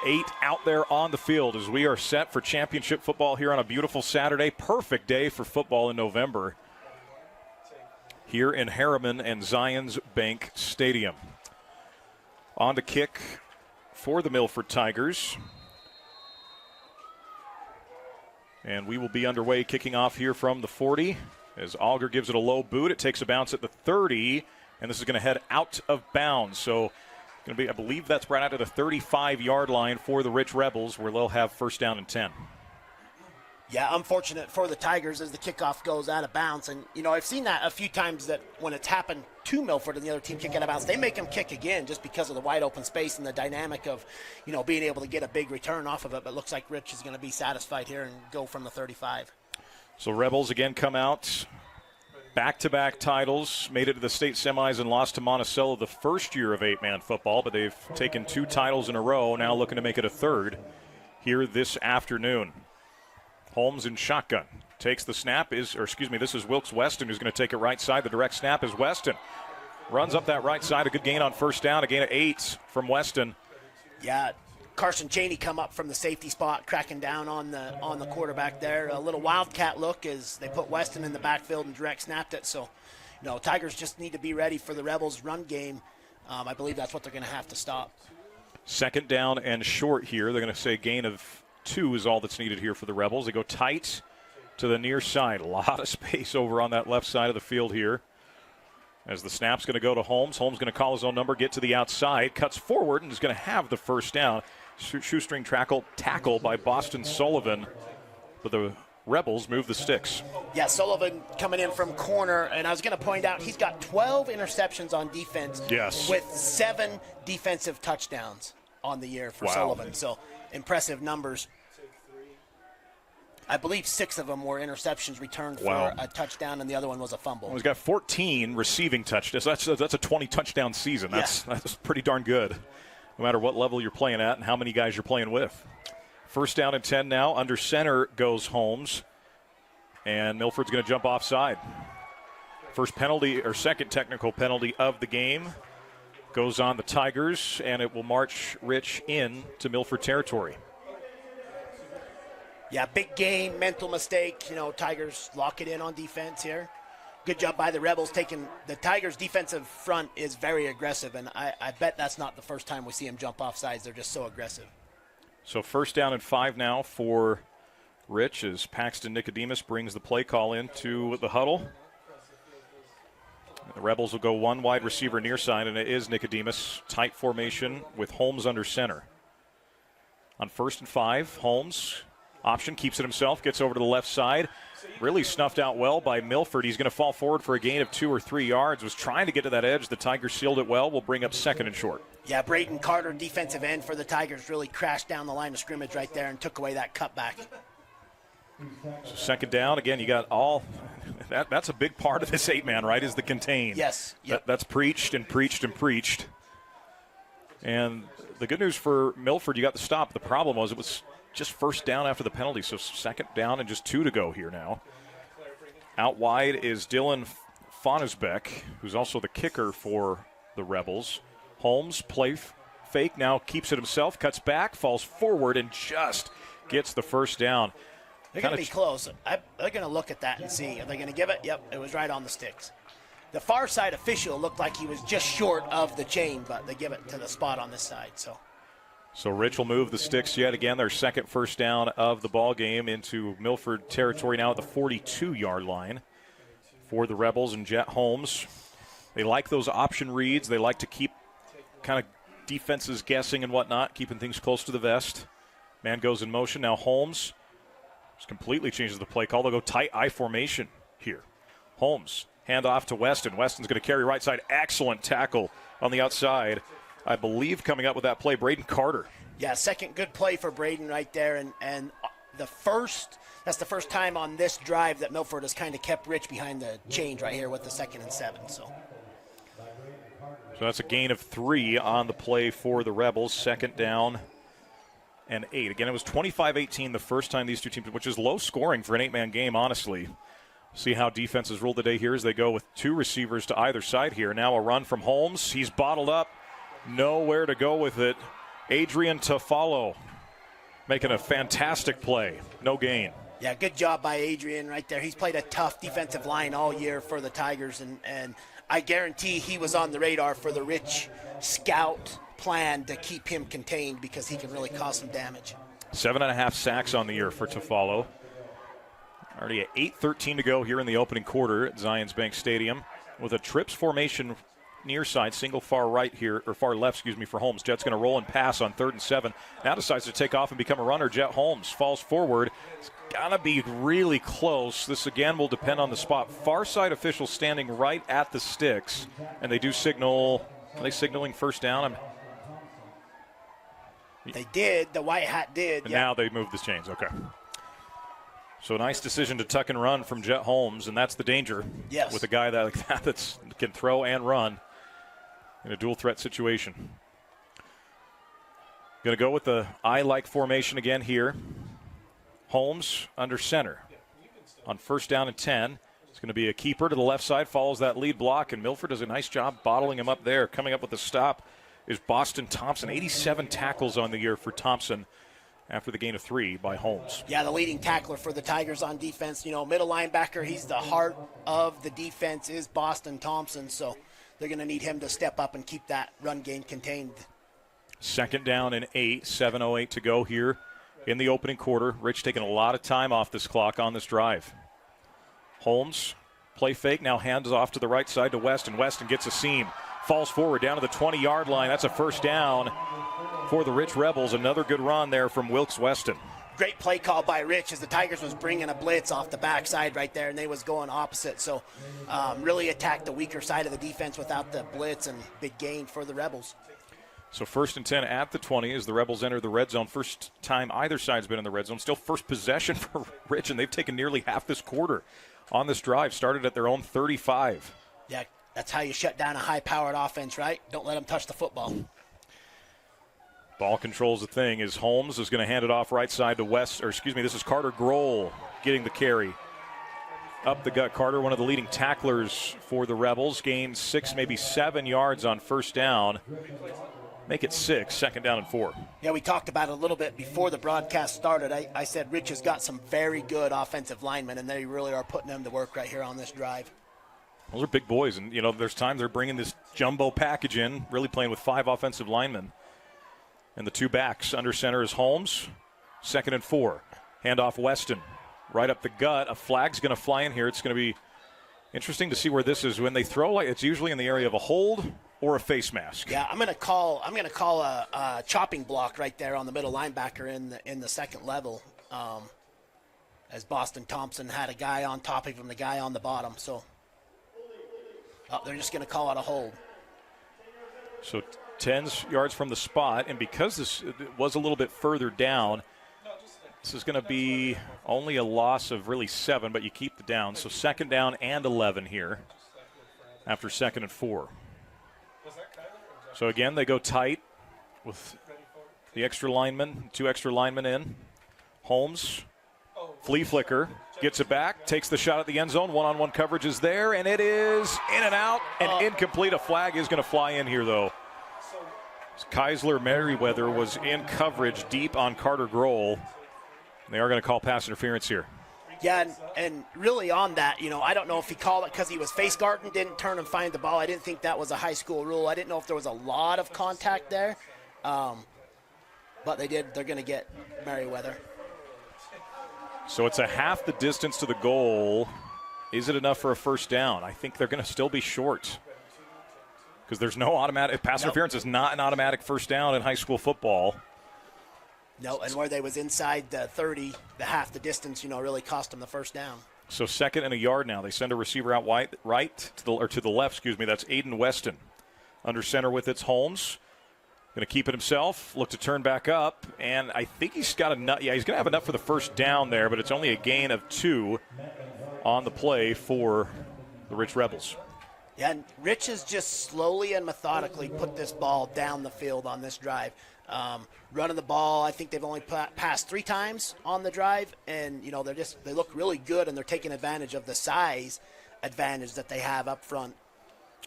8 out there on the field as we are set for championship football here on a beautiful Saturday. Perfect day for football in November here in Harriman and Zions Bank Stadium. On to kick for the Milford Tigers. And we will be underway kicking off here from the 40 as Auger gives it a low boot. It takes a bounce at the 30, and this is going to head out of bounds. So going to be, I believe that's right out to the 35-yard line for the Rich Rebels, where they'll have first down and 10. Yeah, unfortunate for the Tigers as the kickoff goes out of bounds. And, you know, I've seen that a few times that when it's happened to Milford and the other team kick out of bounds, they make them kick again just because of the wide open space and the dynamic of, you know, being able to get a big return off of it. But it looks like Rich is going to be satisfied here and go from the 35. So Rebels again come out. Back-to-back titles, made it to the state semis and lost to Monticello the first year of 8-man football, but they've taken 2 titles in a row, now looking to make it a third here this afternoon. Holmes in shotgun. Takes the snap, this is Wilkes Weston who's going to take it right side. The direct snap is Weston. Runs up that right side, a good gain on first down, a gain of 8 from Weston. Yeah, Carson Cheney come up from the safety spot, cracking down on the quarterback there. A little wildcat look as they put Weston in the backfield and direct snapped it. So, you know, Tigers just need to be ready for the Rebels' run game. I believe that's what they're going to have to stop. Second down and short here. They're going to say gain of 2 is all that's needed here for the Rebels. They go tight to the near side. A lot of space over on that left side of the field here. As the snap's going to go to Holmes. Holmes going to call his own number, get to the outside, cuts forward, and is going to have the first down. Shoestring tackle by Boston Sullivan. But the Rebels move the sticks. Yeah, Sullivan coming in from corner, and I was going to point out he's got 12 interceptions on defense. Yes. With 7 defensive touchdowns on the year for Sullivan. So impressive numbers. I believe 6 of them were interceptions returned for a touchdown, and the other one was a fumble. Well, he's got 14 receiving touchdowns. That's a 20-touchdown season. That's pretty darn good, no matter what level you're playing at and how many guys you're playing with. First down and 10 now. Under center goes Holmes, and Milford's going to jump offside. First penalty or second technical penalty of the game goes on the Tigers, and it will march Rich in to Milford territory. Yeah, big gain, mental mistake. You know, Tigers lock it in on defense here. Good job by the Rebels taking the Tigers' defensive front is very aggressive, and I bet that's not the first time we see them jump off sides. They're just so aggressive. So first down and 5 now for Rich as Paxton Nicodemus brings the play call into the huddle. The Rebels will go 1 wide receiver near side, and it is Nicodemus. Tight formation with Holmes under center. On first and 5, Holmes option, keeps it himself, gets over to the left side. Really snuffed out well by Milford. He's going to fall forward for a gain of 2 or 3 yards. Was trying to get to that edge. The Tigers sealed it well. We'll bring up second and short. Yeah, Braden Carter, defensive end for the Tigers, really crashed down the line of scrimmage right there and took away that cutback. So second down. Again, you got all that's a big part of this 8-man, right, is the contain. Yes. Yep. That's preached and preached and preached. And the good news for Milford, you got the stop. The problem was it was just first down after the penalty, so second down and just 2 to go here now. Out wide is Dylan Fonesbeck, who's also the kicker for the Rebels. Holmes, play fake, now keeps it himself, cuts back, falls forward, and just gets the first down. They're going to be close. They're going to look at that and see. Are they going to give it? Yep, it was right on the sticks. The far side official looked like he was just short of the chain, but they give it to the spot on this side, So Rich will move the sticks yet again. Their second first down of the ball game into Milford territory now at the 42-yard line for the Rebels and Jet Holmes. They like those option reads. They like to keep kind of defenses guessing and whatnot, keeping things close to the vest. Man goes in motion. Now Holmes just completely changes the play call. They'll go tight I formation here. Holmes, hand off to Weston. Weston's going to carry right side. Excellent tackle on the outside. I believe coming up with that play, Braden Carter. Yeah, second good play for Braden right there. And that's the first time on this drive that Milford has kind of kept Rich behind the chains right here with the 2nd and 7. So that's a gain of 3 on the play for the Rebels. Second down and 8. Again, it was 25-18 the first time these two teams, which is low scoring for an 8-man game, honestly. See how defenses rule the day here as they go with 2 receivers to either side here. Now a run from Holmes. He's bottled up. Nowhere to go with it. Adrian Tafalo making a fantastic play. No gain. Yeah, good job by Adrian right there. He's played a tough defensive line all year for the Tigers, and I guarantee he was on the radar for the Rich scout plan to keep him contained because he can really cause some damage. 7.5 sacks on the year for Tafalo. Already at 8:13 to go here in the opening quarter at Zions Bank Stadium with a trips formation near side, single far right here, or far left, for Holmes. Jet's going to roll and pass on 3rd and 7. Now decides to take off and become a runner. Jet Holmes falls forward. It's got to be really close. This again will depend on the spot. Far side officials standing right at the sticks, and they do signal. Are they signaling first down? They did. The white hat did. And now they moved the chains. Okay. So a nice decision to tuck and run from Jet Holmes, and that's the danger. Yes. With a guy that can throw and run in a dual threat situation. Going to go with the I-like formation again here. Holmes under center on 1st down and 10. It's going to be a keeper to the left side, follows that lead block, and Milford does a nice job bottling him up there. Coming up with a stop is Boston Thompson. 87 tackles on the year for Thompson after the gain of 3 by Holmes. Yeah, the leading tackler for the Tigers on defense. Middle linebacker, he's the heart of the defense is Boston Thompson, so they're going to need him to step up and keep that run game contained. 2nd down and 8, 7:08 to go here in the opening quarter. Rich taking a lot of time off this clock on this drive. Holmes, play fake, now hands off to the right side to Weston. Weston gets a seam, falls forward down to the 20-yard line. That's a 1st down for the Rich Rebels. Another good run there from Wilkes Weston. Great play call by Rich as the Tigers was bringing a blitz off the backside right there, and they was going opposite. So really attacked the weaker side of the defense without the blitz, and big gain for the Rebels. So 1st and 10 at the 20 as the Rebels enter the red zone. First time either side's been in the red zone. Still first possession for Rich, and they've taken nearly half this quarter on this drive. Started at their own 35. Yeah, that's how you shut down a high-powered offense, right? Don't let them touch the football. Ball controls the thing as Holmes is going to hand it off right side to this is Carter Grohl getting the carry. Up the gut, Carter, one of the leading tacklers for the Rebels, gained 6, maybe 7 yards on 1st down. Make it 6, 2nd down and 4. Yeah, we talked about it a little bit before the broadcast started. I said Rich has got some very good offensive linemen, and they really are putting them to work right here on this drive. Those are big boys, and, there's times they're bringing this jumbo package in, really playing with 5 offensive linemen. And the 2 backs under center is Holmes, 2nd and 4. Handoff Weston, right up the gut. A flag's going to fly in here. It's going to be interesting to see where this is. When they throw, it's usually in the area of a hold or a face mask. Yeah, I'm going to call a chopping block right there on the middle linebacker in the second level, as Boston Thompson had a guy on top of him, the guy on the bottom. So they're just going to call it a hold. So 10 yards from the spot, and because this was a little bit further down, this is going to be only a loss of really 7, but you keep the down. So 2nd down and 11 here after 2nd and 4. So again, they go tight with the extra lineman, 2 extra linemen in. Holmes, flea flicker, gets it back, takes the shot at the end zone. One-on-one coverage is there, and it is in and out and incomplete. A flag is going to fly in here, though. Keisler Merriweather was in coverage deep on Carter Grohl. They are going to call pass interference here. Yeah, and really on that, I don't know if he called it because he was face guarding, didn't turn and find the ball. I didn't think that was a high school rule. I didn't know if there was a lot of contact there. But they did. They're going to get Merriweather. So it's a half the distance to the goal. Is it enough for a 1st down? I think they're going to still be short because there's no automatic. Pass interference is not an automatic 1st down in high school football. No, and where they was inside the 30, the half the distance, really cost them the 1st down. So 2nd and a yard now. They send a receiver out right to the left. That's Aiden Weston. Under center with its Holmes. Going to keep it himself. Look to turn back up, and I think he's got enough. Yeah, he's going to have enough for the 1st down there, but it's only a gain of 2 on the play for the Rich Rebels. Yeah, and Rich has just slowly and methodically put this ball down the field on this drive. Running the ball, I think they've only passed 3 times on the drive, and they look really good, and they're taking advantage of the size advantage that they have up front.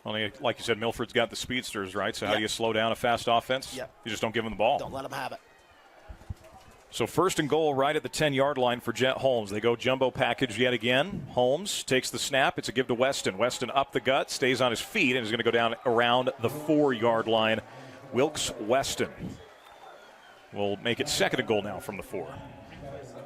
Only, like you said, Milford's got the speedsters, right? So how Yep. do you slow down a fast offense? Yep. You just don't give them the ball. Don't let them have it. So first and goal right at the 10-yard line for Jet Holmes. They go jumbo package yet again. Holmes takes the snap. It's a give to Weston. Weston up the gut, stays on his feet, and is going to go down around the 4-yard line. Wilkes Weston will make it second and goal now from the 4.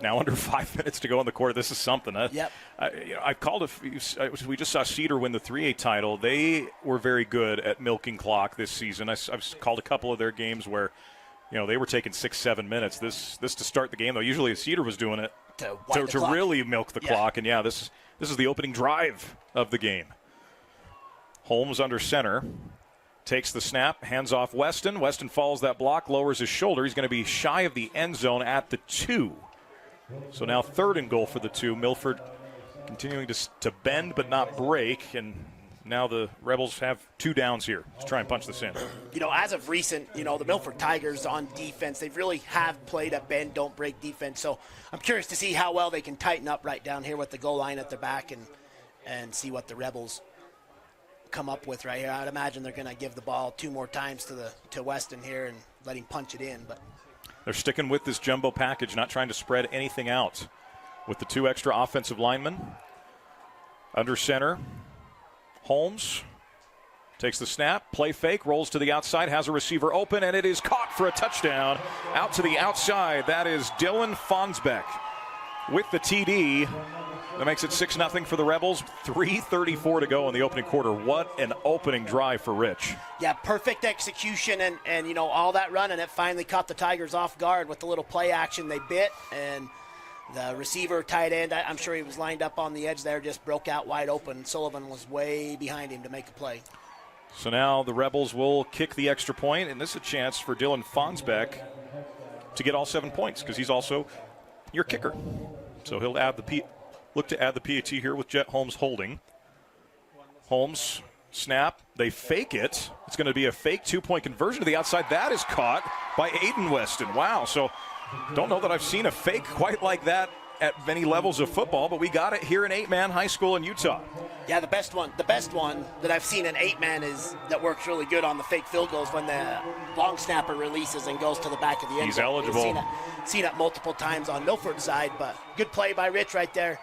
Now under 5 minutes to go in the quarter. This is something. Yep. I've called we just saw Cedar win the 3A title. They were very good at milking clock this season. I've called a couple of their games where they were taking 6-7 minutes. This to start the game, though. Usually Cedar was doing it to really milk the clock. And, this is the opening drive of the game. Holmes under center. Takes the snap, hands off Weston. Weston follows that block, lowers his shoulder. He's going to be shy of the end zone at the 2. So now third and goal for the 2. Milford continuing to bend but not break, and now the Rebels have 2 downs here to try and punch this in. As of recent, the Milford Tigers on defense, they really have played a bend, don't break defense. So I'm curious to see how well they can tighten up right down here with the goal line at their back and see what the Rebels come up with right here. I'd imagine they're going to give the ball 2 more times to Weston here and let him punch it in. But they're sticking with this jumbo package, not trying to spread anything out. With the 2 extra offensive linemen. Under center, Holmes takes the snap, play fake, rolls to the outside, has a receiver open, and it is caught for a touchdown. Out to the outside, that is Dylan Fonsbeck with the TD. That makes it 6-0 for the Rebels. 3:34 to go in the opening quarter. What an opening drive for Rich. Yeah, perfect execution and all that run, and it finally caught the Tigers off guard with the little play action. They bit, and the receiver, tight end, I'm sure he was lined up on the edge there, just broke out wide open. Sullivan was way behind him to make a play. So now the Rebels will kick the extra point, and this is a chance for Dylan Fonsbeck to get all 7 points because he's also your kicker. So he'll look to add the PAT here with Jet Holmes holding. Holmes, snap. They fake it. It's going to be a fake 2-point conversion to the outside. That is caught by Aiden Weston. Wow. So don't know that I've seen a fake quite like that at many levels of football, but we got it here in 8-man high school in Utah. Yeah, the best one that I've seen in 8-man that works really good on the fake field goals when the long snapper releases and goes to the back of the end zone. He's eligible. Seen it multiple times on Milford's side, but good play by Rich right there.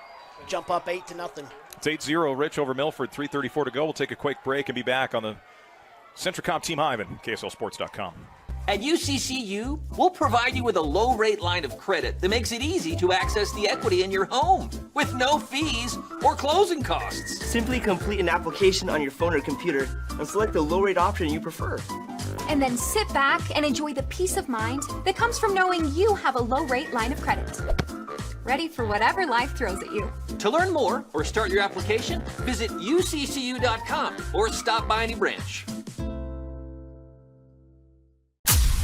Jump up 8-0. It's 8-0 Rich over Milford. 3:34 to go. We'll take a quick break and be back on the Centricom Team Hive and KSLSports.com. At UCCU, we'll provide you with a low-rate line of credit that makes it easy to access the equity in your home with no fees or closing costs. Simply complete an application on your phone or computer and select the low-rate option you prefer. And then sit back and enjoy the peace of mind that comes from knowing you have a low-rate line of credit. Ready for whatever life throws at you. To learn more or start your application, visit uccu.com or stop by any branch.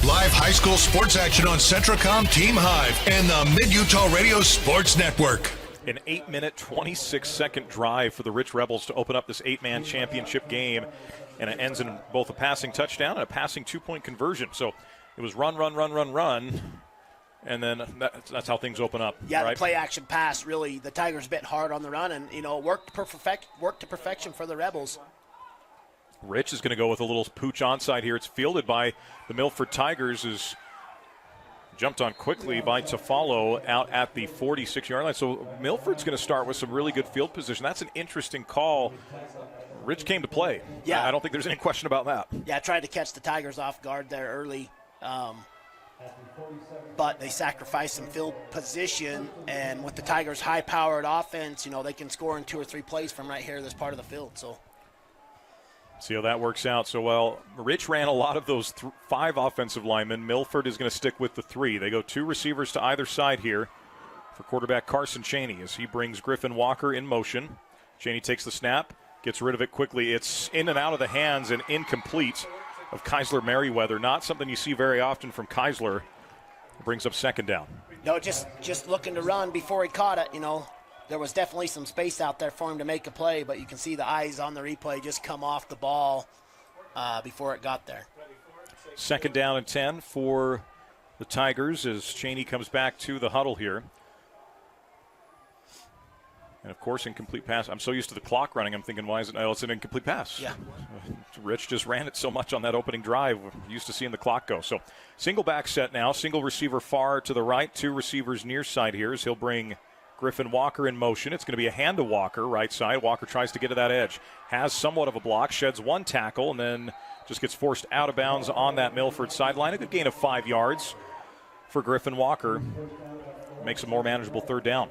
Live high school sports action on Centricom Team Hive and the Mid-Utah Radio Sports Network. An 8-minute, 26-second drive for the Rich Rebels to open up this 8-man championship game, and it ends in both a passing touchdown and a passing 2-point conversion. So it was run, and then that's how things open up. Yeah, right? The play action pass, really, the Tigers bit hard on the run, and, worked to perfection for the Rebels. Rich is going to go with a little pooch onside here. It's fielded by the Milford Tigers, is jumped on quickly by Tafalo out at the 46-yard line. So Milford's going to start with some really good field position. That's an interesting call. Rich came to play. Yeah. I don't think there's any question about that. Yeah, tried to catch the Tigers off guard there early. But they sacrificed some field position, and with the Tigers' high-powered offense, they can score in 2 or 3 plays from right here, this part of the field. So see how that works out. So, Rich ran a lot of those 5 offensive linemen. Milford is going to stick with the 3. They go 2 receivers to either side here for quarterback Carson Cheney as he brings Griffin Walker in motion. Cheney takes the snap, gets rid of it quickly. It's in and out of the hands and incomplete of Keisler Merriweather. Not something you see very often from Keisler. Brings up second down. No, just looking to run before he caught it, There was definitely some space out there for him to make a play, but you can see the eyes on the replay just come off the ball before it got there. Second down and 10 for the Tigers as Cheney comes back to the huddle here. And, of course, incomplete pass. I'm so used to the clock running, I'm thinking, why is it? Oh, it's an incomplete pass. Yeah. Rich just ran it so much on that opening drive. We're used to seeing the clock go. So single back set now. Single receiver far to the right. 2 receivers near side here as he'll bring Griffin Walker in motion. It's going to be a hand to Walker, right side. Walker tries to get to that edge. Has somewhat of a block. Sheds 1 tackle and then just gets forced out of bounds on that Milford sideline. A good gain of 5 yards for Griffin Walker. Makes a more manageable 3rd down.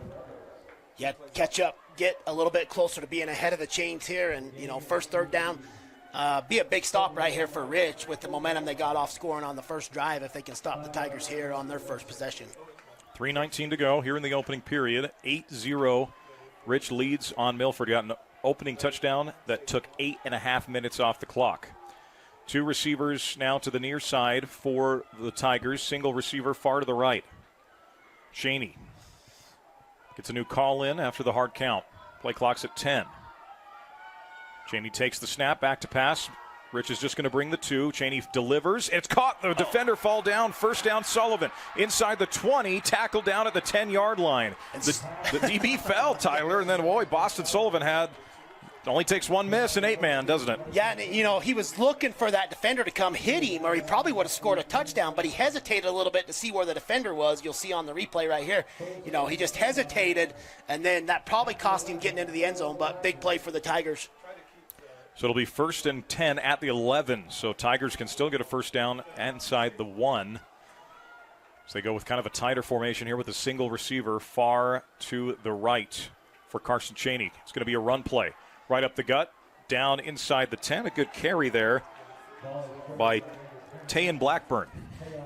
Yeah, catch up, get a little bit closer to being ahead of the chains here, and, first 3rd down, be a big stop right here for Rich with the momentum they got off scoring on the first drive if they can stop the Tigers here on their first possession. 3:19 to go here in the opening period. 8-0. Rich leads on Milford. Got an opening touchdown that took 8.5 minutes off the clock. 2 receivers now to the near side for the Tigers. Single receiver far to the right. Cheney gets a new call in after the hard count. Play clock's at 10. Cheney takes the snap, back to pass. Rich is just going to bring the 2. Cheney delivers. It's caught. The defender fall down. First down, Sullivan. Inside the 20, tackled down at the 10-yard line. The DB fell, Tyler, and then, Boston Sullivan only takes 1 miss in 8-man, doesn't it? Yeah, and, he was looking for that defender to come hit him, or he probably would have scored a touchdown, but he hesitated a little bit to see where the defender was. You'll see on the replay right here. He just hesitated, and then that probably cost him getting into the end zone, but big play for the Tigers. So it'll be 1st and 10 at the 11. So Tigers can still get a first down inside the 1. So they go with kind of a tighter formation here with a single receiver far to the right for Carson Cheney. It's going to be a run play. Right up the gut, down inside the 10. A good carry there by Tayan Blackburn.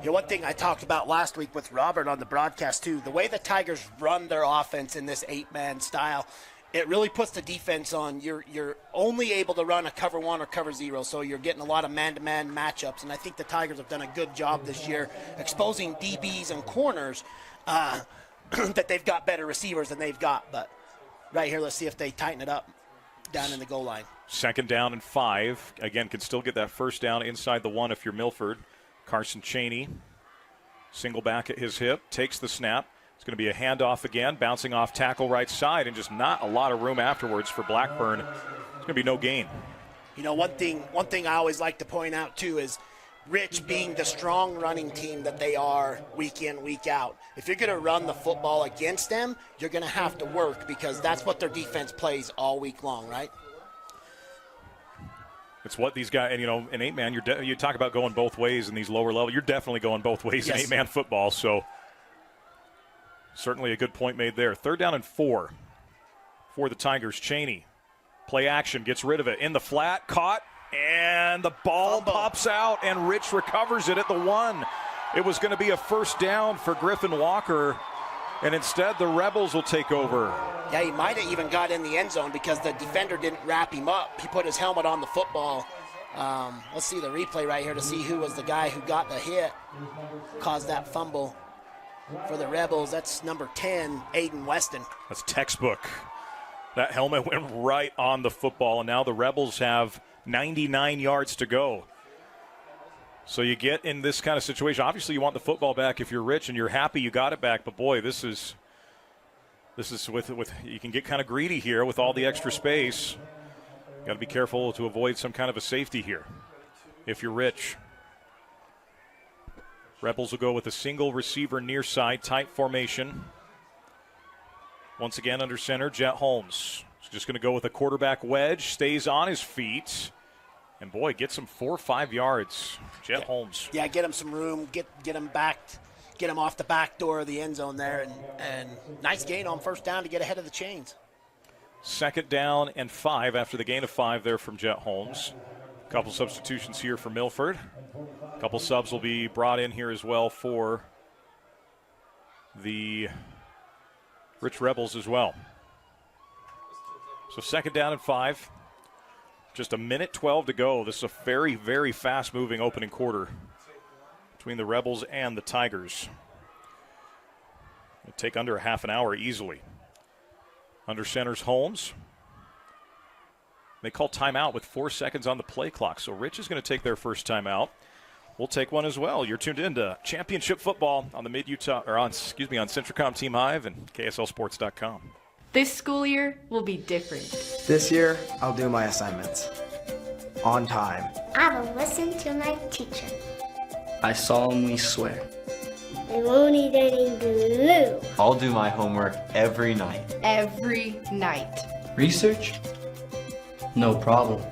One thing I talked about last week with Robert on the broadcast, too, the way the Tigers run their offense in this 8-man style, it really puts the defense on. You're only able to run a cover 1 or cover 0, so you're getting a lot of man-to-man matchups, and I think the Tigers have done a good job this year exposing DBs and corners that they've got better receivers than they've got. But right here, let's see if they tighten it up down in the goal line. 2nd down and 5. Again, can still get that first down inside the 1 if you're Milford. Carson Cheney, single back at his hip, takes the snap. It's going to be a handoff again, bouncing off tackle right side, and just not a lot of room afterwards for Blackburn. It's going to be no gain. One thing I always like to point out, too, is Rich being the strong running team that they are week in, week out. If you're going to run the football against them, you're going to have to work because that's what their defense plays all week long, right? It's what these guys, and in 8-man, you talk about going both ways in these lower levels. You're definitely going both ways in 8-man football, so certainly a good point made there. 3rd down and 4 for the Tigers. Cheney, play action, gets rid of it. In the flat, caught, and the ball pops out, and Rich recovers it at the 1. It was going to be a first down for Griffin Walker, and instead the Rebels will take over. Yeah, he might have even got in the end zone because the defender didn't wrap him up. He put his helmet on the football. Let's see the replay right here to see who was the guy who got the hit, caused that fumble for the Rebels. That's number 10, Aiden Weston. That's textbook. That helmet went right on the football, and now the Rebels have 99 yards to go. So you get in this kind of situation. Obviously, you want the football back if you're Rich and you're happy you got it back. But boy, this is with you can get kind of greedy here with all the extra space. Got to be careful to avoid some kind of a safety here if you're Rich. Rebels will go with a single receiver near side, tight formation. Once again under center, Jet Holmes. He's just going to go with a quarterback wedge, stays on his feet. And, boy, gets him 4 or 5 yards. Jet Holmes. Yeah, get him some room, get him back, get him off the back door of the end zone there. And nice gain on first down to get ahead of the chains. 2nd down and 5 after the gain of 5 there from Jet Holmes. A couple substitutions here for Milford. A couple subs will be brought in here as well for the Rich Rebels as well. So 2nd down and 5. Just a minute 12 to go. This is a very, very fast-moving opening quarter between the Rebels and the Tigers. It'll take under a half an hour easily. Under center's Holmes. They call timeout with 4 seconds on the play clock. So Rich is going to take their first timeout. We'll take one as well. You're tuned in to Championship Football on the on Centricom Team Hive and KSLSports.com. This school year will be different. This year, I'll do my assignments. On time. I will listen to my teacher. I solemnly swear. I won't eat any glue. I'll do my homework every night. Every night. Research? No problem.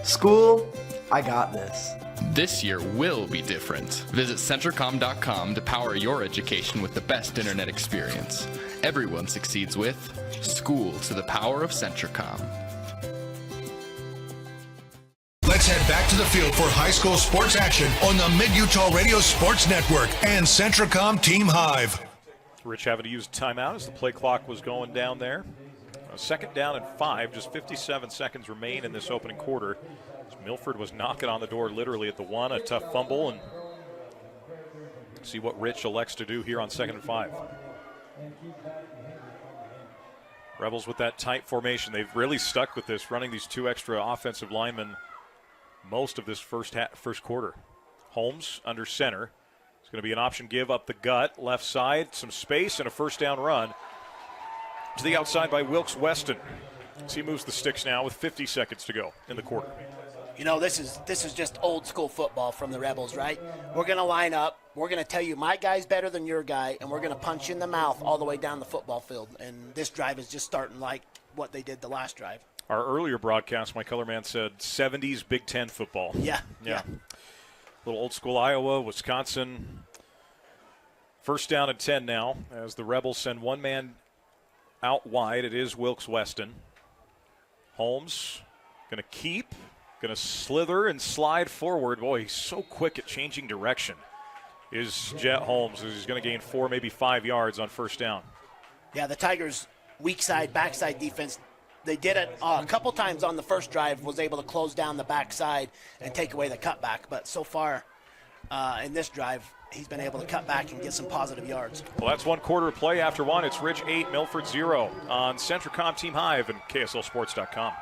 School? I got this. This year will be different. Visit Centracom.com to power your education with the best internet experience. Everyone succeeds with School to the Power of Centracom. Let's head back to the field for high school sports action on the Mid-Utah Radio Sports Network and Centracom Team Hive. Rich having to use timeout as the play clock was going down there. A second down and 5, just 57 seconds remain in this opening quarter. Milford was knocking on the door literally at the 1, a tough fumble, and see what Rich elects to do here on 2nd and 5. Rebels with that tight formation. They've really stuck with this, running these 2 extra offensive linemen most of this first quarter. Holmes under center. It's going to be an option give up the gut, left side, some space, and a first down run to the outside by Wilkes Weston. As he moves the sticks now with 50 seconds to go in the quarter. You know, this is just old school football from the Rebels, right? We're going to line up. We're going to tell you my guy's better than your guy, and we're going to punch you in the mouth all the way down the football field. And this drive is just starting like what they did the last drive. Our earlier broadcast, my color man said 70s Big Ten football. Yeah. Little old school Iowa, Wisconsin. First down and 10 now as the Rebels send one man out wide. It is Wilkes Weston. Holmes going to keep. Going to slither and slide forward. Boy, he's so quick at changing direction. Is Jet Holmes. He's going to gain 4, maybe 5 yards on first down. Yeah, the Tigers' weak side, backside defense, they did it a couple times on the first drive, was able to close down the backside and take away the cutback. But so far in this drive, he's been able to cut back and get some positive yards. Well, that's one quarter of play after one. It's Rich 8, Milford 0 on Centracom Team Hive and KSLSports.com.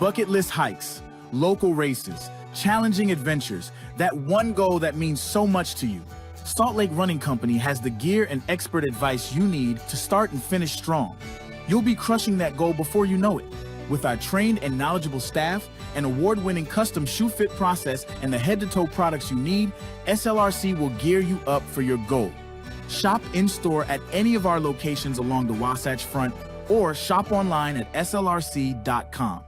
Bucket list hikes, local races, challenging adventures, that one goal that means so much to you. Salt Lake Running Company has the gear and expert advice you need to start and finish strong. You'll be crushing that goal before you know it. With our trained and knowledgeable staff, an award-winning custom shoe fit process, and the head-to-toe products you need, SLRC will gear you up for your goal. Shop in-store at any of our locations along the Wasatch Front or shop online at slrc.com.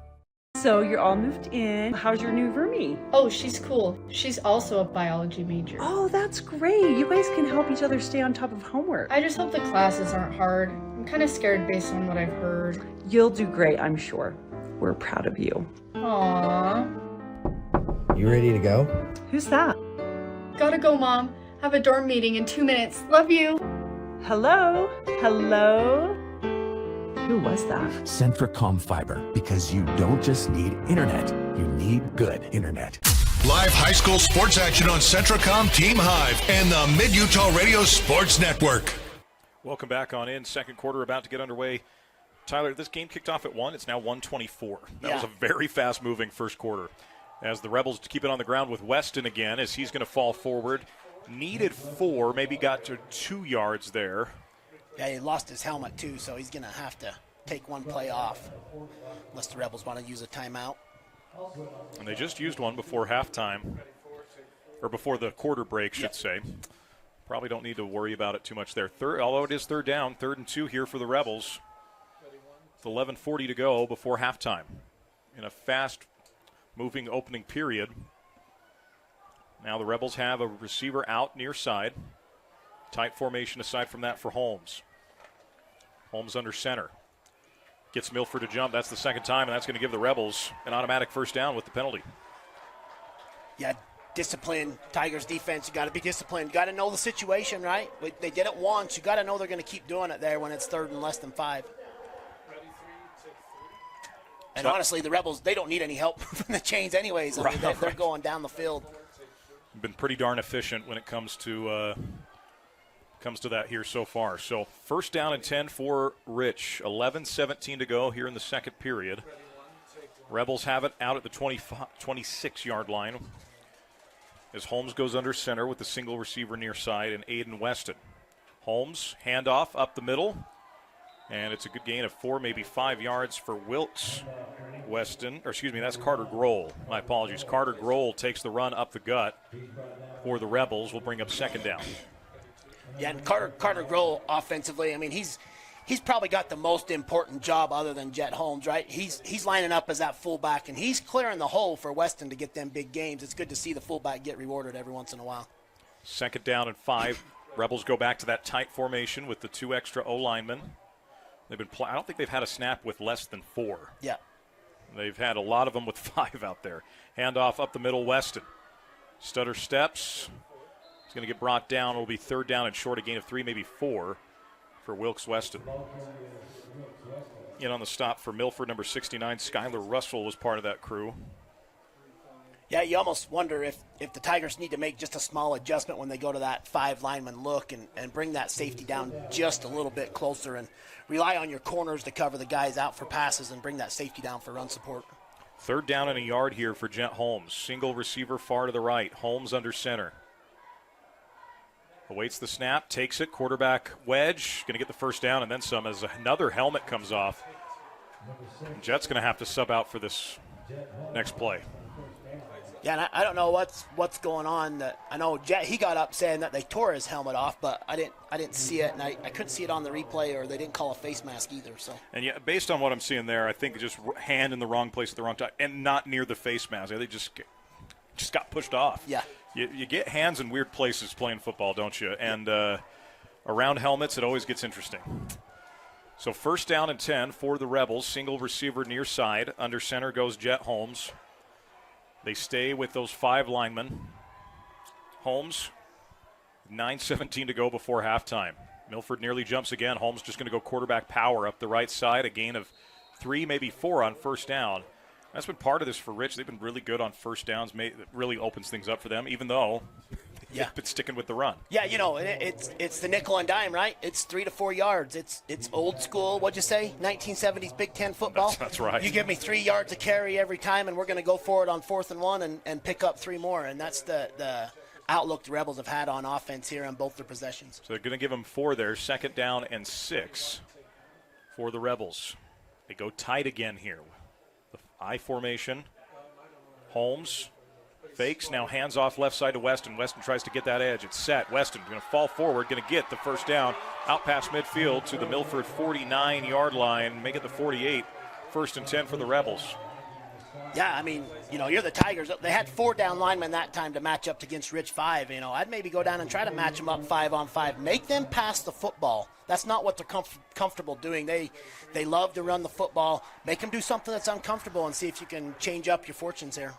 So you're all moved in. How's your new roomie? Oh, she's cool. She's also a biology major. Oh, that's great. You guys can help each other stay on top of homework. I just hope the classes aren't hard. I'm kind of scared based on what I've heard. You'll do great, I'm sure. We're proud of you. Aww. You ready to go? Who's that? Gotta go, Mom. Have a dorm meeting in 2 minutes. Love you. Hello? Hello? Who was that? Centracom Fiber, because you don't just need internet, you need good internet. Live high school sports action on Centracom Team Hive and the Mid-Utah Radio Sports Network. Welcome back on in. Second quarter about to get underway. Tyler, this game kicked off at 1. It's now 1:24. That was a very fast-moving first quarter. As the Rebels keep it on the ground with Weston again, as he's going to fall forward. Needed 4, maybe got to 2 yards there. Yeah, he lost his helmet, too, so he's going to have to take one play off unless the Rebels want to use a timeout. And they just used one before halftime, or before the quarter break, should say. Probably don't need to worry about it too much there. Although it is third down, 3rd and 2 here for the Rebels. It's 11:40 to go before halftime in a fast-moving opening period. Now the Rebels have a receiver out near side. Tight formation aside from that for Holmes. Holmes under center. Gets Milford to jump. That's the second time, and that's going to give the Rebels an automatic first down with the penalty. Yeah, discipline. Tigers defense, you got to be disciplined. Got to know the situation, right? They did it once. You got to know they're going to keep doing it there when it's 3rd and less than 5. And honestly, the Rebels, they don't need any help from the chains anyways. I mean, they're going down the field. Been pretty darn efficient when it comes to that here so far. So first down and 10 for Rich. 11:17 to go here in the second period. Rebels have it out at the 26-yard line as Holmes goes under center with the single receiver near side and Aiden Weston. Holmes, handoff up the middle. And it's a good gain of 4, maybe 5 yards for Wilkes Weston. Or excuse me, that's Carter Grohl. My apologies. Carter Grohl takes the run up the gut for the Rebels. Will bring up second down. Yeah, and Carter Grohl offensively, I mean, he's probably got the most important job other than Jet Holmes, right? He's lining up as that fullback, and he's clearing the hole for Weston to get them big games. It's good to see the fullback get rewarded every once in a while. Second down and 5. Rebels go back to that tight formation with the 2 extra O-linemen. They've been. I don't think they've had a snap with less than 4. Yeah. They've had a lot of them with 5 out there. Handoff up the middle, Weston. Stutter steps. He's going to get brought down. It'll be third down and short, a gain of 3, maybe 4 for Wilkes Weston. In on the stop for Milford, number 69, Skylar Russell was part of that crew. Yeah, you almost wonder if the Tigers need to make just a small adjustment when they go to that 5 lineman look and bring that safety down just a little bit closer and rely on your corners to cover the guys out for passes and bring that safety down for run support. Third down and a yard here for Jet Holmes. Single receiver far to the right. Holmes under center. Awaits the snap, takes it, quarterback wedge, going to get the first down and then some as another helmet comes off. And Jet's going to have to sub out for this next play. Yeah, and I don't know what's going on. I know Jet, he got up saying that they tore his helmet off, but I didn't see it, and I couldn't see it on the replay, or they didn't call a face mask either. So. And yeah, based on what I'm seeing there, I think just hand in the wrong place at the wrong time, and not near the face mask. They just got pushed off. Yeah. You get hands in weird places playing football, don't you? And around helmets, it always gets interesting. So first down and 10 for the Rebels. Single receiver near side. Under center goes Jet Holmes. They stay with those 5 linemen. Holmes, 9:17 to go before halftime. Milford nearly jumps again. Holmes just going to go quarterback power up the right side. A gain of 3, maybe 4 on first down. That's been part of this for Rich. They've been really good on first downs. It really opens things up for them, even though they've been sticking with the run. Yeah, it's the nickel and dime, right? It's 3 to 4 yards. It's old school, what'd you say, 1970s Big Ten football? That's right. You give me 3 yards to carry every time, and we're going to go for it on 4th and 1 and pick up 3 more. And that's the outlook the Rebels have had on offense here on both their possessions. So they're going to give them 4 there. Second down and 6 for the Rebels. They go tight again here. The I formation. Holmes fakes, now hands off left side to Weston. Weston tries to get that edge. It's set. Weston going to fall forward, going to get the first down out past midfield to the Milford 49-yard line, make it the 48. First and 10 for the Rebels. Yeah, I mean, you're the Tigers. They had 4 down linemen that time to match up against Rich 5. I'd maybe go down and try to match them up 5-on-5. Make them pass the football. That's not what they're comfortable doing. They love to run the football. Make them do something that's uncomfortable and see if you can change up your fortunes here.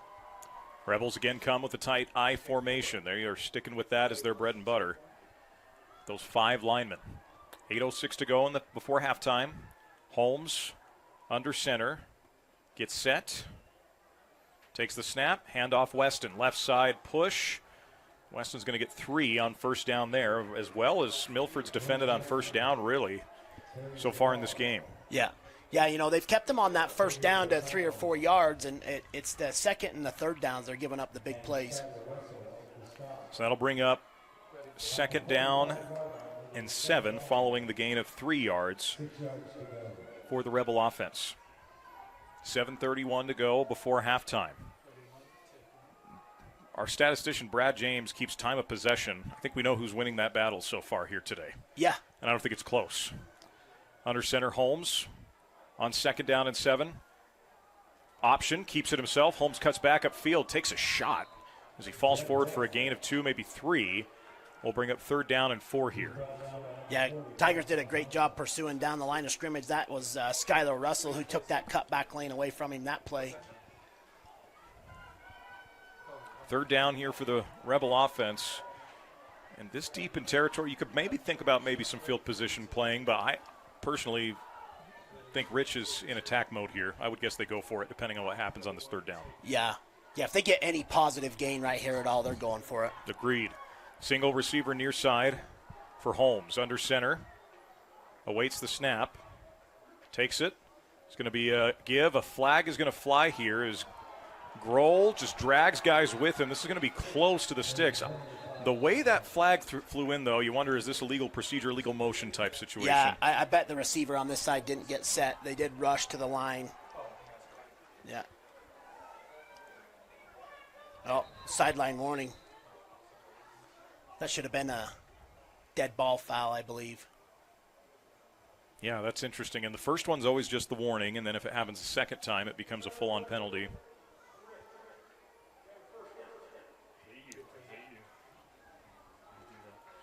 Rebels again come with a tight I formation. They are sticking with that as their bread and butter. Those 5 linemen. 8:06 to go before halftime. Holmes under center. Gets set. Takes the snap. Handoff Weston. Left side push. Weston's going to get 3 on first down there, as well as Milford's defended on first down, really, so far in this game. Yeah. Yeah, they've kept them on that first down to 3 or 4 yards, and it's the second and the third downs they're giving up the big plays. So that'll bring up second down and 7 following the gain of 3 yards for the Rebel offense. 7:31 to go before halftime. Our statistician, Brad James, keeps time of possession. I think we know who's winning that battle so far here today. Yeah. And I don't think it's close. Under center, Holmes on second down and 7. Option, keeps it himself. Holmes cuts back upfield, takes a shot as he falls forward for a gain of 2, maybe 3. We'll bring up third down and 4 here. Yeah, Tigers did a great job pursuing down the line of scrimmage. That was Skylar Russell who took that cutback lane away from him that play. Third down here for the Rebel offense. And this deep in territory, you could maybe think about some field position playing, but I personally think Rich is in attack mode here. I would guess they go for it depending on what happens on this third down. Yeah, if they get any positive gain right here at all, they're going for it. Agreed. Single receiver near side for Holmes. Under center. Awaits the snap. Takes it. It's going to be a give. A flag is going to fly here as Grohl just drags guys with him. This is going to be close to the sticks. The way that flag flew in, though, you wonder, is this a legal procedure, legal motion type situation? Yeah, I bet the receiver on this side didn't get set. They did rush to the line. Yeah. Oh, sideline warning. That should have been a dead ball foul, I believe. Yeah, that's interesting. And the first one's always just the warning, and then if it happens a second time, it becomes a full-on penalty.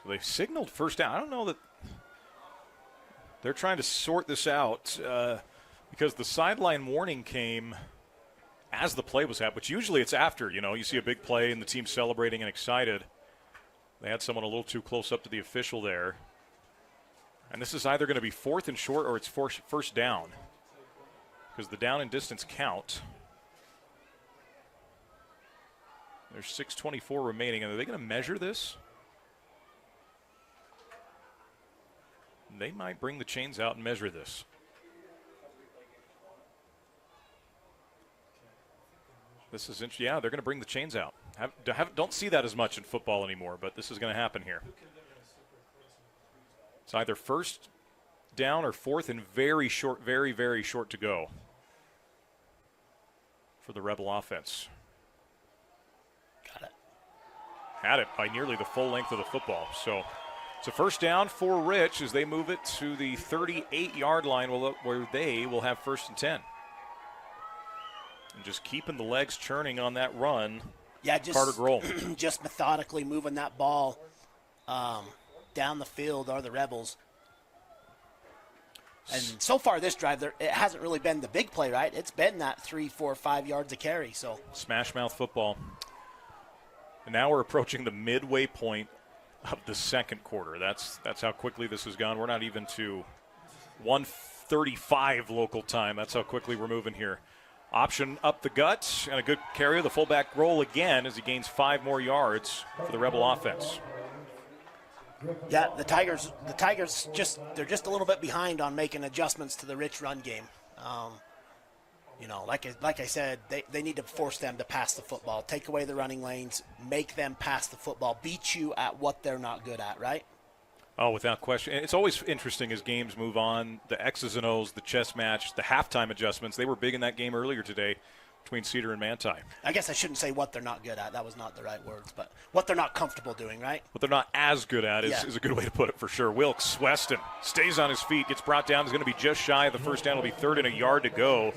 So they've signaled first down. I don't know that they're trying to sort this out because the sideline warning came as the play was happening, which usually it's after. You see a big play and the team's celebrating and excited. They had someone a little too close up to the official there. And this is either going to be 4th and short or it's first down because the down and distance count. There's 6:24 remaining. And are they going to measure this? They might bring the chains out and measure this. This is interesting. Yeah, they're going to bring the chains out. Don't see that as much in football anymore, but this is going to happen here. It's either first down or 4th and very short, very, very short to go for the Rebel offense. Got it. Had it by nearly the full length of the football. So it's a first down for Rich as they move it to the 38-yard line where they will have 1st and 10. And just keeping the legs churning on that run. Yeah, just Carter Grohl. Just methodically moving that ball down the field are the Rebels. And so far this drive, it hasn't really been the big play, right? It's been that 3, 4, 5 yards a carry. So smash mouth football. And now we're approaching the midway point of the second quarter. That's how quickly this has gone. We're not even to 1:35 local time. That's how quickly we're moving here. Option up the gut and a good carry. The fullback roll again as he gains 5 more yards for the Rebel offense. Yeah, the Tigers they're just a little bit behind on making adjustments to the Rich run game. Like I said, they need to force them to pass the football, take away the running lanes, make them pass the football, beat you at what they're not good at, right? Oh, without question. It's always interesting as games move on. The X's and O's, the chess match, the halftime adjustments, they were big in that game earlier today between Cedar and Manti. I guess I shouldn't say what they're not good at. That was not the right words, but what they're not comfortable doing, right? What they're not as good at is a good way to put it for sure. Wilkes, Weston, stays on his feet, gets brought down. He's going to be just shy of the first down. It'll be 3rd and a yard to go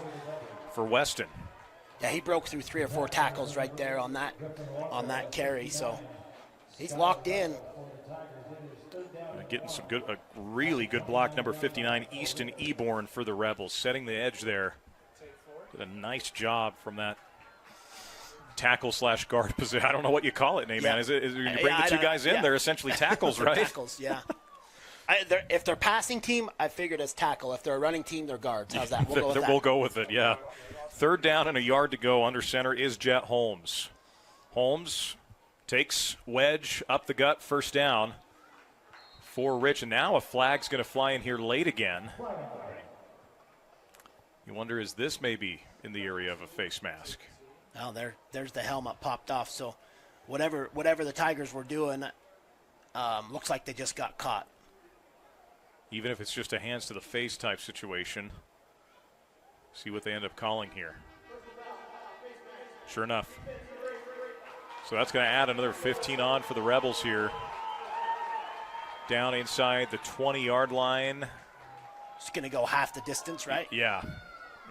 for Weston. Yeah, he broke through 3 or 4 tackles right there on that carry, so he's locked in. Getting a really good block, number 59, Easton Eborn for the Rebels, setting the edge there. Did a nice job from that tackle/guard position. I don't know what you call it, man. Is you bring the two guys in? They're essentially tackles, right? Tackles, yeah. If they're passing team, I figured as tackle. If they're a running team, they're guards. How's that? We'll go with it, yeah. 3rd down and a yard to go. Under center is Jet Holmes. Holmes takes wedge up the gut, first down for Rich. And now a flag's going to fly in here late again. You wonder, is this maybe in the area of a face mask? Oh, there's the helmet popped off. So whatever the Tigers were doing, looks like they just got caught. Even if it's just a hands to the face type situation. See what they end up calling here. Sure enough. So that's going to add another 15 on for the Rebels here. Down inside the 20-yard line. It's going to go half the distance, right? Yeah.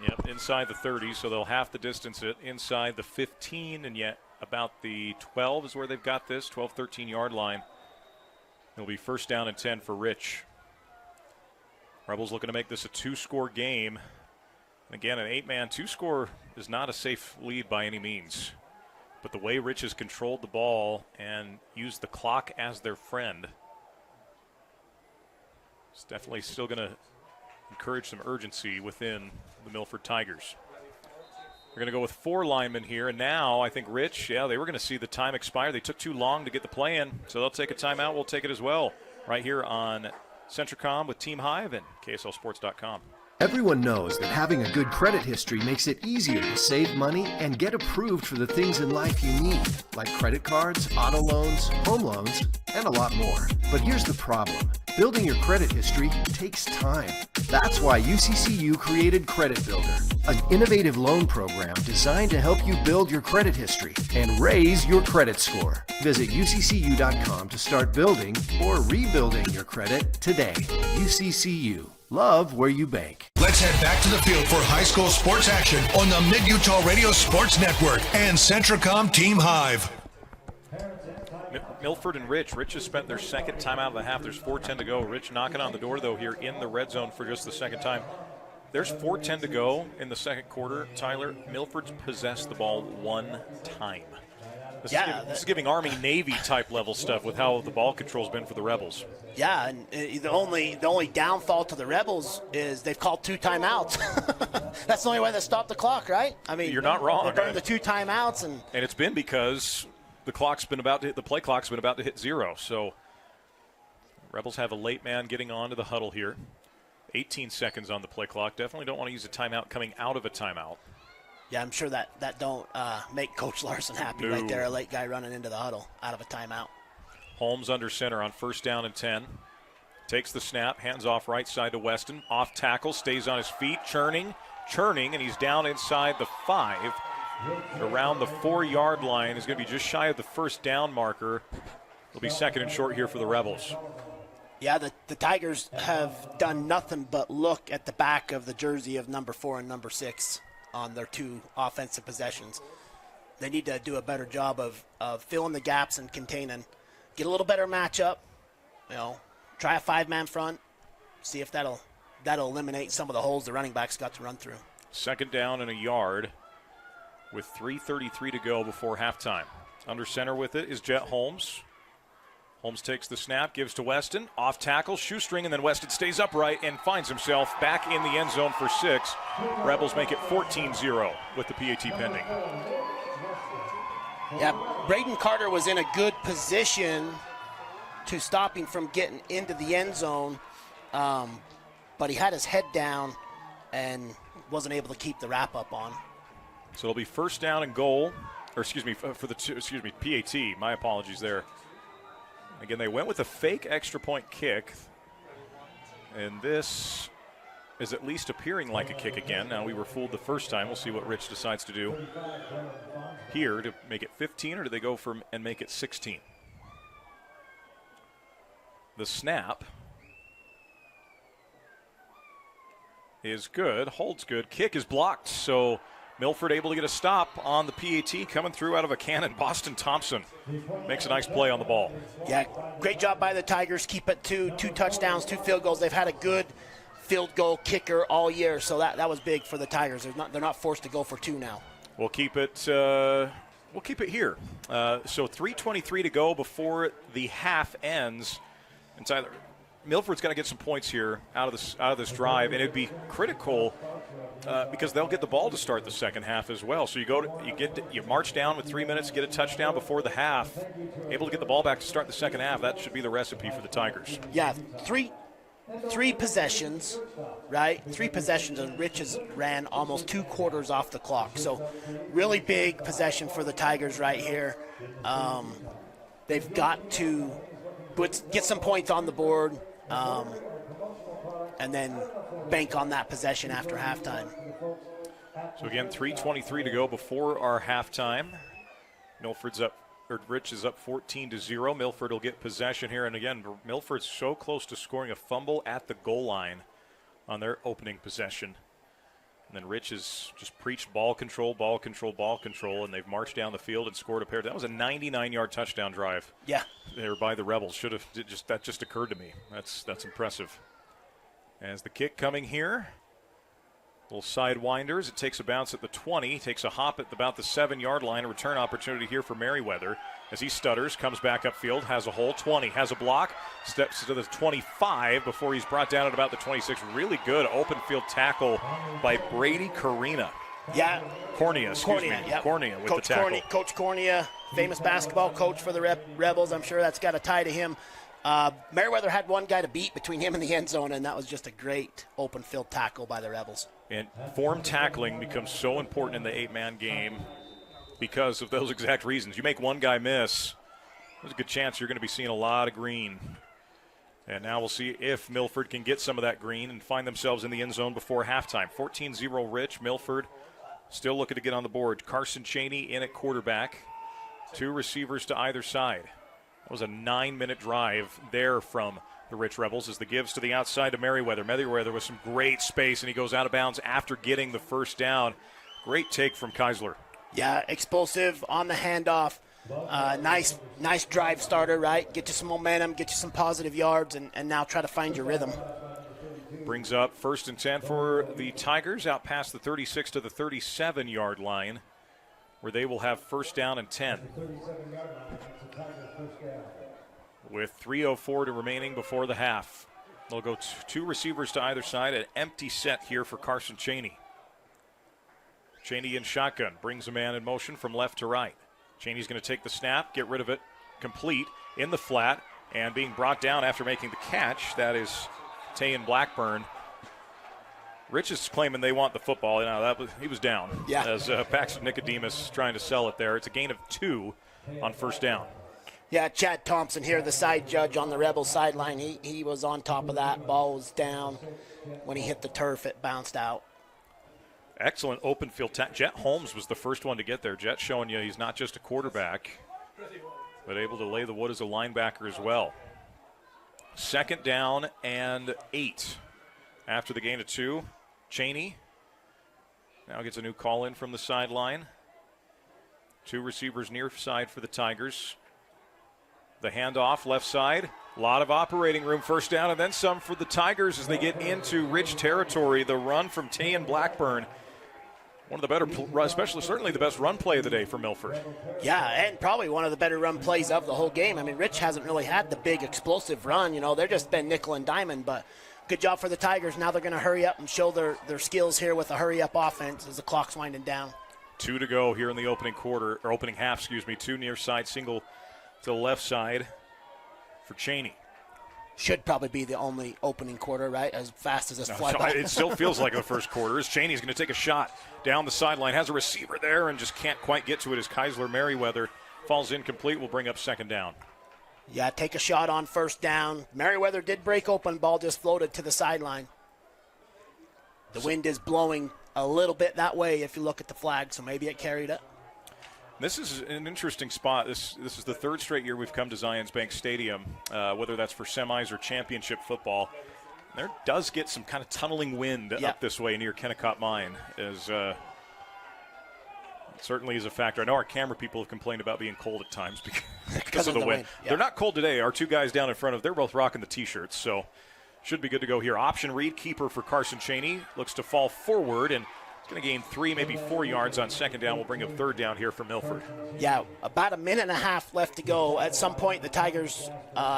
Yep, inside the 30, so they'll half the distance it. Inside the 15, and yet about the 12 is where they've got this, 12, 13-yard line. It'll be 1st down and 10 for Rich. Rebels looking to make this a 2-score game. And again, an 8-man 2-score is not a safe lead by any means. But the way Rich has controlled the ball and used the clock as their friend, it's definitely still going to encourage some urgency within the Milford Tigers. We're going to go with 4 linemen here, and now I think Rich, they were going to see the time expire. They took too long to get the play in, so they'll take a timeout. We'll take it as well right here on Centricom with Team Hive and KSLSports.com. Everyone knows that having a good credit history makes it easier to save money and get approved for the things in life you need, like credit cards, auto loans, home loans, and a lot more. But here's the problem. Building your credit history takes time. That's why UCCU created Credit Builder, an innovative loan program designed to help you build your credit history and raise your credit score. Visit UCCU.com to start building or rebuilding your credit today. UCCU. Love where you bank. Let's head back to the field for high school sports action on the Mid-Utah Radio Sports Network and Centracom Team Hive. Milford and Rich. Rich has spent their second timeout of the half. There's 4:10 to go. Rich knocking on the door, though, here in the red zone for just the second time. There's 4:10 to go in the second quarter. Tyler, Milford's possessed the ball one time. This is giving Army-Navy type level stuff with how the ball control's been for the Rebels. Yeah, and the only downfall to the Rebels is they've called 2 timeouts. That's the only way they stop the clock, right? I mean, you're not wrong. They burned the 2 timeouts, and it's been because the play clock's been about to hit 0. So Rebels have a late man getting onto the huddle here. 18 seconds on the play clock. Definitely don't want to use a timeout coming out of a timeout. Yeah, I'm sure that don't make Coach Larson happy right there. A late guy running into the huddle out of a timeout. Holmes under center on 1st down and 10. Takes the snap, hands off right side to Weston. Off tackle, stays on his feet, churning, and he's down inside the 5. Around the 4-yard line. Is going to be just shy of the first down marker. It'll be second and short here for the Rebels. Yeah, the Tigers have done nothing but look at the back of the jersey of number 4 and number 6 on their 2 offensive possessions. They need to do a better job of filling the gaps and containing. Get a little better matchup. Try a 5-man front. See if that'll eliminate some of the holes the running backs got to run through. Second down and a yard with 3:33 to go before halftime. Under center with it is Jet Holmes. Holmes takes the snap, gives to Weston. Off tackle, shoestring, and then Weston stays upright and finds himself back in the end zone for 6. Rebels make it 14-0 with the PAT pending. Yeah, Braden Carter was in a good position to stop him from getting into the end zone, but he had his head down and wasn't able to keep the wrap up on. So it'll be first down and goal, PAT. My apologies there. Again, they went with a fake extra point kick, and this is at least appearing like a kick again. Now, we were fooled the first time. We'll see what Rich decides to do here to make it 15, or do they go for and make it 16? The snap is good, holds good. Kick is blocked, so Milford able to get a stop on the PAT coming through out of a cannon. Boston Thompson makes a nice play on the ball. Yeah, great job by the Tigers. Keep it to 2 touchdowns, 2 field goals. They've had a good field goal kicker all year, so that was big for the Tigers. They're not forced to go for 2 now. We'll keep it here. So 3:23 to go before the half ends. And Tyler, Milford's got to get some points here out of this drive, and it'd be critical because they'll get the ball to start the second half as well. So you march down with 3 minutes, get a touchdown before the half, able to get the ball back to start the second half. That should be the recipe for the Tigers. Yeah, three possessions, right? 3 possessions, and Rich has ran almost 2 quarters off the clock. So really big possession for the Tigers right here. They've got to get some points on the board and then bank on that possession after halftime. So again, 3:23 to go before our halftime. Rich is up 14-0. Milford will get possession here, and again, Milford's so close to scoring a fumble at the goal line on their opening possession. And then Rich has just preached ball control, and they've marched down the field and scored a pair. That was a 99-yard touchdown drive. Yeah, there by the Rebels. That just occurred to me. That's impressive. As the kick coming here, little sidewinders. It takes a bounce at the 20, takes a hop at about the 7-yard line. A return opportunity here for Merriweather as he stutters, comes back upfield, has a hole, 20, has a block, steps to the 25 before he's brought down at about the 26. Really good open field tackle by Brady Cornea. Yeah. Cornea with the tackle. Coach Cornea, famous basketball coach for the Rebels. I'm sure that's got a tie to him. Merriweather had one guy to beat between him and the end zone, and that was just a great open field tackle by the Rebels. And form tackling becomes so important in the 8-man game because of those exact reasons. You make one guy miss, there's a good chance you're going to be seeing a lot of green. And now we'll see if Milford can get some of that green and find themselves in the end zone before halftime. 14-0 Rich. Milford still looking to get on the board. Carson Cheney in at quarterback. 2 receivers to either side. That was a 9-minute drive there from the Rich Rebels as the gives to the outside to Merriweather. Merriweather with some great space, and he goes out of bounds after getting the first down. Great take from Keisler. Yeah, explosive on the handoff. Nice drive starter, right? Get you some momentum, get you some positive yards, and now try to find your rhythm. Brings up 1st and 10 for the Tigers out past the 36 to the 37-yard line, where they will have 1st down and 10. With 3:04 to remaining before the half. They'll go 2 receivers to either side, an empty set here for Carson Cheney. Cheney in shotgun, brings a man in motion from left to right. Cheney's going to take the snap, get rid of it, complete in the flat, and being brought down after making the catch. That is Tayan Blackburn. Rich is claiming they want the football. He was down. Yeah. As Paxton Nicodemus trying to sell it there. It's a gain of 2 on 1st down. Yeah, Chad Thompson here, the side judge on the Rebels sideline. He was on top of that. Ball was down. When he hit the turf, it bounced out. Excellent open field. Jet Holmes was the first one to get there. Jet showing you he's not just a quarterback, but able to lay the wood as a linebacker as well. 2nd down and 8. After the gain of 2, Cheney now gets a new call in from the sideline. 2 receivers near side for the Tigers. The handoff left side. A lot of operating room, 1st down, and then some for the Tigers as they get into Rich territory. The run from Tayan Blackburn. One of the better, especially certainly the best run play of the day for Milford. Yeah, and probably one of the better run plays of the whole game. I mean, Rich hasn't really had the big explosive run. They're just been nickel and diamond, but good job for the Tigers. Now they're going to hurry up and show their skills here with a hurry-up offense as the clock's winding down. 2 to go here in the opening half, 2 near side, single to the left side for Cheney. Should probably be the only opening quarter, right? As fast as this fly ball. It still feels like the first quarter. As Cheney's going to take a shot down the sideline, has a receiver there and just can't quite get to it as Keisler Merriweather falls incomplete. Will bring up 2nd down. Yeah, take a shot on 1st down. Merriweather did break open. Ball just floated to the sideline. The wind is blowing a little bit that way if you look at the flag, so maybe it carried it. This is an interesting spot. This is the 3rd straight year we've come to Zions Bank Stadium, whether that's for semis or championship football. There does get some kind of tunneling wind up this way near Kennecott Mine. It certainly is a factor. I know our camera people have complained about being cold at times because of the wind. Yeah. They're not cold today. Our 2 guys down in front they're both rocking the T-shirts, so should be good to go here. Option read, keeper for Carson Cheney. Looks to fall forward, and it's going to gain 3, maybe 4 yards on 2nd down. We'll bring up 3rd down here for Milford. Yeah, about a minute and a half left to go. At some point, the Tigers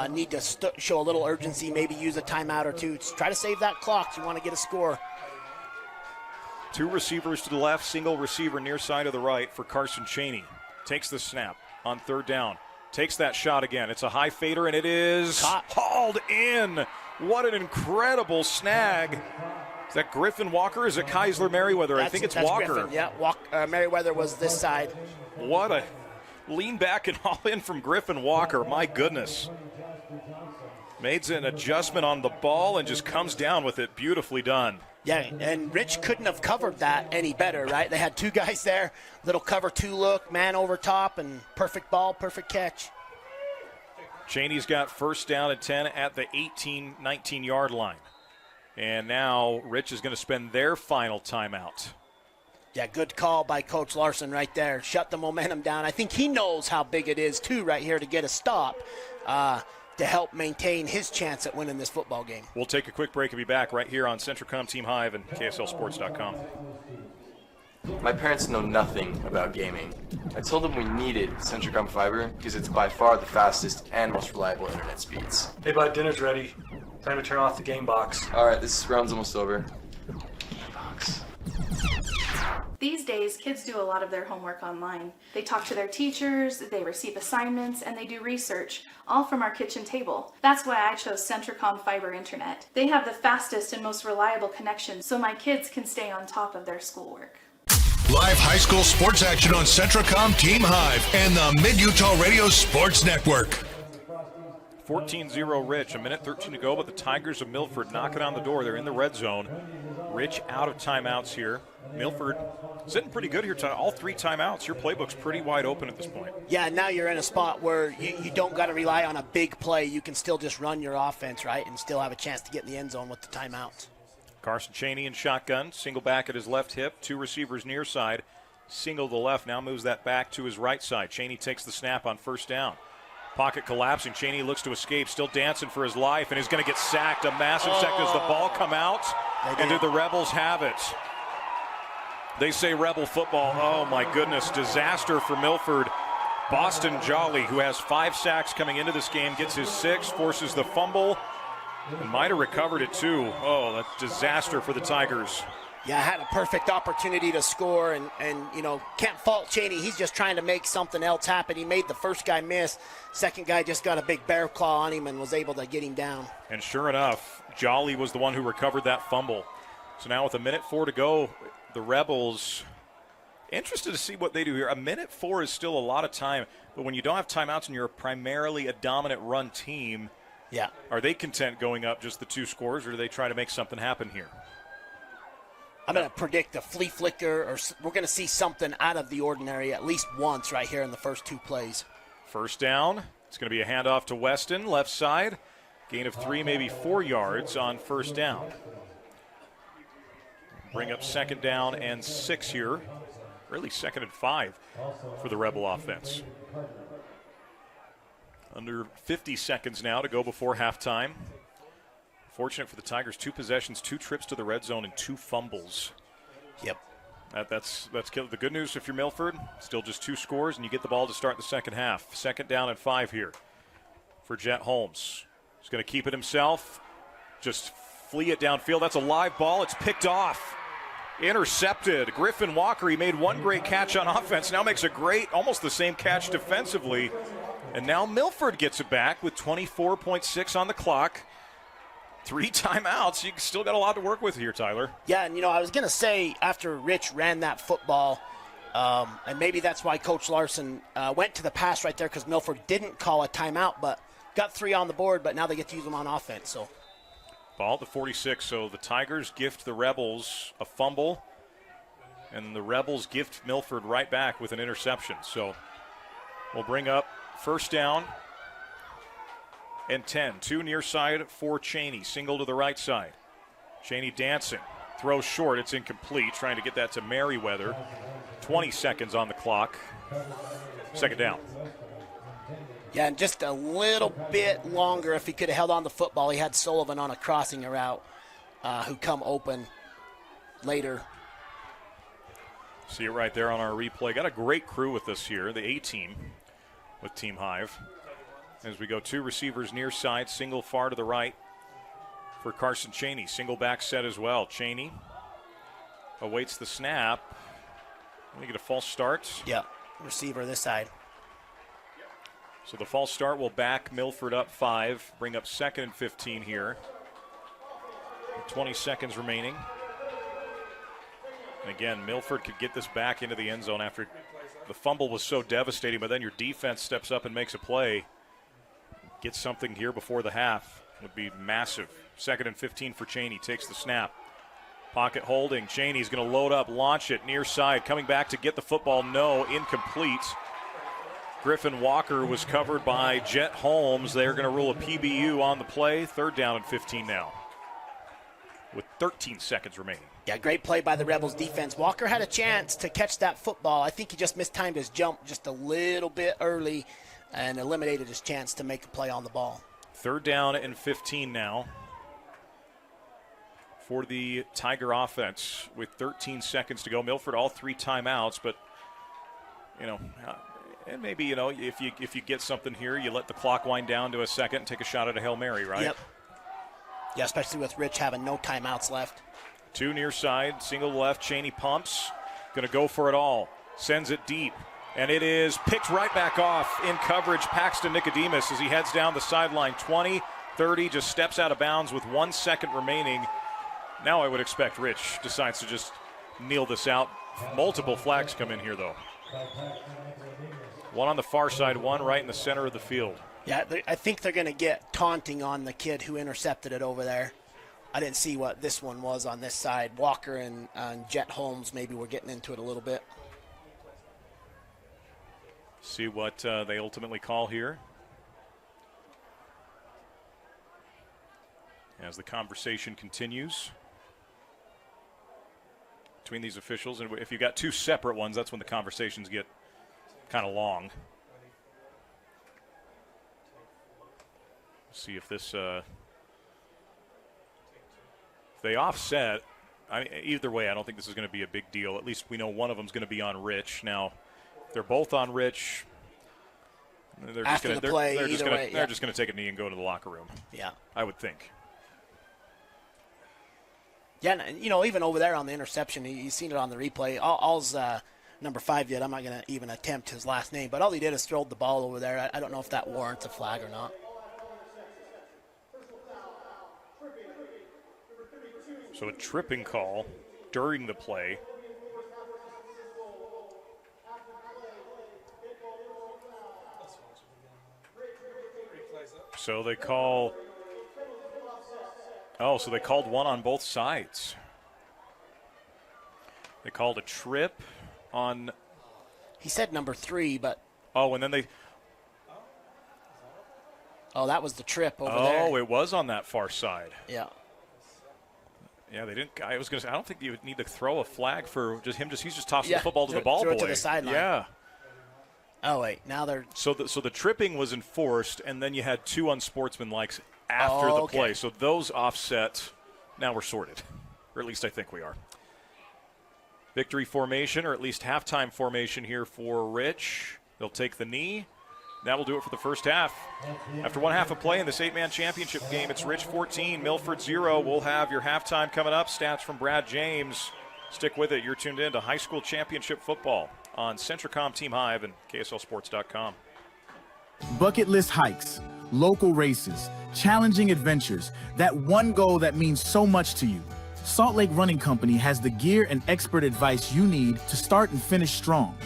need to show a little urgency, maybe use a timeout or 2 to try to save that clock. You want to get a score. 2 receivers to the left, single receiver near side of the right for Carson Cheney. Takes the snap on 3rd down. Takes that shot again. It's a high fader, and it is hauled in. What an incredible snag. Is that Griffin Walker? Is it Keisler Merriweather? I think it's Walker. Griffin. Yeah, Merriweather was this side. What a lean back and haul in from Griffin Walker. My goodness. Made an adjustment on the ball and just comes down with it. Beautifully done. Yeah, and Rich couldn't have covered that any better, right? They had 2 guys there, little cover 2 look, man over top, and perfect ball, perfect catch. Cheney's got 1st down and 10 at the 19-yard line. And now Rich is going to spend their final timeout. Yeah, good call by Coach Larson right there. Shut the momentum down. I think he knows how big it is, too, right here to get a stop to help maintain his chance at winning this football game. We'll take a quick break and be back right here on Centricom Team Hive and KSLSports.com. My parents know nothing about gaming. I told them we needed Centricom Fiber because it's by far the fastest and most reliable internet speeds. Hey bud, dinner's ready. Time to turn off the game box. Alright, this round's almost over. These days, kids do a lot of their homework online. They talk to their teachers, they receive assignments, and they do research, all from our kitchen table. That's why I chose Centracom Fiber Internet. They have the fastest and most reliable connection, so my kids can stay on top of their schoolwork. Live high school sports action on Centracom Team Hive and the Mid-Utah Radio Sports Network. 14-0 Rich, a minute 13 to go, but the Tigers of Milford knocking on the door. They're in the red zone. Rich out of timeouts here. Milford sitting pretty good here. All 3 timeouts. Your playbook's pretty wide open at this point. Yeah, now you're in a spot where you don't got to rely on a big play. You can still just run your offense, right, and still have a chance to get in the end zone with the timeouts. Carson Cheney in shotgun, single back at his left hip, 2 receivers near side, single to the left, now moves that back to his right side. Cheney takes the snap on first down. Pocket collapsing, Cheney looks to escape, still dancing for his life, and he's going to get sacked. A massive sack. Does the ball come out? And do the Rebels have it? They say Rebel football. Oh my goodness, disaster for Milford. Boston Jolly, who has 5 sacks coming into this game, gets his 6th, forces the fumble, and might have recovered it too. Oh, that's disaster for the Tigers. Yeah, had a perfect opportunity to score, and can't fault Cheney. He's just trying to make something else happen. He made the first guy miss. Second guy just got a big bear claw on him and was able to get him down. And sure enough, Jolly was the one who recovered that fumble. So now with a minute 4 to go, the Rebels, interested to see what they do here. A minute 4 is still a lot of time, but when you don't have timeouts and you're primarily a dominant run team, yeah, are they content going up just the 2 scores, or do they try to make something happen here? I'm going to predict a flea flicker, or we're going to see something out of the ordinary at least once right here in the first 2 plays. First down. It's going to be a handoff to Weston, left side. Gain of 3, maybe 4 yards on first down. Bring up second down and 6 here. Really 2nd and 5 for the Rebel offense. Under 50 seconds now to go before halftime. Fortunate for the Tigers, 2 possessions, 2 trips to the red zone, and 2 fumbles. Yep. That's the good news if you're Milford. Still just 2 scores, and you get the ball to start the second half. Second down and 5 here for Jet Holmes. He's going to keep it himself. Just flee it downfield. That's a live ball. It's picked off. Intercepted. Griffin Walker, he made 1 great catch on offense. Now makes a great, almost the same catch defensively. And now Milford gets it back with 24.6 on the clock. 3 timeouts. You still got a lot to work with here, Tyler. Yeah, and I was going to say after Rich ran that football, and maybe that's why Coach Larson went to the pass right there, because Milford didn't call a timeout, but got 3 on the board, but now they get to use them on offense. So ball at the 46. So the Tigers gift the Rebels a fumble, and the Rebels gift Milford right back with an interception. So we'll bring up first down and 10. 2 near side for Cheney. Single to the right side. Cheney dancing. Throws short. It's incomplete. Trying to get that to Merriweather. 20 seconds on the clock. Second down. Yeah, and just a little bit longer if he could have held on the football. He had Sullivan on a crossing route who come open later. See it right there on our replay. Got a great crew with us here. The A-team with Team Hive. As we go 2 receivers near side, single far to the right for Carson Cheney. Single back set as well. Cheney awaits the snap. They get a false start. Yeah, receiver this side. So the false start will back Milford up 5, bring up 2nd and 15 here. 20 seconds remaining. And again, Milford could get this back into the end zone after the fumble was so devastating, but then your defense steps up and makes a play. Get something here before the half. It would be massive. 2nd and 15 for Cheney. Takes the snap. Pocket holding. Cheney's going to load up, launch it near side. Coming back to get the football. No, incomplete. Griffin Walker was covered by Jet Holmes. They're going to rule a PBU on the play. 3rd down and 15 now, with 13 seconds remaining. Yeah, great play by the Rebels defense. Walker had a chance to catch that football. I think he just mistimed his jump just a little bit early and eliminated his chance to make a play on the ball. 3rd down and 15 now for the Tiger offense with 13 seconds to go. Milford all 3 timeouts, but and maybe if you get something here, you let the clock wind down to a second and take a shot at a Hail Mary, right? Yep. Yeah, especially with Rich having no timeouts left. 2 near side, single left. Cheney pumps, Going to go for it all. Sends it deep. And it is picked right back off in coverage. Paxton Nicodemus as he heads down the sideline. 20, 30, just steps out of bounds with 1 second remaining. Now I would expect Rich decides to just kneel this out. Multiple flags come in here, though. One on the far side, one right in the center of the field. Yeah, I think they're going to get taunting on the kid who intercepted it over there. I didn't see what this one was on this side. Walker and Jet Holmes maybe were getting into it a little bit. See what they ultimately call here. As the conversation continues between these officials. And if you've got two separate ones, that's when the conversations get kind of long. See if this, if they offset, either way, I don't think this is going to be a big deal. At least we know one of them is going to be on Rich. Now, if they're both on Rich, they're just going to take a knee and go to the locker room. Yeah. I would think. Yeah, and, even over there on the interception, he's seen it on the replay. All's number 5 yet. I'm not going to even attempt his last name, but all he did is throw the ball over there. I don't know if that warrants a flag or not. So a tripping call during the play. So they call. Oh, so they called one on both sides. They called a trip on. He said number 3, but. Oh, and then they. Oh, that was the trip over there. Oh, it was on that far side. Yeah. Yeah, they didn't. I was going to say, I don't think you would need to throw a flag for just him. He's just tossing the football to the ball boy. To the sideline. Yeah. Oh wait, now they're. So the tripping was enforced, and then you had two unsportsmanlikes after the play. So those offset. Now we're sorted, or at least I think we are. Victory formation, or at least halftime formation here for Rich. They'll take the knee. That will do it for the first half. After one half of play in this 8-man championship game, it's Rich 14, Milford 0. We'll have your halftime coming up. Stats from Brad James. Stick with it. You're tuned in to high school championship football on Centricom Team Hive and KSLSports.com. Bucket list hikes, local races, challenging adventures, that one goal that means so much to you. Salt Lake Running Company has the gear and expert advice you need to start and finish strong.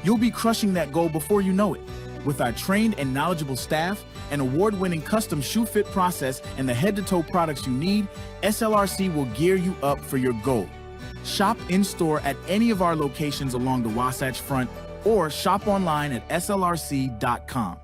You'll be crushing that goal before you know it. With our trained and knowledgeable staff, an award-winning custom shoe fit process, and the head-to-toe products you need, SLRC will gear you up for your goal. Shop in-store at any of our locations along the Wasatch Front or shop online at slrc.com.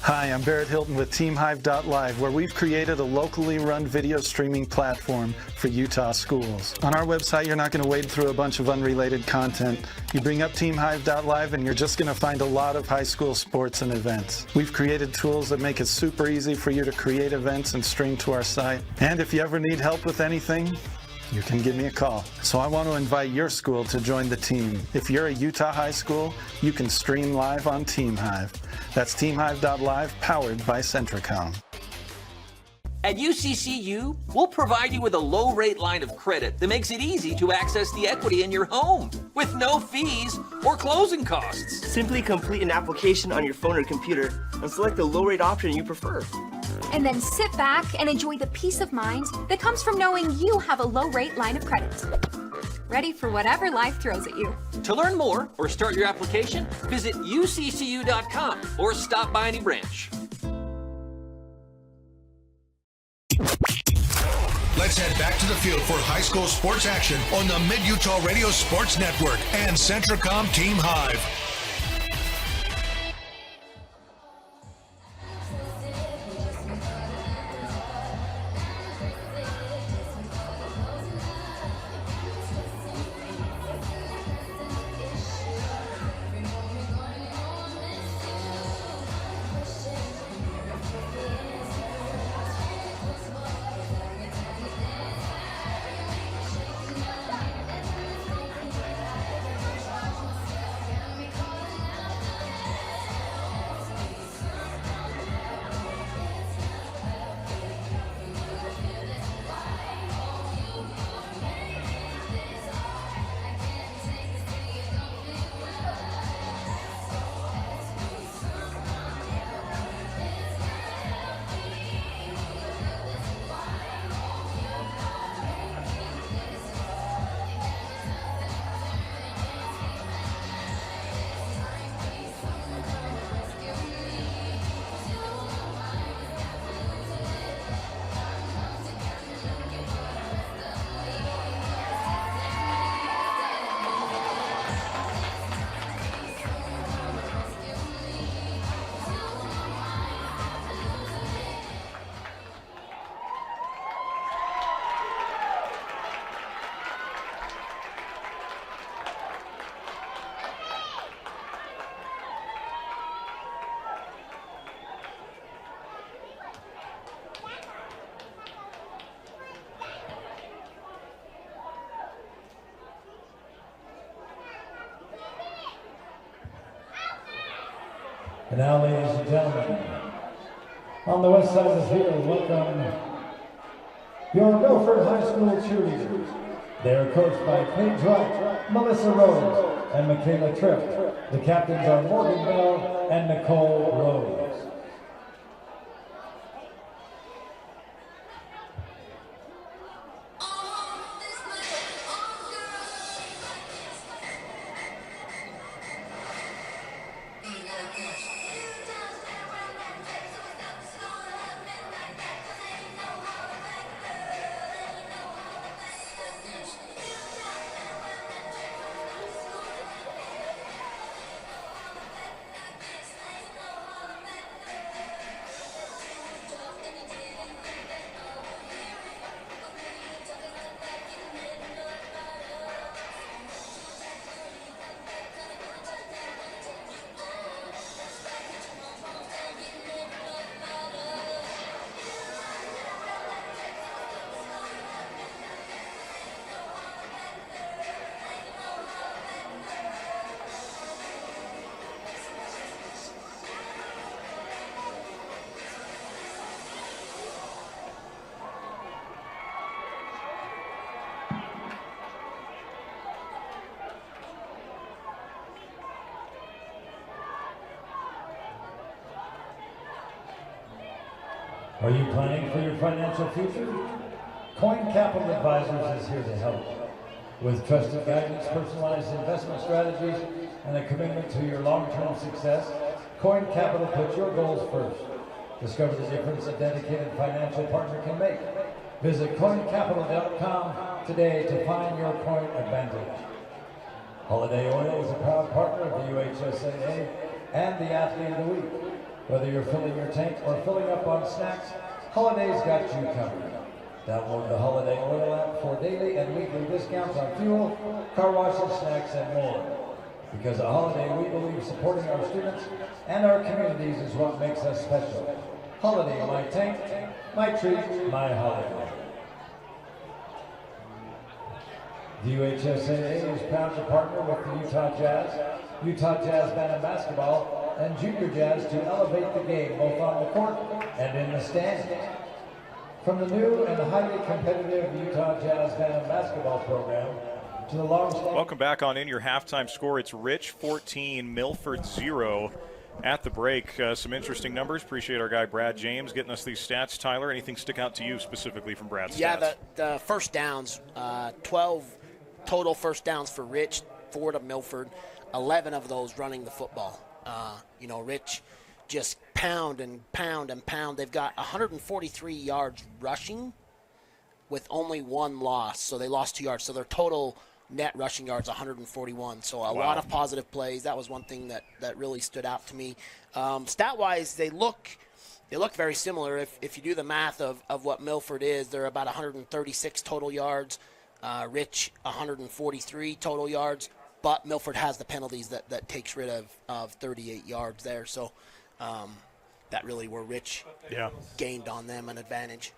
Hi, I'm Barrett Hilton with TeamHive.live, where we've created a locally run video streaming platform for Utah schools. On our website, you're not going to wade through a bunch of unrelated content. You bring up TeamHive.live and you're just going to find a lot of high school sports and events. We've created tools that make it super easy for you to create events and stream to our site. And if you ever need help with anything, you can give me a call. So I want to invite your school to join the team. If you're a Utah high school, you can stream live on TeamHive. That's TeamHive.live, powered by Centricom. At UCCU, we'll provide you with a low-rate line of credit that makes it easy to access the equity in your home with no fees or closing costs. Simply complete an application on your phone or computer and select the low-rate option you prefer. And then sit back and enjoy the peace of mind that comes from knowing you have a low-rate line of credit. Ready for whatever life throws at you. To learn more or start your application, visit uccu.com or stop by any branch. Let's head back to the field for high school sports action on the Mid-Utah Radio Sports Network and Centricom Team Hive. And now, ladies and gentlemen, on the west side of the field, welcome your Milford High School cheerleaders. They are coached by Paige Wright, Melissa Rose, and Michaela Tripp. The captains are Morgan Bell and Nicole Rose. Are you planning for your financial future? Coin Capital Advisors is here to help. With trusted guidance, personalized investment strategies, and a commitment to your long-term success, Coin Capital puts your goals first. Discover the difference a dedicated financial partner can make. Visit coincapital.com today to find your coin advantage. Holiday Oil is a proud partner of the UHSAA and the Athlete of the Week. Whether you're filling your tank or filling up on snacks, Holiday's got you covered. Download the Holiday Oil app for daily and weekly discounts on fuel, car washes, snacks, and more. Because at Holiday, we believe supporting our students and our communities is what makes us special. Holiday, my tank, my treat, my holiday. The UHSAA is proud to partner with the Utah Jazz Band and Basketball, and Junior Jazz to elevate the game both on the court and in the stands. From the new and highly competitive Utah Jazz Band and Basketball program to the long-standing... Welcome back on In Your Halftime Score. It's Rich 14, Milford 0 at the break. Some interesting numbers. Appreciate our guy Brad James getting us these stats. Tyler, anything stick out to you specifically from Brad's stats? Yeah, the first downs, 12 total first downs for Rich, 4 to Milford, 11 of those running the football. Rich just pound and pound and pound. They've got 143 yards rushing with only 1 loss. So they lost 2 yards. So their total net rushing yards 141. So a lot of positive plays. That was one thing that really stood out to me. Stat-wise, they look very similar. If you do the math of what Milford is, they're about 136 total yards. Rich 143 total yards. But Milford has the penalties that takes rid of 38 yards there. So that really where Rich gained on them an advantage.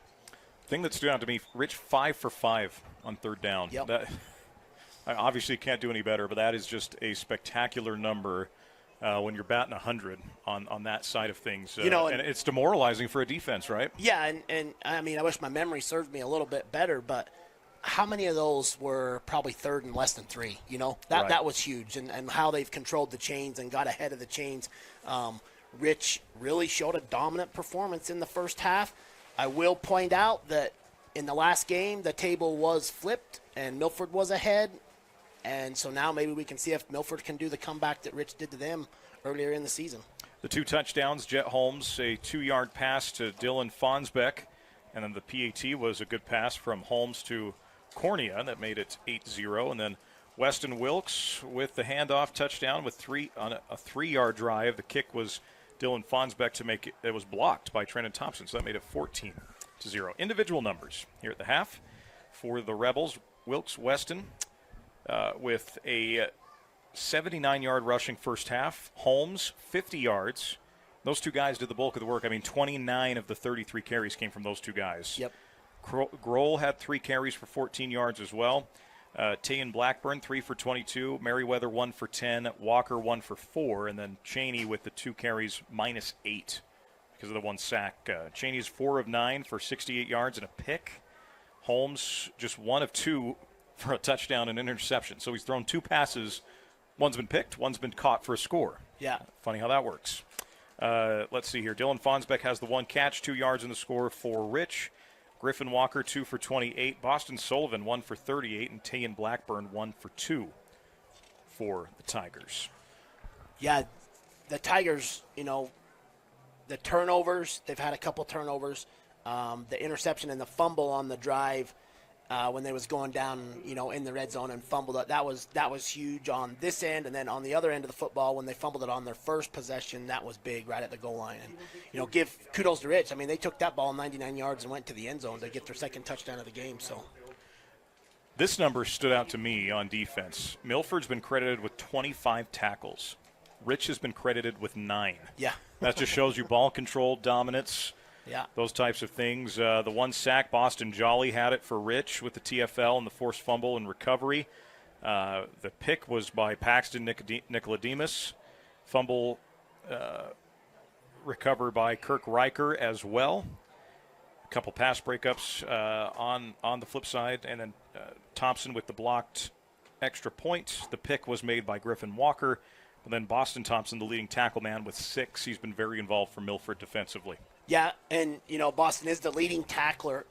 Thing that stood out to me, Rich 5 for 5 on third down. Yep. That, I obviously can't do any better, but that is just a spectacular number when you're batting 100 on that side of things. And it's demoralizing for a defense, right? Yeah, and I mean, I wish my memory served me a little bit better, but how many of those were probably third and less than 3? That was huge, and how they've controlled the chains and got ahead of the chains. Rich really showed a dominant performance in the first half. I will point out that in the last game, the table was flipped and Milford was ahead. And so now maybe we can see if Milford can do the comeback that Rich did to them earlier in the season. The 2 touchdowns, Jet Holmes, a 2-yard pass to Dylan Fonsbeck. And then the PAT was a good pass from Holmes to Cornea that made it 8-0. And then Weston Wilkes with the handoff touchdown with on a 3-yard drive. The kick was Dylan Fonsbeck to make it was blocked by Trenton Thompson, so that made it 14-0. Individual numbers here at the half for the Rebels. Wilkes Weston with a 79-yard rushing first half. Holmes 50 yards. Those 2 guys did the bulk of the work. I mean, 29 of the 33 carries came from those 2 guys. Yep. Grohl had 3 carries for 14 yards as well. Tayan Blackburn, 3 for 22. Merriweather, 1 for 10. Walker, 1 for 4. And then Cheney with the 2 carries, -8 because of the 1 sack. Cheney's 4 of 9 for 68 yards and a pick. Holmes, just 1 of 2 for a touchdown and an interception. So he's thrown 2 passes. One's been picked, one's been caught for a score. Yeah. Funny how that works. Let's see here. Dylan Fonsbeck has the 1 catch, 2 yards in the score for Rich. Griffin Walker, 2 for 28. Boston Sullivan, 1 for 38. And Tayan Blackburn, 1 for 2 for the Tigers. Yeah, the Tigers, the turnovers, they've had a couple turnovers. The interception and the fumble on the drive when they was going down, in the red zone and fumbled it. That was huge on this end, and then on the other end of the football, when they fumbled it on their first possession, that was big right at the goal line. And give kudos to Rich. I mean, they took that ball 99 yards and went to the end zone to get their second touchdown of the game. So this number stood out to me on defense. Milford's been credited with 25 tackles. Rich has been credited with 9. Yeah, that just shows you ball control, dominance. Yeah. Those types of things. The 1 sack, Boston Jolly had it for Rich with the TFL and the forced fumble and recovery. The pick was by Paxton Nicolademus. Fumble recovered by Kirk Riker as well. A couple pass breakups on the flip side. And then Thompson with the blocked extra point. The pick was made by Griffin Walker. And then Boston Thompson, the leading tackle man, with 6. He's been very involved for Milford defensively. Yeah, and, Boston is the leading tackler.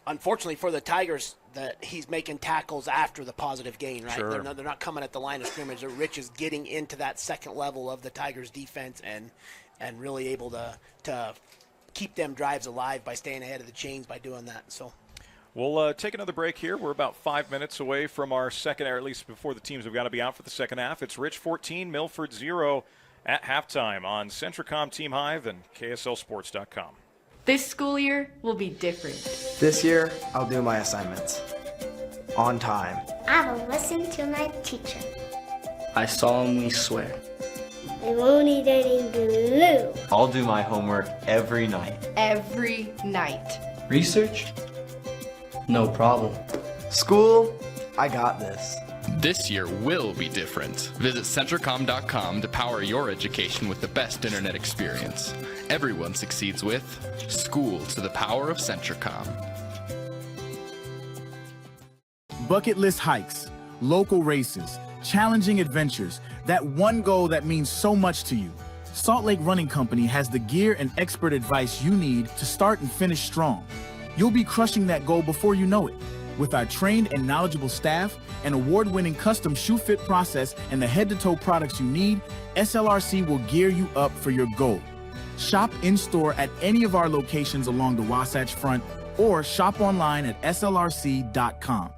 Unfortunately for the Tigers, that he's making tackles after the positive gain, right? Sure. They're not coming at the line of scrimmage. Rich is getting into that second level of the Tigers' defense and really able to keep them drives alive by staying ahead of the chains by doing that. So we'll take another break here. We're about 5 minutes away from our second, or at least before the teams have got to be out for the second half. It's Rich 14, Milford 0 at halftime on Centricom Team Hive and KSLSports.com. This school year will be different. This year, I'll do my assignments. On time. I will listen to my teacher. I solemnly swear. I won't eat any glue. I'll do my homework every night. Every night. Research? No problem. School, I got this. This year will be different. Visit Centricom.com to power your education with the best internet experience. Everyone succeeds with School to the Power of Centricom. Bucket list hikes, local races, challenging adventures, that one goal that means so much to you. Salt Lake Running Company has the gear and expert advice you need to start and finish strong. You'll be crushing that goal before you know it. With our trained and knowledgeable staff, an award-winning custom shoe fit process, and the head-to-toe products you need, SLRC will gear you up for your goal. Shop in-store at any of our locations along the Wasatch Front or shop online at slrc.com.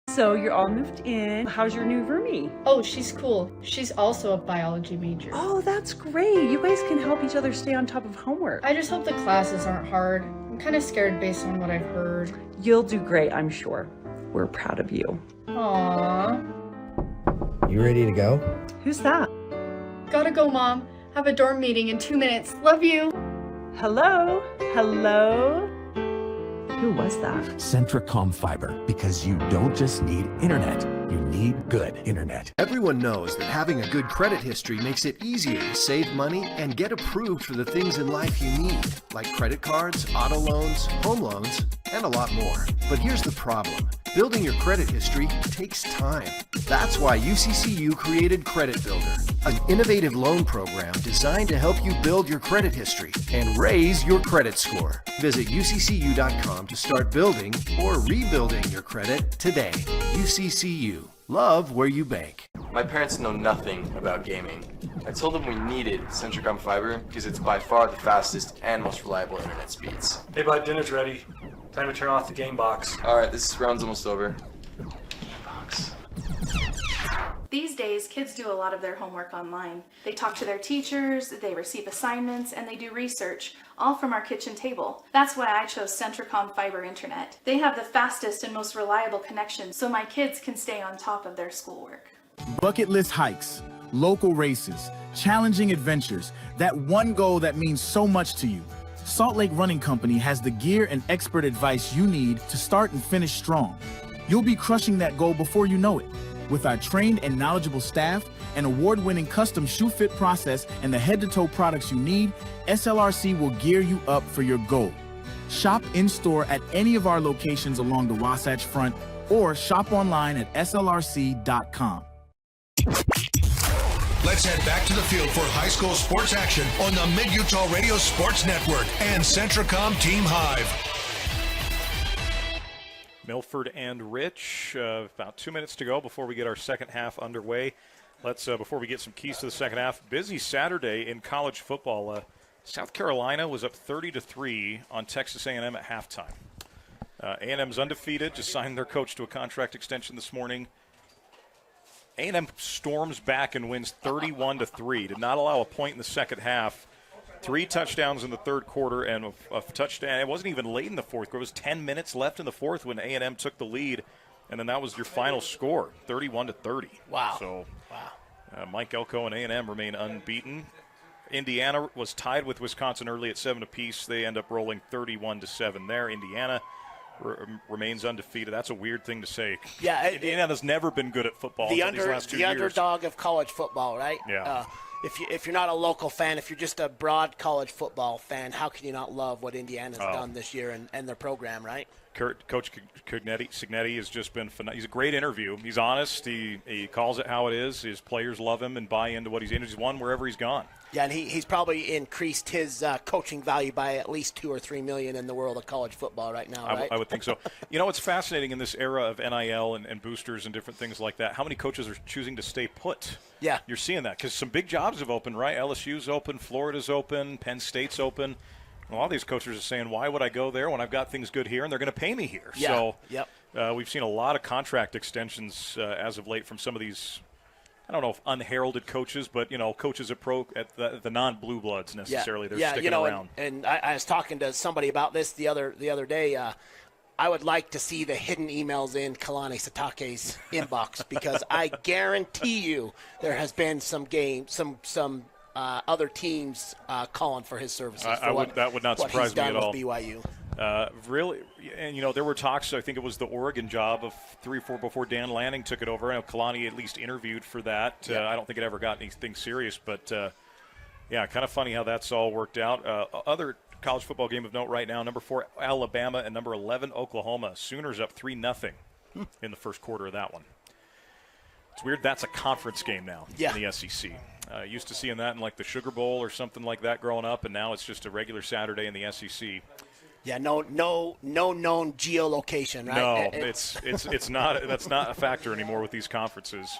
So you're all moved in. How's your new roomie? Oh, she's cool. She's also a biology major. Oh, that's great. You guys can help each other stay on top of homework. I just hope the classes aren't hard. I'm kind of scared based on what I've heard. You'll do great, I'm sure. We're proud of you. Aww. You ready to go? Who's that? Gotta go, Mom. Have a dorm meeting in 2 minutes. Love you. Hello? Hello? Who was that? Centricom Fiber, because you don't just need internet, you need good internet. Everyone knows that having a good credit history makes it easier to save money and get approved for the things in life you need, like credit cards, auto loans, home loans, and a lot more. But here's the problem. Building your credit history takes time. That's why UCCU created Credit Builder, an innovative loan program designed to help you build your credit history and raise your credit score. Visit uccu.com to start building or rebuilding your credit today. UCCU. Love where you bank. My parents know nothing about gaming. I told them we needed Centricom Fiber because it's by far the fastest and most reliable internet speeds. Hey bud, dinner's ready. Time to turn off the game box. Alright, this round's almost over. These days, kids do a lot of their homework online. They talk to their teachers, they receive assignments, and they do research, all from our kitchen table. That's why I chose Centricom Fiber Internet. They have the fastest and most reliable connection, so my kids can stay on top of their schoolwork. Bucket list hikes, local races, challenging adventures, that one goal that means so much to you. Salt Lake Running Company has the gear and expert advice you need to start and finish strong. You'll be crushing that goal before you know it. With our trained and knowledgeable staff, an award-winning custom shoe fit process, and the head-to-toe products you need, SLRC will gear you up for your goal. Shop in-store at any of our locations along the Wasatch Front or shop online at slrc.com. Let's head back to the field for high school sports action on the Mid-Utah Radio Sports Network and Centracom Team Hive. Milford and Rich, about 2 minutes to go before we get our second half underway. Let's, before we get some keys to the second half, busy Saturday in college football. South Carolina was up 30-3 on Texas A&M at halftime. A&M's undefeated, just signed their coach to a contract extension this morning. A&M storms back and wins 31-3. Did not allow a point in the second half. 3 touchdowns in the third quarter and a touchdown. It wasn't even late in the fourth quarter. It was 10 minutes left in the fourth when A&M took the lead, and then that was your final score, 31-30. Wow. So Mike Elko and A&M remain unbeaten. Indiana was tied with Wisconsin early at 7 apiece. They end up rolling 31-7 there. Indiana remains undefeated. That's a weird thing to say. Yeah, Indiana's never been good at football these last 2 years. Underdog of college football, right? Yeah. If you're not a local fan, if you're just a broad college football fan, how can you not love what Indiana's done this year and their program, right? Coach Cignetti has just been phenomenal. He's a great interview. He's honest. He calls it how it is. His players love him and buy into what he's in. He's won wherever he's gone. Yeah, and he's probably increased his coaching value by at least $2 or $3 million in the world of college football right now, right? I would think so. You know, it's fascinating in this era of NIL and boosters and different things like that, how many coaches are choosing to stay put? Yeah. You're seeing that because some big jobs have opened, right? LSU's open, Florida's open, Penn State's open. A lot of these coaches are saying, why would I go there when I've got things good here and they're going to pay me here? Yeah. So Yep. We've seen a lot of contract extensions as of late from some of these, I don't know if unheralded coaches, but, coaches at the non-blue bloods necessarily. Yeah. They're sticking around. And I was talking to somebody about this the other day. I would like to see the hidden emails in Kalani Sitake's inbox because I guarantee you there has been some other teams calling for his services. That would not surprise me at all. What he's done with BYU. Really, and there were talks. I think it was the Oregon job of 3 or 4 before Dan Lanning took it over. I know Kalani at least interviewed for that. Yeah. I don't think it ever got anything serious, but kind of funny how that's all worked out. Other college football game of note right now: number 4 Alabama and number 11 Oklahoma. Sooners up 3-0 in the first quarter of that one. It's weird. That's a conference game now in the SEC. Used to seeing that in like the Sugar Bowl or something like that growing up, and now it's just a regular Saturday in the SEC. Yeah, no known geolocation, right? No, it's not. That's not a factor anymore with these conferences.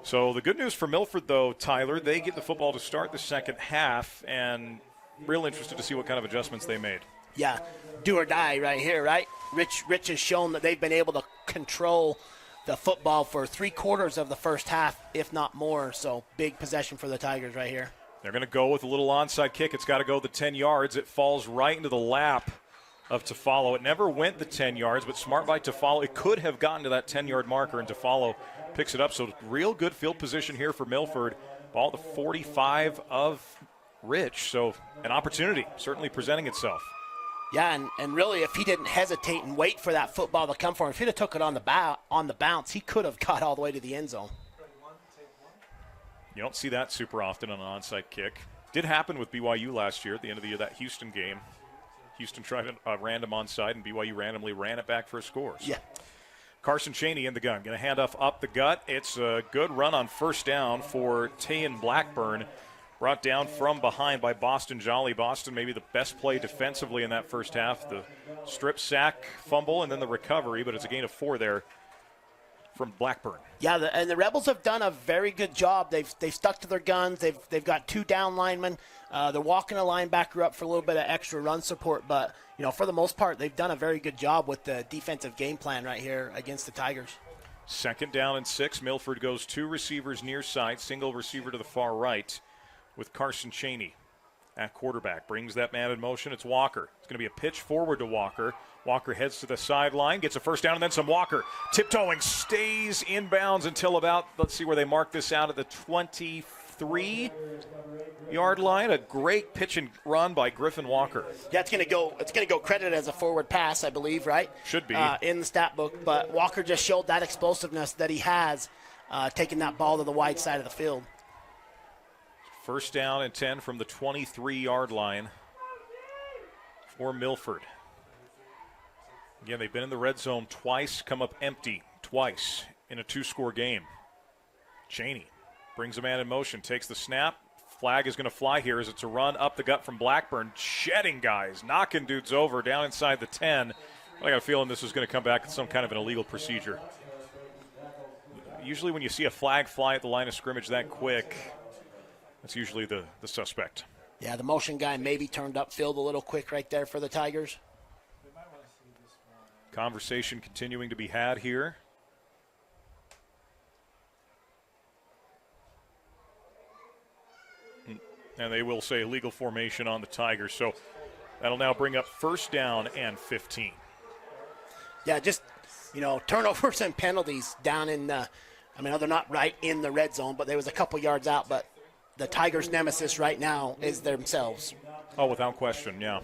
So the good news for Milford, though, Tyler, they get the football to start the second half, and real interested to see what kind of adjustments they made. Yeah, do or die right here, right? Rich has shown that they've been able to control the football for 3/4 of the first half, if not more. So big possession for the Tigers right here. They're going to go with a little onside kick. It's got to go the 10 yards. It falls right into the lap of Tafalo. It never went the 10 yards, but smart by Tafalo. It could have gotten to that 10-yard marker, and Tafalo picks it up. So real good field position here for Milford. Ball at the 45 of Rich. So an opportunity certainly presenting itself. Yeah, and really, if he didn't hesitate and wait for that football to come for him, if he'd have took it on the bounce, he could have got all the way to the end zone. You don't see that super often on an onside kick. Did happen with BYU last year at the end of the year, that Houston game. Houston tried a random onside, and BYU randomly ran it back for a score. Yeah. Carson Chaney in the gun. Going to hand off up the gut. It's a good run on first down for Tayan Blackburn. Brought down from behind by Boston Jolly. Boston maybe the best play defensively in that first half. The strip sack fumble and then the recovery, but it's a gain of 4 there from Blackburn. Yeah, and the Rebels have done a very good job. They've stuck to their guns. They've got 2 down linemen. They're walking a linebacker up for a little bit of extra run support, but for the most part, they've done a very good job with the defensive game plan right here against the Tigers. 2nd down and 6. Milford goes 2 receivers near side, single receiver to the far right with Carson Chaney at quarterback. Brings that man in motion. It's Walker. It's going to be a pitch forward to Walker. Walker heads to the sideline, gets a first down, and then some. Walker tiptoeing, stays inbounds until about, let's see where they mark this out, at the 23 23-yard line. A great pitch and run by Griffin Walker. Yeah, it's gonna go credited as a forward pass, I believe, right? Should be in the stat book. But Walker just showed that explosiveness that he has, taking that ball to the wide side of the field. First down and 10 from the 23-yard line for Milford. Again, they've been in the red zone twice, come up empty twice in a 2-score game. Cheney brings a man in motion, takes the snap. Flag is going to fly here as it's a run up the gut from Blackburn, shedding guys, knocking dudes over down inside the 10. I got a feeling this is going to come back with some kind of an illegal procedure. Usually when you see a flag fly at the line of scrimmage that quick, that's usually the suspect. Yeah, the motion guy maybe turned upfield a little quick right there for the Tigers. Conversation continuing to be had here. And they will say illegal formation on the Tigers. So that'll now bring up first down and 15. Yeah, just, turnovers and penalties down in they're not right in the red zone, but there was a couple yards out. But the Tigers' nemesis right now is themselves. Oh, without question, yeah.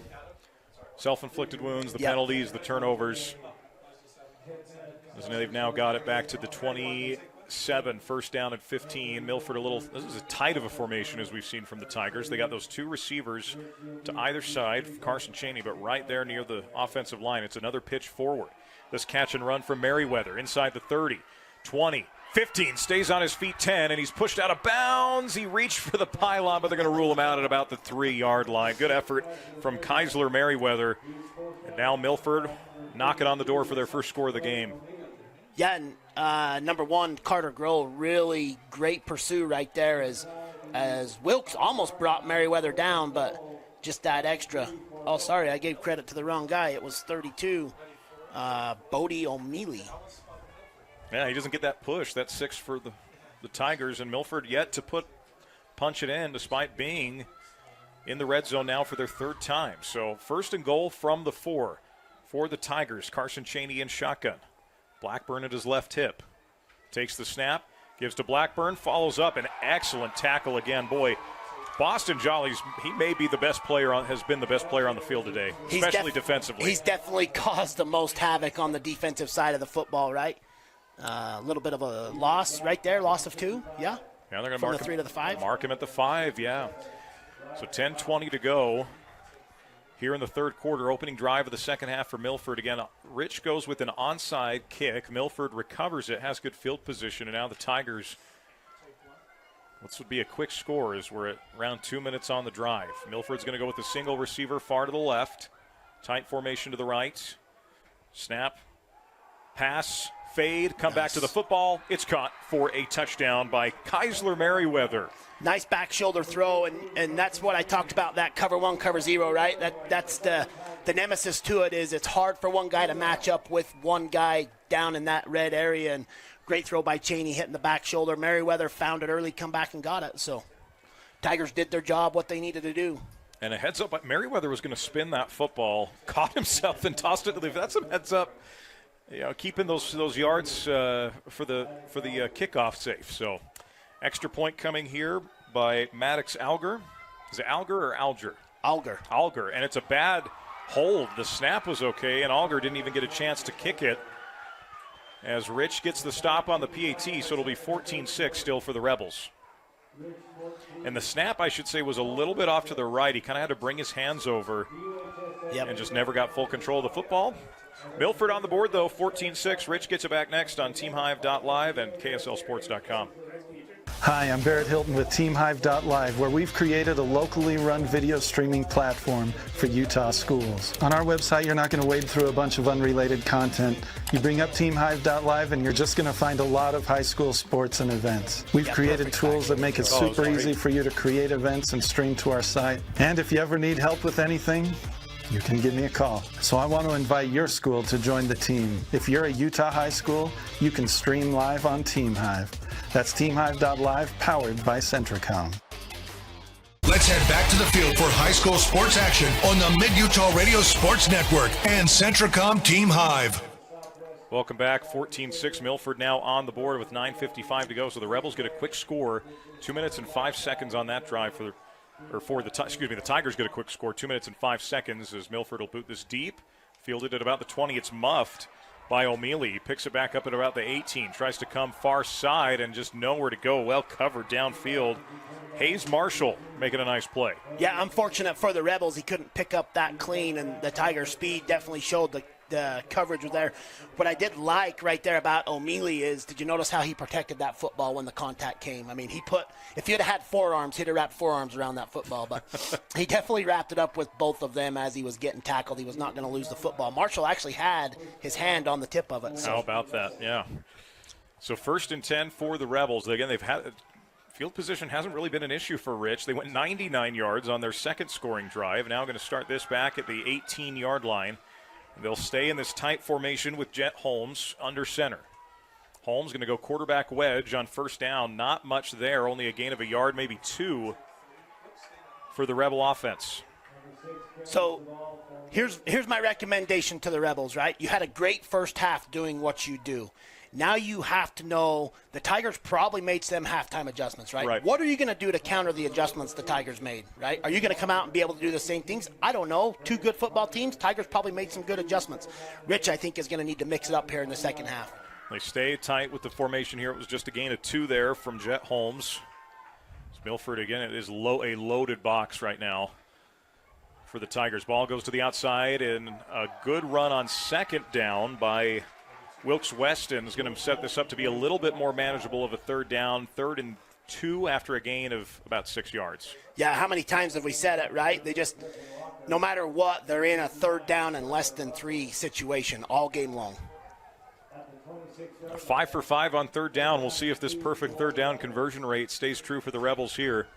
Self-inflicted wounds, the penalties, the turnovers. They've now got it back to the 27, first down and 15. Milford this is as tight of a formation as we've seen from the Tigers. They got those two receivers to either side, Carson Cheney, but right there near the offensive line. It's another pitch forward. This catch and run from Merriweather inside the 30, 20, 15, stays on his feet 10, and he's pushed out of bounds. He reached for the pylon, but they're going to rule him out at about the 3-yard line. Good effort from Keisler Merriweather. And now Milford knocking on the door for their first score of the game. Yeah, and number one, Carter Grohl, really great pursuit right there as Wilkes almost brought Merriweather down, but just that extra. Oh, sorry, I gave credit to the wrong guy. It was 32, Bodie O'Mealy. Yeah, he doesn't get that push. That's 6 for the Tigers, and Milford yet to punch it in despite being in the red zone now for their third time. So first and goal from the 4 for the Tigers. Carson Cheney in shotgun. Blackburn at his left hip. Takes the snap, gives to Blackburn, follows up, an excellent tackle again. Boy, Boston Jolly's, he may be the best player has been the best player on the field today, especially defensively. He's definitely caused the most havoc on the defensive side of the football, right? A little bit of a loss right there, loss of 2, yeah? Yeah, they're going to mark the 3 to the 5. Mark him at the 5, yeah. So 10:20 to go here in the third quarter, opening drive of the second half for Milford. Again, Rich goes with an onside kick. Milford recovers it, has good field position, and now the Tigers, this would be a quick score as we're at around 2 minutes on the drive. Milford's going to go with a single receiver far to the left. Tight formation to the right. Snap, pass, fade, come back to the football. It's caught for a touchdown by Keisler Merriweather. Nice back shoulder throw, and that's what I talked about, that cover 1, cover 0, right? That's the nemesis to it, is it's hard for one guy to match up with one guy down in that red area, and great throw by Cheney hitting the back shoulder. Merriweather found it early, come back and got it. So Tigers did their job, what they needed to do. And a heads up, Merriweather was going to spin that football, caught himself and tossed it to the, that's a heads up. Keeping those yards for the kickoff safe. So extra point coming here by Maddox Alger. Is it Alger or Alger? Alger. Alger. And it's a bad hold. The snap was okay, and Alger didn't even get a chance to kick it as Rich gets the stop on the PAT, so it'll be 14-6 still for the Rebels. And the snap, I should say, was a little bit off to the right. He kind of had to bring his hands over and just never got full control of the football. Milford on the board, though, 14-6. Rich gets it back next on TeamHive.live and KSLSports.com. Hi, I'm Barrett Hilton with TeamHive.live, where we've created a locally run video streaming platform for Utah schools. On our website, you're not going to wade through a bunch of unrelated content. You bring up TeamHive.live, and you're just going to find a lot of high school sports and events. We've created tools that make it super easy for you to create events and stream to our site. And if you ever need help with anything, you can give me a call. So I want to invite your school to join the team. If you're a Utah high school, you can stream live on TeamHive. That's TeamHive.live, powered by Centricom. Let's head back to the field for high school sports action on the Mid-Utah Radio Sports Network and Centricom Team Hive. Welcome back. 14-6. Milford now on the board with 9:55 to go. So the Rebels get a quick score. 2 minutes and 5 seconds on that drive the Tigers get a quick score. 2 minutes and 5 seconds as Milford will boot this deep. Fielded at about the 20. It's muffed by O'Mealy. Picks it back up at about the 18. Tries to come far side and just nowhere to go. Well covered downfield. Hayes Marshall making a nice play. Yeah, unfortunate for the Rebels. He couldn't pick up that clean, and the Tigers' speed definitely showed the coverage was there. What I did like right there about O'Mealy is, did you notice how he protected that football when the contact came? I mean, if he'd have had forearms, he'd have wrapped forearms around that football, but he definitely wrapped it up with both of them as he was getting tackled. He was not going to lose the football. Marshall actually had his hand on the tip of it. So. How about that? Yeah. So 1st and 10 for the Rebels. Again, they've had field position hasn't really been an issue for Rich. They went 99 yards on their second scoring drive. Now going to start this back at the 18-yard line. They'll stay in this tight formation with Jet Holmes under center. Holmes going to go quarterback wedge on first down. Not much there, only a gain of a yard, maybe 2 for the Rebel offense. So here's my recommendation to the Rebels, right? You had a great first half doing what you do. Now you have to know the Tigers probably made some halftime adjustments, right? What are you going to do to counter the adjustments the Tigers made, right? Are you going to come out and be able to do the same things? I don't know. 2 good football teams. Tigers probably made some good adjustments. Rich, I think, is going to need to mix it up here in the second half. They stay tight with the formation here. It was just a gain of 2 there from Jet Holmes. Milford, again, it is a loaded box right now for the Tigers. Ball goes to the outside, and a good run on second down by Wilkes Weston is going to set this up to be a little bit more manageable of a third down, 3rd and 2 after a gain of about 6 yards. Yeah, how many times have we said it, right? They just, no matter what, they're in a 3rd down and less than 3 situation all game long. 5 for 5 on 3rd down. We'll see if this perfect 3rd down conversion rate stays true for the Rebels here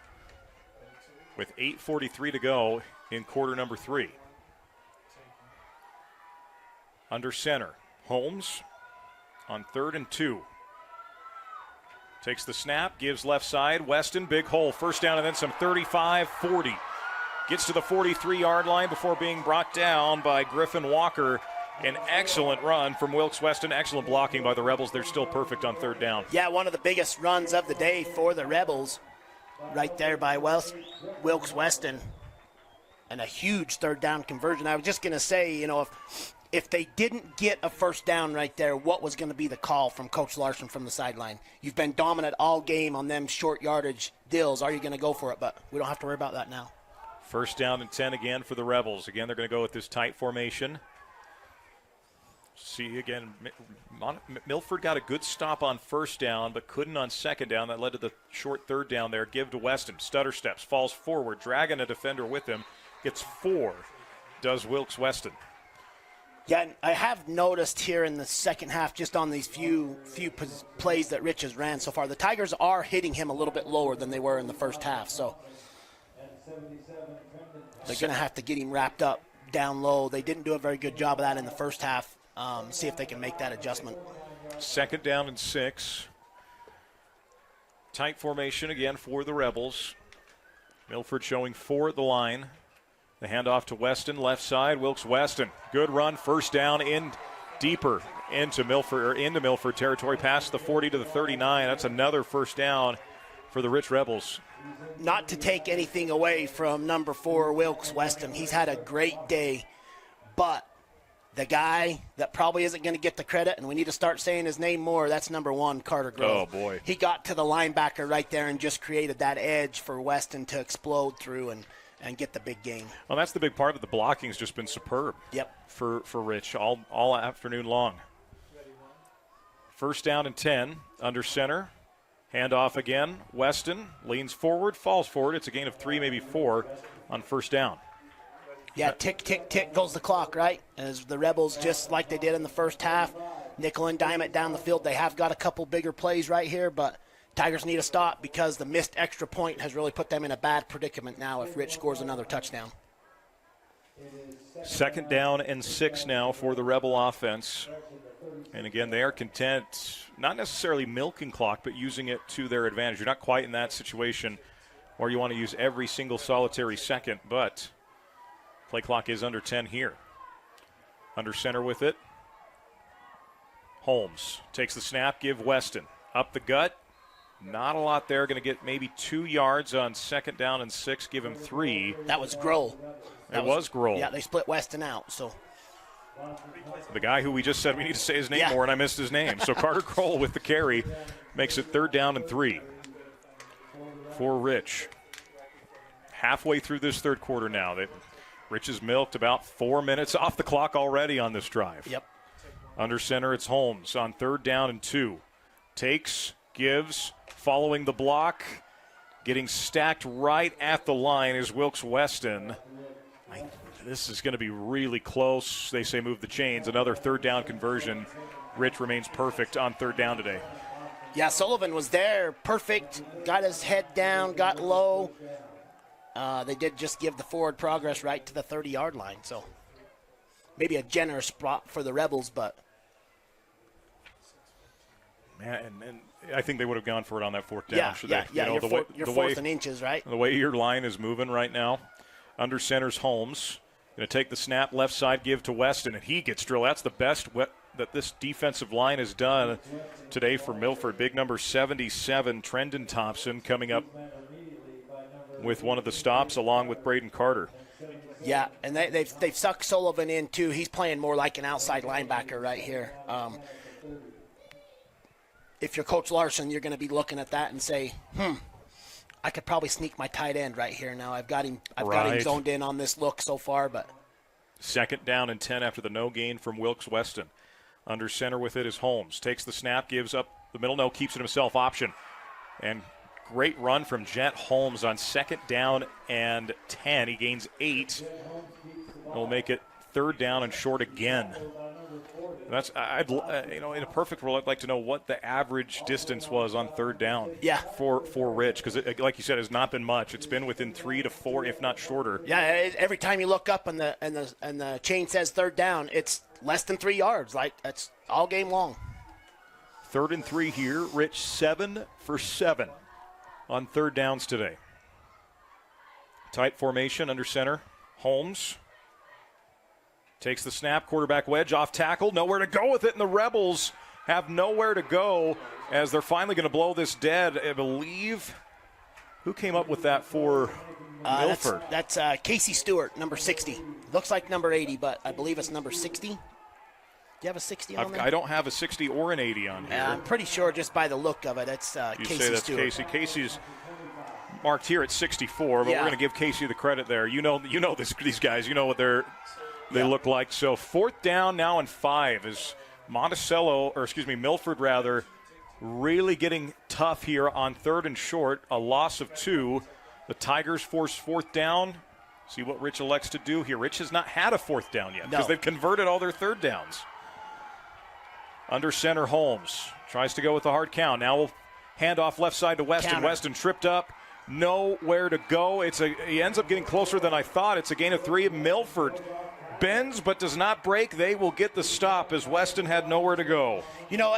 with 8:43 to go in quarter number 3. Under center, Holmes on 3rd and 2. Takes the snap, gives left side. Weston, big hole. First down and then some. 35, 40. Gets to the 43-yard line before being brought down by Griffin Walker. An excellent run from Wilkes Weston. Excellent blocking by the Rebels. They're still perfect on 3rd down. Yeah, one of the biggest runs of the day for the Rebels right there by Wilkes Weston. And a huge 3rd down conversion. I was just going to say, you know, if they didn't get a first down right there, what was going to be the call from Coach Larson from the sideline? You've been dominant all game on them short yardage deals. Are you going to go for it? But we don't have to worry about that now. First down and 10 again for the Rebels. Again, they're going to go with this tight formation. See, again, Milford got a good stop on first down, but couldn't on second down. That led to the short 3rd down there. Give to Weston. Stutter steps, falls forward, dragging a defender with him. Gets 4, does Wilkes Weston. Yeah, I have noticed here in the second half, just on these few plays that Rich has ran so far, the Tigers are hitting him a little bit lower than they were in the first half. So they're going to have to get him wrapped up down low. They didn't do a very good job of that in the first half. See if they can make that adjustment. 2nd down and 6. Tight formation again for the Rebels. Milford showing 4 at the line. The handoff to Weston, left side. Wilkes Weston, good run, first down, in deeper into Milford territory, past the 40 to the 39. That's another first down for the Rich Rebels. Not to take anything away from number 4, Wilkes Weston. He's had a great day, but the guy that probably isn't going to get the credit, and we need to start saying his name more, that's number 1, Carter Grove. Oh, boy. He got to the linebacker right there and just created that edge for Weston to explode through and get the big gain. Well, that's the big part of it. The blocking's just been superb. Yep. For Rich all afternoon long. First down and 10, under center. Handoff again. Weston leans forward, falls forward. It's a gain of 3, maybe 4 on first down. Yeah, tick, tick, tick goes the clock, right? As the Rebels, just like they did in the first half, nickel and dime it down the field. They have got a couple bigger plays right here, but Tigers need to stop because the missed extra point has really put them in a bad predicament now if Rich scores another touchdown. 2nd down and 6 now for the Rebel offense. And again, they are content, not necessarily milking clock, but using it to their advantage. You're not quite in that situation where you want to use every single solitary second, but play clock is under 10 here. Under center with it. Holmes takes the snap, give Weston. Up the gut. Not a lot there. Going to get maybe 2 yards on 2nd down and 6. Give him 3. That was Grohl. It was Grohl. Yeah, they split Weston out. So the guy who we just said we need to say his name more, and I missed his name. So Carter Grohl with the carry makes it 3rd down and 3 for Rich. Halfway through this 3rd quarter now. Rich has milked about 4 minutes off the clock already on this drive. Yep. Under center, it's Holmes on 3rd down and 2. Takes, gives, following the block. Getting stacked right at the line is Wilkes Weston. This is going to be really close. They say move the chains. Another 3rd down conversion. Rich remains perfect on 3rd down today. Yeah, Sullivan was there. Perfect. Got his head down, got low. They did just give the forward progress right to the 30-yard line. So maybe a generous spot for the Rebels, but. Man, and I think they would have gone for it on that 4th down. Yeah, should yeah, they? yeah. You know, You're 4th and inches, right? The way your line is moving right now. Under center's Holmes. Going to take the snap, left side, give to Weston, and he gets drilled. That's the best that this defensive line has done today for Milford. Big number 77, Trendon Thompson, coming up with one of the stops along with Braden Carter. Yeah, and they've sucked Sullivan in, too. He's playing more like an outside linebacker right here. If you're Coach Larson, you're going to be looking at that and say, I could probably sneak my tight end right here now. I've got him zoned in on this look so far, but 2nd down and 10 after the no gain from Wilkes Weston. Under center with it is Holmes. Takes the snap, gives up the middle, no, keeps it himself, option. And great run from Jet Holmes on 2nd down and 10. He gains 8. He'll make it 3rd down and short again. That's in a perfect world, I'd like to know what the average distance was on 3rd down. Yeah. For Rich, because like you said, has not been much. It's been within 3 to 4, if not shorter. Yeah, every time you look up and the chain says 3rd down, it's less than 3 yards. Like that's all game long. 3rd and 3 here. Rich 7 for 7 on 3rd downs today. Tight formation under center. Holmes. Takes the snap, quarterback wedge, off tackle, nowhere to go with it, and the Rebels have nowhere to go as they're finally going to blow this dead. I believe, who came up with that for Milford? That's Casey Stewart, number 60. Looks like number 80, but I believe it's number 60. Do you have a 60 on there? I don't have a 60 or an 80 on here. I'm pretty sure just by the look of it, it's you Casey say that's Stewart. Casey. Casey's marked here at 64, but we're going to give Casey the credit there. You know these guys. You know what they look like. So 4th down now and 5 is Milford really getting tough here on 3rd and short. A loss of 2. The Tigers force 4th down. See what Rich elects to do here. Rich has not had a 4th down yet because they've converted all their 3rd downs. Under center, Holmes tries to go with the hard count. Now we'll hand off left side to Weston. Counter. Weston tripped up. Nowhere to go. He ends up getting closer than I thought. It's a gain of 3. Milford bends but does not break. They will get the stop as Weston had nowhere to go. You know,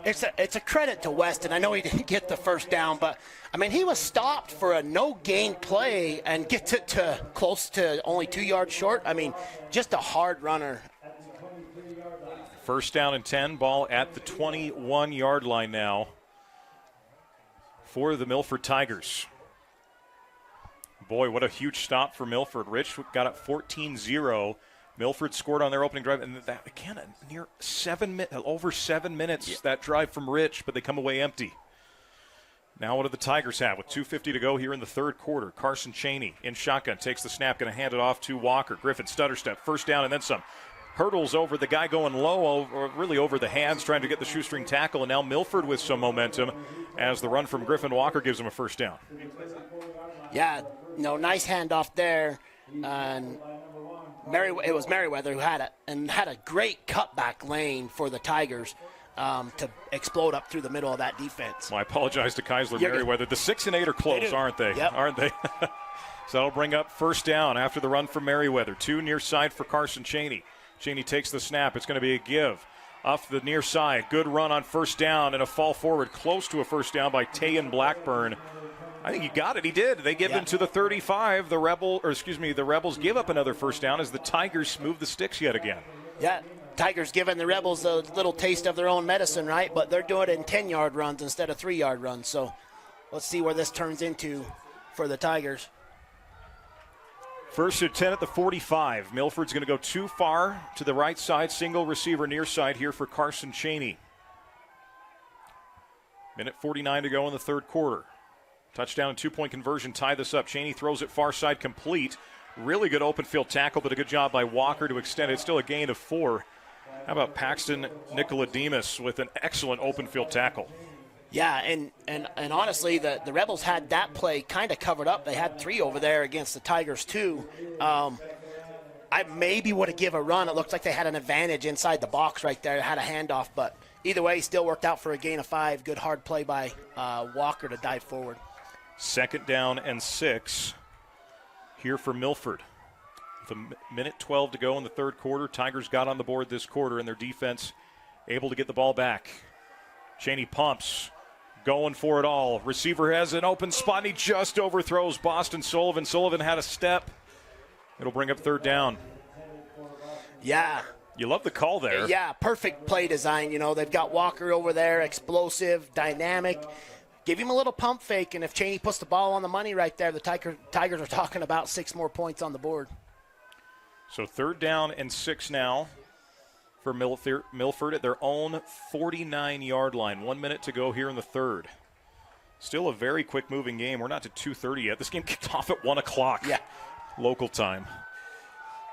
it's a credit to Weston. I know he didn't get the 1st down, but I mean he was stopped for a no gain play and gets it to close to only 2 yards short. I mean, just a hard runner. 1st down and 10. Ball at the 21-yard line now for the Milford Tigers. Boy, what a huge stop for Milford. Rich got up 14-0. Milford scored on their opening drive, and that again near over 7 minutes that drive from Rich, but they come away empty. Now what do the Tigers have with 2:50 to go here in the 3rd quarter? Carson Chaney in shotgun takes the snap, going to hand it off to Walker. Griffin stutter step, 1st down and then some. Hurdles over the guy going low, really over the hands, trying to get the shoestring tackle, and now Milford with some momentum as the run from Griffin Walker gives him a 1st down. Yeah, nice handoff there, and it was Merriweather who had it, and had a great cutback lane for the Tigers to explode up through the middle of that defense. Well, I apologize to Keisler Merriweather. The 6 and 8 are close, aren't they? Yep. Aren't they? So that'll bring up 1st down after the run from Merriweather. 2 near side for Carson Chaney. Chaney takes the snap. It's going to be a give. Off the near side. Good run on 1st down and a fall forward close to a 1st down by Tayan Blackburn. I think he got it. He did. They give him to the 35. The Rebels give up another 1st down as the Tigers move the sticks yet again. Yeah, Tigers giving the Rebels a little taste of their own medicine, right? But they're doing it in 10-yard runs instead of 3-yard runs. So let's see where this turns into for the Tigers. First and 10 at the 45. Milford's going to go too far to the right side. Single receiver near side here for Carson Cheney. Minute 49 to go in the third quarter. Touchdown and two-point conversion tie this up. Cheney throws it far side complete. Really good open field tackle, but a good job by Walker to extend it. Still a gain of 4. How about Paxton Nicolademus with an excellent open field tackle? Yeah, and honestly, the Rebels had that play kind of covered up. They had 3 over there against the Tigers, too. I maybe would have given a run. It looked like they had an advantage inside the box right there. Had a handoff, but either way, still worked out for a gain of 5. Good hard play by Walker to dive forward. Second down and 6 here for Milford. With a minute 12 to go in the third quarter. Tigers got on the board this quarter, and their defense able to get the ball back. Cheney pumps, going for it all. Receiver has an open spot, and he just overthrows Boston Sullivan. Sullivan had a step. It'll bring up third down. Yeah. You love the call there. Yeah, perfect play design. You know, they've got Walker over there, explosive, dynamic. Give him a little pump fake, and if Cheney puts the ball on the money right there, the Tigers are talking about 6 more points on the board. So third down and 6 now for Milford at their own 49-yard line. 1 minute to go here in the third. Still a very quick-moving game. We're not to 2:30 yet. This game kicked off at 1 o'clock local time.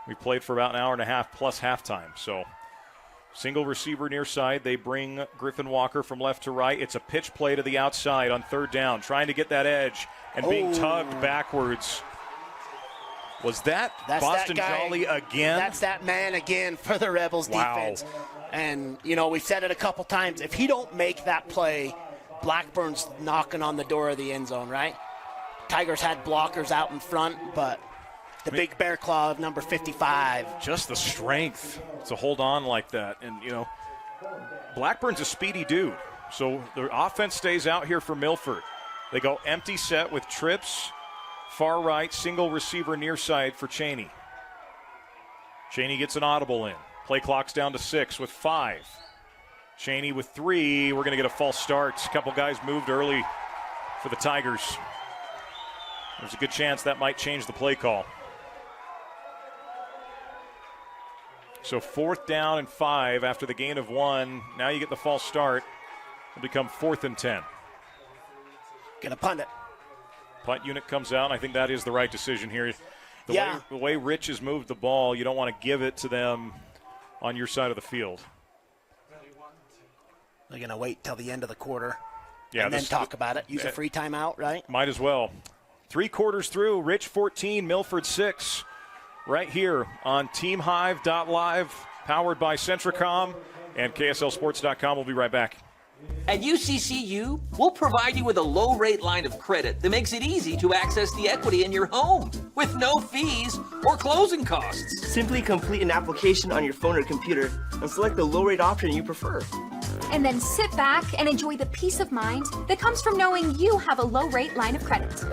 We played for about an hour and a half plus halftime. So single receiver near side. They bring Griffin Walker from left to right. It's a pitch play to the outside on third down, trying to get that edge and being tugged backwards. Was that's Boston Jolly again? That's that man again for the Rebels defense. And, you know, we've said it a couple times. If he don't make that play, Blackburn's knocking on the door of the end zone, right? Tigers had blockers out in front, but the big bear claw of number 55. Just the strength to hold on like that. And, you know, Blackburn's a speedy dude. So the offense stays out here for Milford. They go empty set with trips. Far right, single receiver near side for Cheney. Cheney gets an audible in. Play clock's down to 6 with 5. Cheney with 3. We're going to get a false start. A couple guys moved early for the Tigers. There's a good chance that might change the play call. So 4th down and 5 after the gain of 1. Now you get the false start. It'll become 4th and 10. Gonna punt it. Punt unit comes out. I think that is the right decision here. The way Rich has moved the ball, you don't want to give it to them on your side of the field. They're going to wait till the end of the quarter and then talk about it. Use a free timeout, right? Might as well. 3 quarters through, Rich 14, Milford 6. Right here on TeamHive.live, powered by Centricom and KSLSports.com. We'll be right back. At UCCU, we'll provide you with a low-rate line of credit that makes it easy to access the equity in your home with no fees or closing costs. Simply complete an application on your phone or computer and select the low-rate option you prefer. And then sit back and enjoy the peace of mind that comes from knowing you have a low-rate line of credit.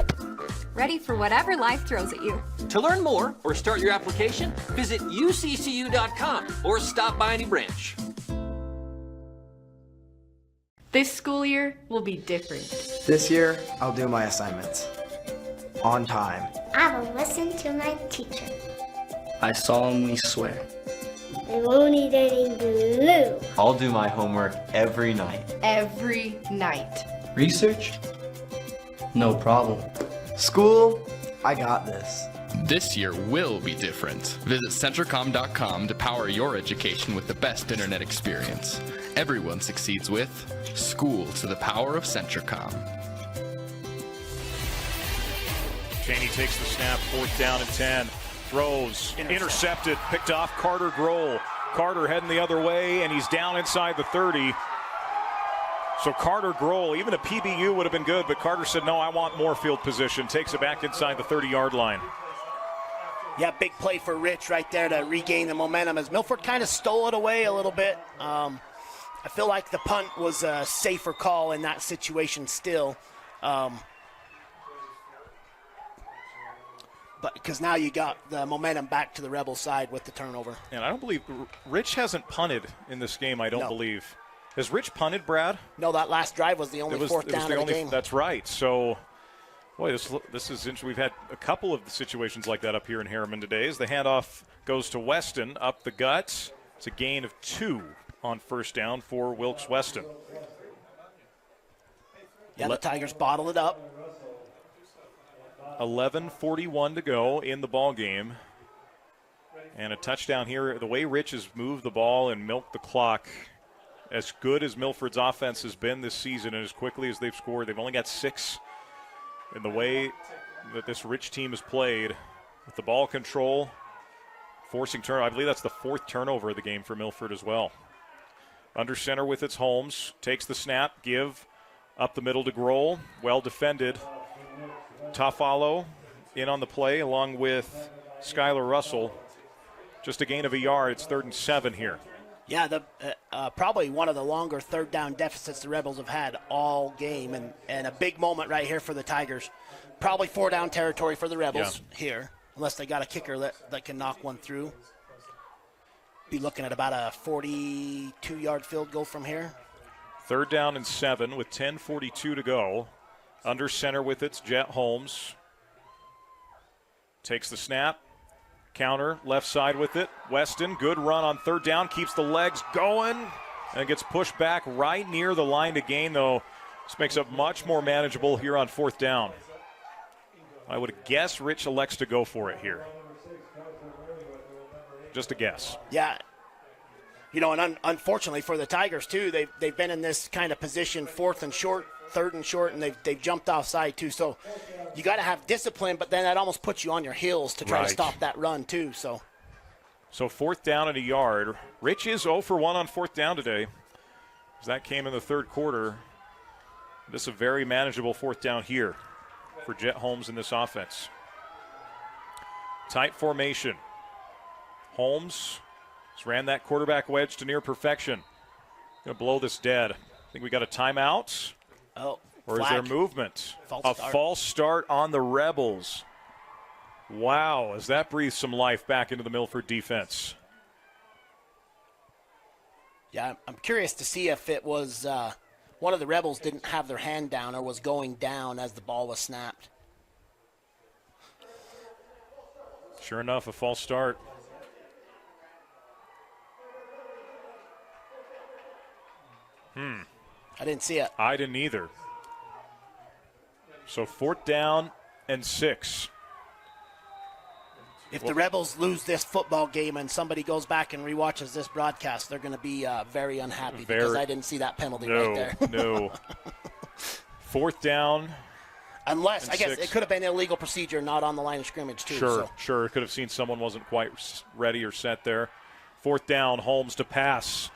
Ready for whatever life throws at you. To learn more or start your application, visit uccu.com or stop by any branch. This school year will be different. This year, I'll do my assignments. On time. I will listen to my teacher. I solemnly swear. I won't eat any glue. I'll do my homework every night. Every night. Research? No problem. School? I got this. This year will be different. Visit Centricom.com to power your education with the best internet experience. Everyone succeeds with School to the Power of Centricom. Cheney takes the snap, 4th down and 10. Throws, intercepted, picked off Carter Grohl. Carter heading the other way, and he's down inside the 30. So Carter Grohl, even a PBU would have been good, but Carter said, no, I want more field position. Takes it back inside the 30-yard line. Yeah, big play for Rich right there to regain the momentum as Milford kind of stole it away a little bit. I feel like the punt was a safer call in that situation still. But because now you got the momentum back to the Rebels side with the turnover. And I don't believe Rich hasn't punted in this game. I don't believe. Has Rich punted, Brad? No, that last drive was the only fourth down of the game. That's right. So, boy, this is interesting. We've had a couple of situations like that up here in Harriman today. As the handoff goes to Weston up the gut, it's a gain of 2 on first down for Wilkes Weston. Yeah, the Tigers bottle it up. 11:41 to go in the ball game. And a touchdown here. The way Rich has moved the ball and milked the clock, as good as Milford's offense has been this season and as quickly as they've scored, they've only got 6. In the way that this Rich team has played, with the ball control, forcing turnover. I believe that's the 4th turnover of the game for Milford as well. Under center with its Holmes. Takes the snap, give up the middle to Grohl. Well defended. Toffalo in on the play along with Skylar Russell. Just a gain of a yard. It's 3rd and 7 here. Yeah, probably one of the longer third down deficits the Rebels have had all game, and a big moment right here for the Tigers. Probably 4 down territory for the Rebels here, unless they got a kicker that can knock one through. Be looking at about a 42-yard field goal from here. 3rd down and 7 with 10:42 to go. Under center with its Jet Holmes. Takes the snap. Counter, left side with it. Weston, good run on 3rd down. Keeps the legs going and gets pushed back right near the line to gain, though. This makes it much more manageable here on 4th down. I would guess Rich elects to go for it here. Just a guess. Yeah. You know, and unfortunately for the Tigers, too, they've been in this kind of position, 4th and short, 3rd and short, and they've jumped offside, too. So you got to have discipline, but then that almost puts you on your heels to try to stop that run, too. So 4th down and a yard. Rich is 0 for 1 on 4th down today. As that came in the 3rd quarter. This is a very manageable 4th down here for Jet Holmes in this offense. Tight formation. Holmes just ran that quarterback wedge to near perfection. Going to blow this dead. I think we got a timeout. Oh, or is there movement? False false start on the Rebels. Wow, as that breathes some life back into the Milford defense. Yeah, I'm curious to see if it was one of the Rebels didn't have their hand down or was going down as the ball was snapped. Sure enough, a false start. I didn't see it. I didn't either. So 4th down and 6. If the Rebels lose this football game and somebody goes back and rewatches this broadcast, they're going to be very unhappy because I didn't see that penalty right there. No. 4th down. Unless, I guess 6. It could have been illegal procedure, not on the line of scrimmage, too. Sure. Could have seen someone wasn't quite ready or set there. 4th down, Holmes to pass.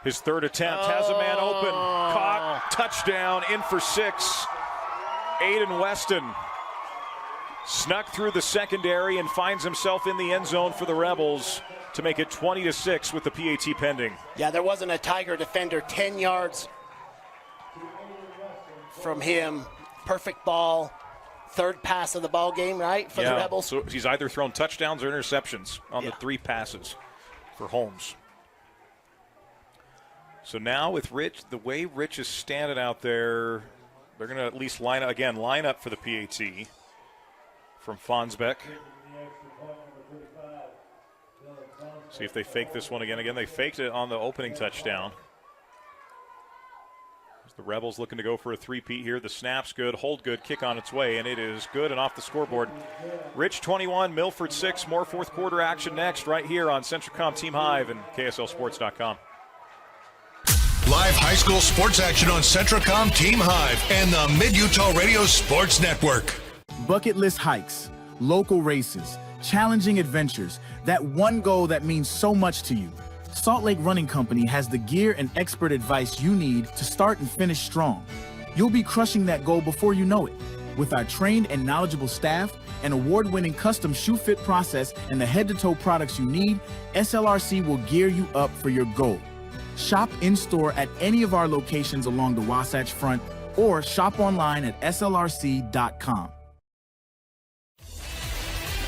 His 3rd attempt has a man open. Caught. Touchdown. In for 6. Aiden Weston snuck through the secondary and finds himself in the end zone for the Rebels to make it 20-6 with the PAT pending. Yeah, there wasn't a Tiger defender 10 yards from him. Perfect ball. 3rd pass of the ball game, right, for the Rebels? So he's either thrown touchdowns or interceptions on the 3 passes for Holmes. So now with Rich, the way Rich is standing out there, they're going to at least line up for the PAT from Fonsbeck. See if they fake this one again. Again, they faked it on the opening touchdown. The Rebels looking to go for a 3-peat here. The snap's good, hold good, kick on its way, and it is good and off the scoreboard. Rich 21, Milford 6. More 4th quarter action next right here on Centricom Team Hive and KSLSports.com. Live high school sports action on Centricom Team Hive and the Mid-Utah Radio Sports Network. Bucket list hikes, local races, challenging adventures, that one goal that means so much to you. Salt Lake Running Company has the gear and expert advice you need to start and finish strong. You'll be crushing that goal before you know it. With our trained and knowledgeable staff, an award-winning custom shoe fit process, and the head-to-toe products you need, SLRC will gear you up for your goal. Shop in-store at any of our locations along the Wasatch Front or shop online at slrc.com.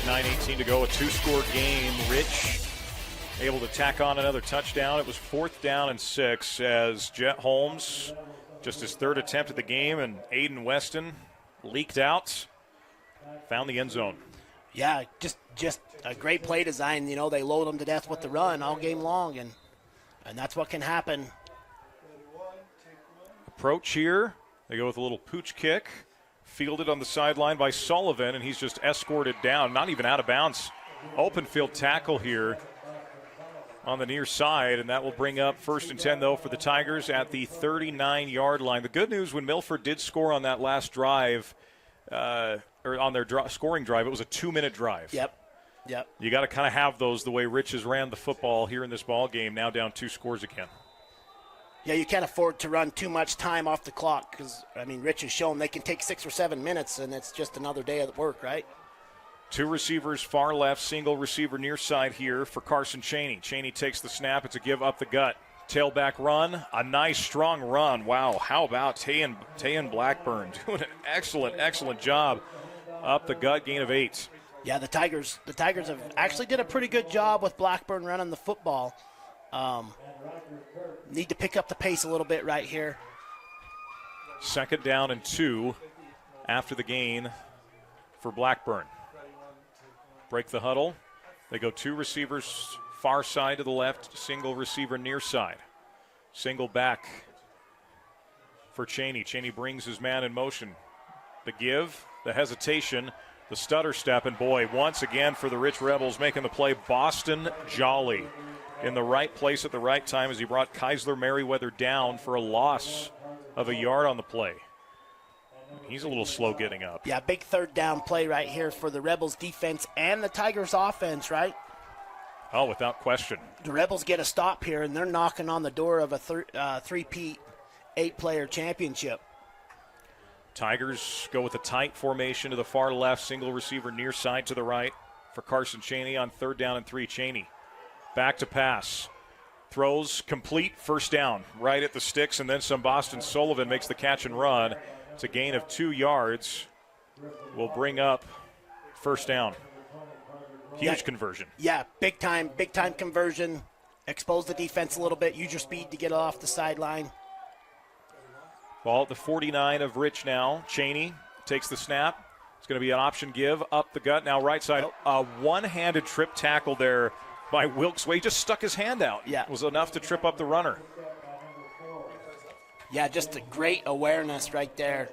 9:18 to go, a two-score game. Rich able to tack on another touchdown. It was 4th down and 6 as Jet Holmes, just his 3rd attempt at the game, and Aiden Weston leaked out, found the end zone. Yeah, just a great play design. You know, they load them to death with the run all game long, and that's what can happen. Approach here. They go with a little pooch kick. Fielded on the sideline by Sullivan, and he's just escorted down, not even out of bounds. Open field tackle here on the near side, and that will bring up 1st and 10, though, for the Tigers at the 39-yard line. The good news, when Milford did score on that last drive, or on their scoring drive, it was a 2-minute drive. Yep. You got to kind of have those the way Rich has ran the football here in this ball game, now down 2 scores again. Yeah, you can't afford to run too much time off the clock because, Rich has shown they can take 6 or 7 minutes, and it's just another day of work, right? 2 receivers far left, single receiver near side here for Carson Chaney. Chaney takes the snap. It's a give up the gut. Tailback run, a nice strong run. Wow, how about Tayan Blackburn doing an excellent job up the gut, gain of 8. Yeah, the Tigers have actually did a pretty good job with Blackburn running the football. Need to pick up the pace a little bit right here. 2nd down and 2 after the gain for Blackburn. Break the huddle. They go 2 receivers far side to the left, single receiver near side. Single back for Chaney. Chaney brings his man in motion. The give, the hesitation, the stutter step, and boy, once again for the Rich Rebels making the play, Boston Jolly in the right place at the right time as he brought Keisler Merriweather down for a loss of a yard on the play. He's a little slow getting up. Yeah, big 3rd down play right here for the Rebels defense and the Tigers offense, right? Oh, without question. The Rebels get a stop here, and they're knocking on the door of a 3-peat 8-player championship. Tigers go with a tight formation to the far left, single receiver near side to the right for Carson Chaney on 3rd down and 3. Chaney back to pass. Throws complete, 1st down, right at the sticks, and then some. Boston Sullivan makes the catch and run. It's a gain of 2 yards. Will bring up 1st down. Huge conversion. Yeah, big time conversion. Expose the defense a little bit. Use your speed to get off the sideline. Ball at the 49 of Rich now. Chaney takes the snap. It's going to be an option give up the gut. Now right side. A one-handed trip tackle there by Wilkes. He just stuck his hand out. Yeah. It was enough to trip up the runner. Yeah, just a great awareness right there.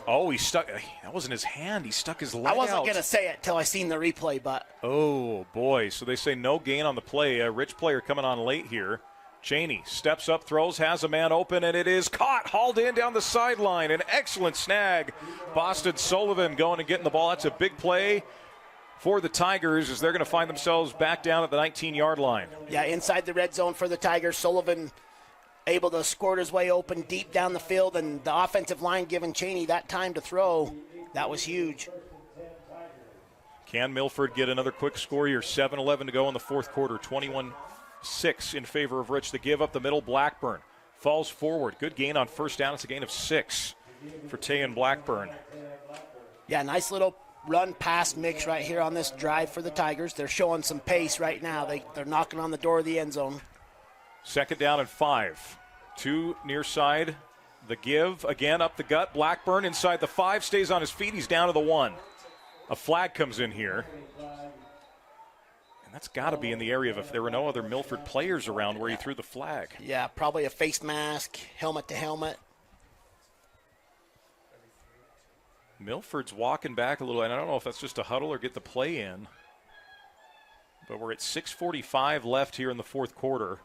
Oh, he stuck. That wasn't his hand. He stuck his leg out. I wasn't going to say it till I seen the replay, but. Oh, boy. So they say no gain on the play. A Rich player coming on late here. Chaney steps up, throws, has a man open, and it is caught, hauled in down the sideline. An excellent snag. Boston Sullivan going and getting the ball. That's a big play for the Tigers as they're going to find themselves back down at the 19-yard line. Yeah, inside the red zone for the Tigers. Sullivan able to squirt his way open deep down the field, and the offensive line giving Chaney that time to throw. That was huge. Can Milford get another quick score here? 7:11 to go in the 4th quarter. 21-6 in favor of Rich. The give up the middle, Blackburn falls forward. Good gain on 1st down. It's a gain of 6 for Tayan Blackburn. Yeah, nice little run-pass mix right here on this drive for the Tigers. They're showing some pace right now. They're knocking on the door of the end zone. 2nd down and 5. 2 near side. The give, again up the gut. Blackburn inside the 5, stays on his feet. He's down to the 1. A flag comes in here. And that's got to be in the area of if there were no other Milford players around where he threw the flag. Yeah, probably a face mask, helmet to helmet. Milford's walking back a little, and I don't know if that's just a huddle or get the play in. But we're at 6:45 left here in the 4th quarter.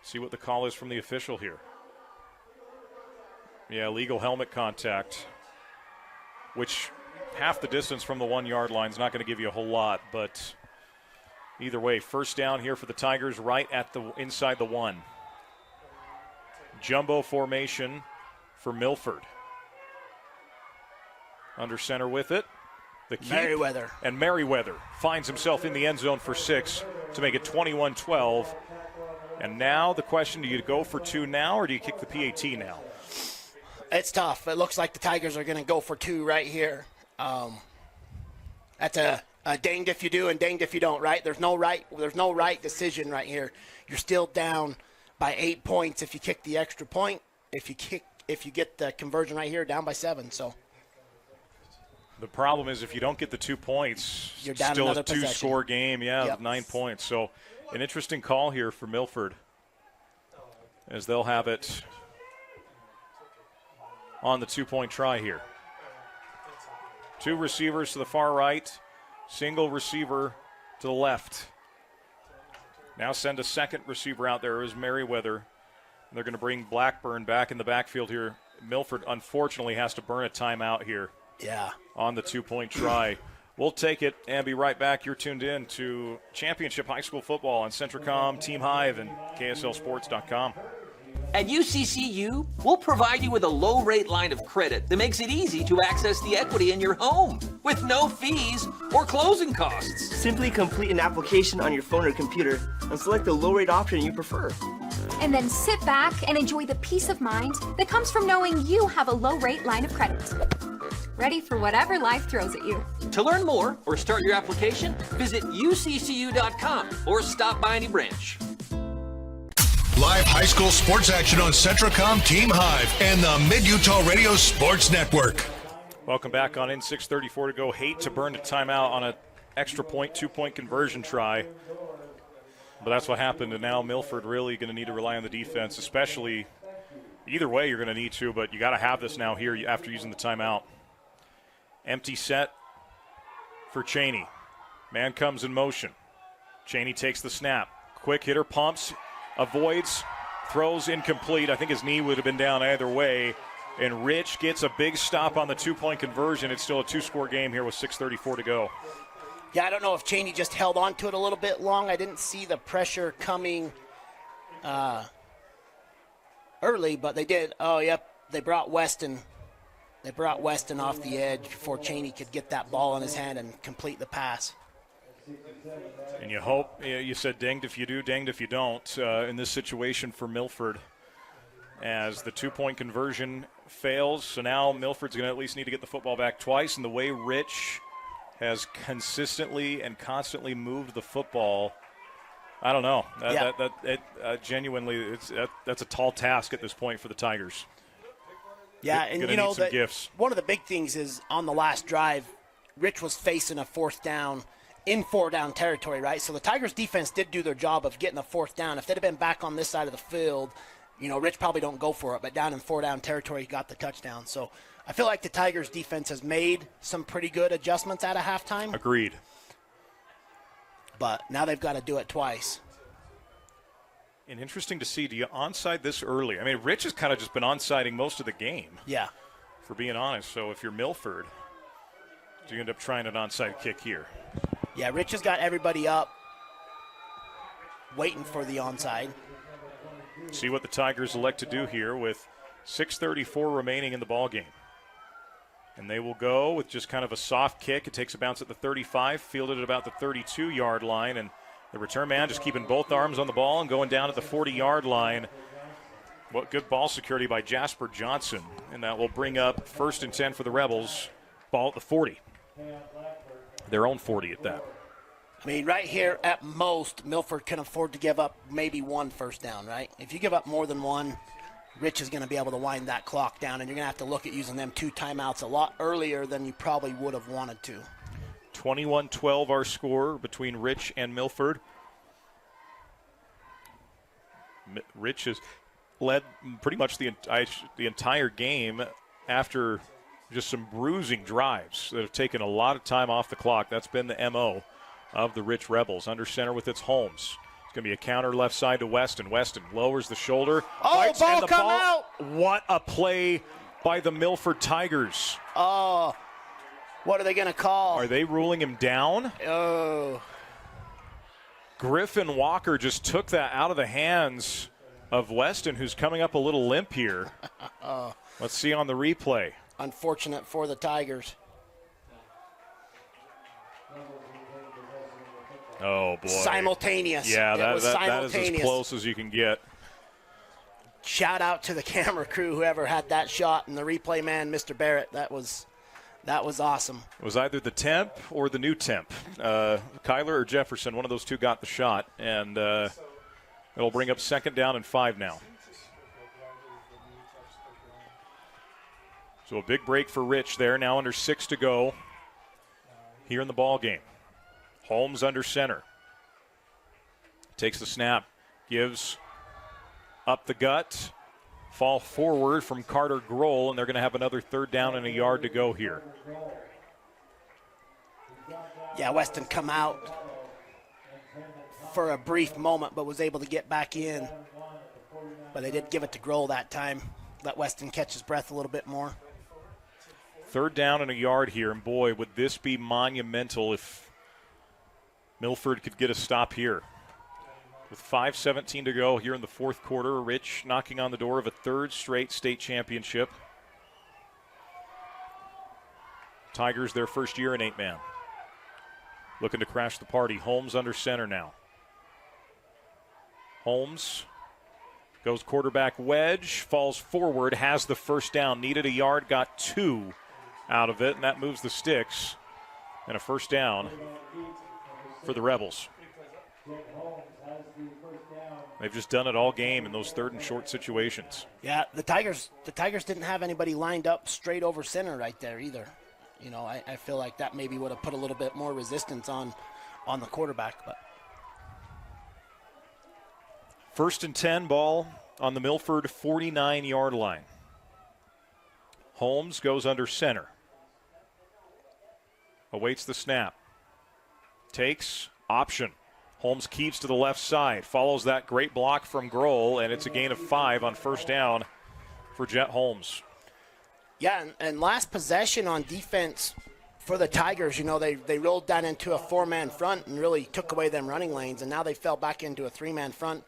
See what the call is from the official here. Yeah, illegal helmet contact, which half the distance from the 1-yard line is not going to give you a whole lot, but either way, 1st down here for the Tigers right at the inside the 1. Jumbo formation for Milford. Under center with it. The keep, Merriweather. And Merriweather finds himself in the end zone for 6 to make it 21-12. And now the question, do you go for 2 now or do you kick the PAT now? It's tough. It looks like the Tigers are going to go for 2 right here. That's a danged if you do and danged if you don't, right? There's no right decision right here. You're still down by 8 points if you kick the extra point. If you get the conversion right here, down by 7. So the problem is if you don't get the 2 points, you're down still another a 2-score game. Yeah, Yep. 9 points. So an interesting call here for Milford, as they'll have it on the 2-point try here. 2 receivers to the far right, single receiver to the left. Now send a second receiver out there is Merriweather. They're going to bring Blackburn back in the backfield here. Milford, unfortunately, has to burn a timeout here. Yeah. On the 2-point try. We'll take it and be right back. You're tuned in to Championship High School Football on Centricom, Team Hive, and KSLSports.com. At UCCU, we'll provide you with a low-rate line of credit that makes it easy to access the equity in your home with no fees or closing costs. Simply complete an application on your phone or computer and select the low-rate option you prefer. And then sit back and enjoy the peace of mind that comes from knowing you have a low-rate line of credit. Ready for whatever life throws at you. To learn more or start your application, visit uccu.com or stop by any branch. Live high school sports action on Centricom, Team Hive, and the Mid-Utah Radio Sports Network. Welcome back on in 6:34 to go. Hate to burn a timeout on an extra point, 2-point conversion try. But that's what happened, and now Milford really going to need to rely on the defense, especially either way you're going to need to, but you got to have this now here after using the timeout. Empty set for Cheney. Man comes in motion. Cheney takes the snap. Quick hitter pumps. Avoids, throws incomplete. I think his knee would have been down either way. And Rich gets a big stop on the 2-point conversion. It's still a 2-score game here with 6:34 to go. Yeah, I don't know if Cheney just held on to it a little bit long. I didn't see the pressure coming early, but they did. Oh, yep, they brought Weston. They brought Weston off the edge before Cheney could get that ball in his hand and complete the pass. And you hope, you said danged if you do, danged if you don't, in this situation for Milford, as the 2-point conversion fails. So now Milford's going to at least need to get the football back twice. And the way Rich has consistently and constantly moved the football, I don't know. Genuinely, that's a tall task at this point for the Tigers. Yeah, and you know, one of the big things is on the last drive, Rich was facing a 4th down in 4-down territory, right? So the Tigers defense did do their job of getting a 4th down. If they'd have been back on this side of the field, you know, Rich probably don't go for it, but down in 4-down territory, he got the touchdown. So I feel like the Tigers defense has made some pretty good adjustments at a halftime. Agreed. But now they've got to do it twice. And interesting to see, do you onside this early? I mean, Rich has kind of just been onsiding most of the game. Yeah. For being honest. So if you're Milford, do you end up trying an onside kick here? Yeah, Rich has got everybody up, waiting for the onside. See what the Tigers elect to do here with 6:34 remaining in the ball game. And they will go with just kind of a soft kick. It takes a bounce at the 35, fielded at about the 32-yard line, and the return man just keeping both arms on the ball and going down at the 40-yard line. What good ball security by Jasper Johnson. And that will bring up 1st and 10 for the Rebels. Ball at the 40. Their own 40 at that. I mean, right here, at most, Milford can afford to give up maybe 1 first down, right? If you give up more than 1, Rich is going to be able to wind that clock down, and you're going to have to look at using them 2 timeouts a lot earlier than you probably would have wanted to. 21-12 our score between Rich and Milford. Rich has led pretty much the entire game after just some bruising drives that have taken a lot of time off the clock. That's been the MO of the Rich Rebels. Under center with its Holmes. It's going to be a counter left side to Weston. Weston lowers the shoulder. Oh, ball come out! What a play by the Milford Tigers. Oh, what are they going to call? Are they ruling him down? Oh. Griffin Walker just took that out of the hands of Weston, who's coming up a little limp here. Let's see on the replay. Unfortunate for the Tigers. Oh, boy. Simultaneous. Yeah, that is simultaneous. as close as you can get. shout out to the camera crew, whoever had that shot, and the replay man, Mr. Barrett. That was awesome. It was either the temp or the new temp. Kyler or Jefferson, one of those two got the shot, and it'll bring up 2nd down and 5 now. So a big break for Rich there, now under 6 to go here in the ball game. Holmes under center. Takes the snap, gives up the gut, fall forward from Carter Grohl, and they're going to have another 3rd down and a yard to go here. Yeah, Weston come out for a brief moment, but was able to get back in. But they did give it to Grohl that time. Let Weston catch his breath a little bit more. 3rd down and a yard here, and boy, would this be monumental if Milford could get a stop here. With 5:17 to go here in the 4th quarter, Rich knocking on the door of a 3rd straight state championship. Tigers, their first year in 8-man. Looking to crash the party. Holmes under center now. Holmes goes quarterback wedge, falls forward, has the 1st down. Needed a yard, got 2 out of it, and that moves the sticks. And a 1st down for the Rebels. They've just done it all game in those 3rd and short situations. Yeah, the Tigers didn't have anybody lined up straight over center right there either. You know, I feel like that maybe would have put a little bit more resistance on the quarterback. But 1st and 10, ball on the Milford 49-yard line. Holmes goes under center. Awaits the snap. Takes, option. Holmes keeps to the left side. Follows that great block from Grohl, and it's a gain of 5 on 1st down for Jet Holmes. Yeah, and last possession on defense for the Tigers, you know, they rolled that into a 4-man front and really took away them running lanes, and now they fell back into a 3-man front.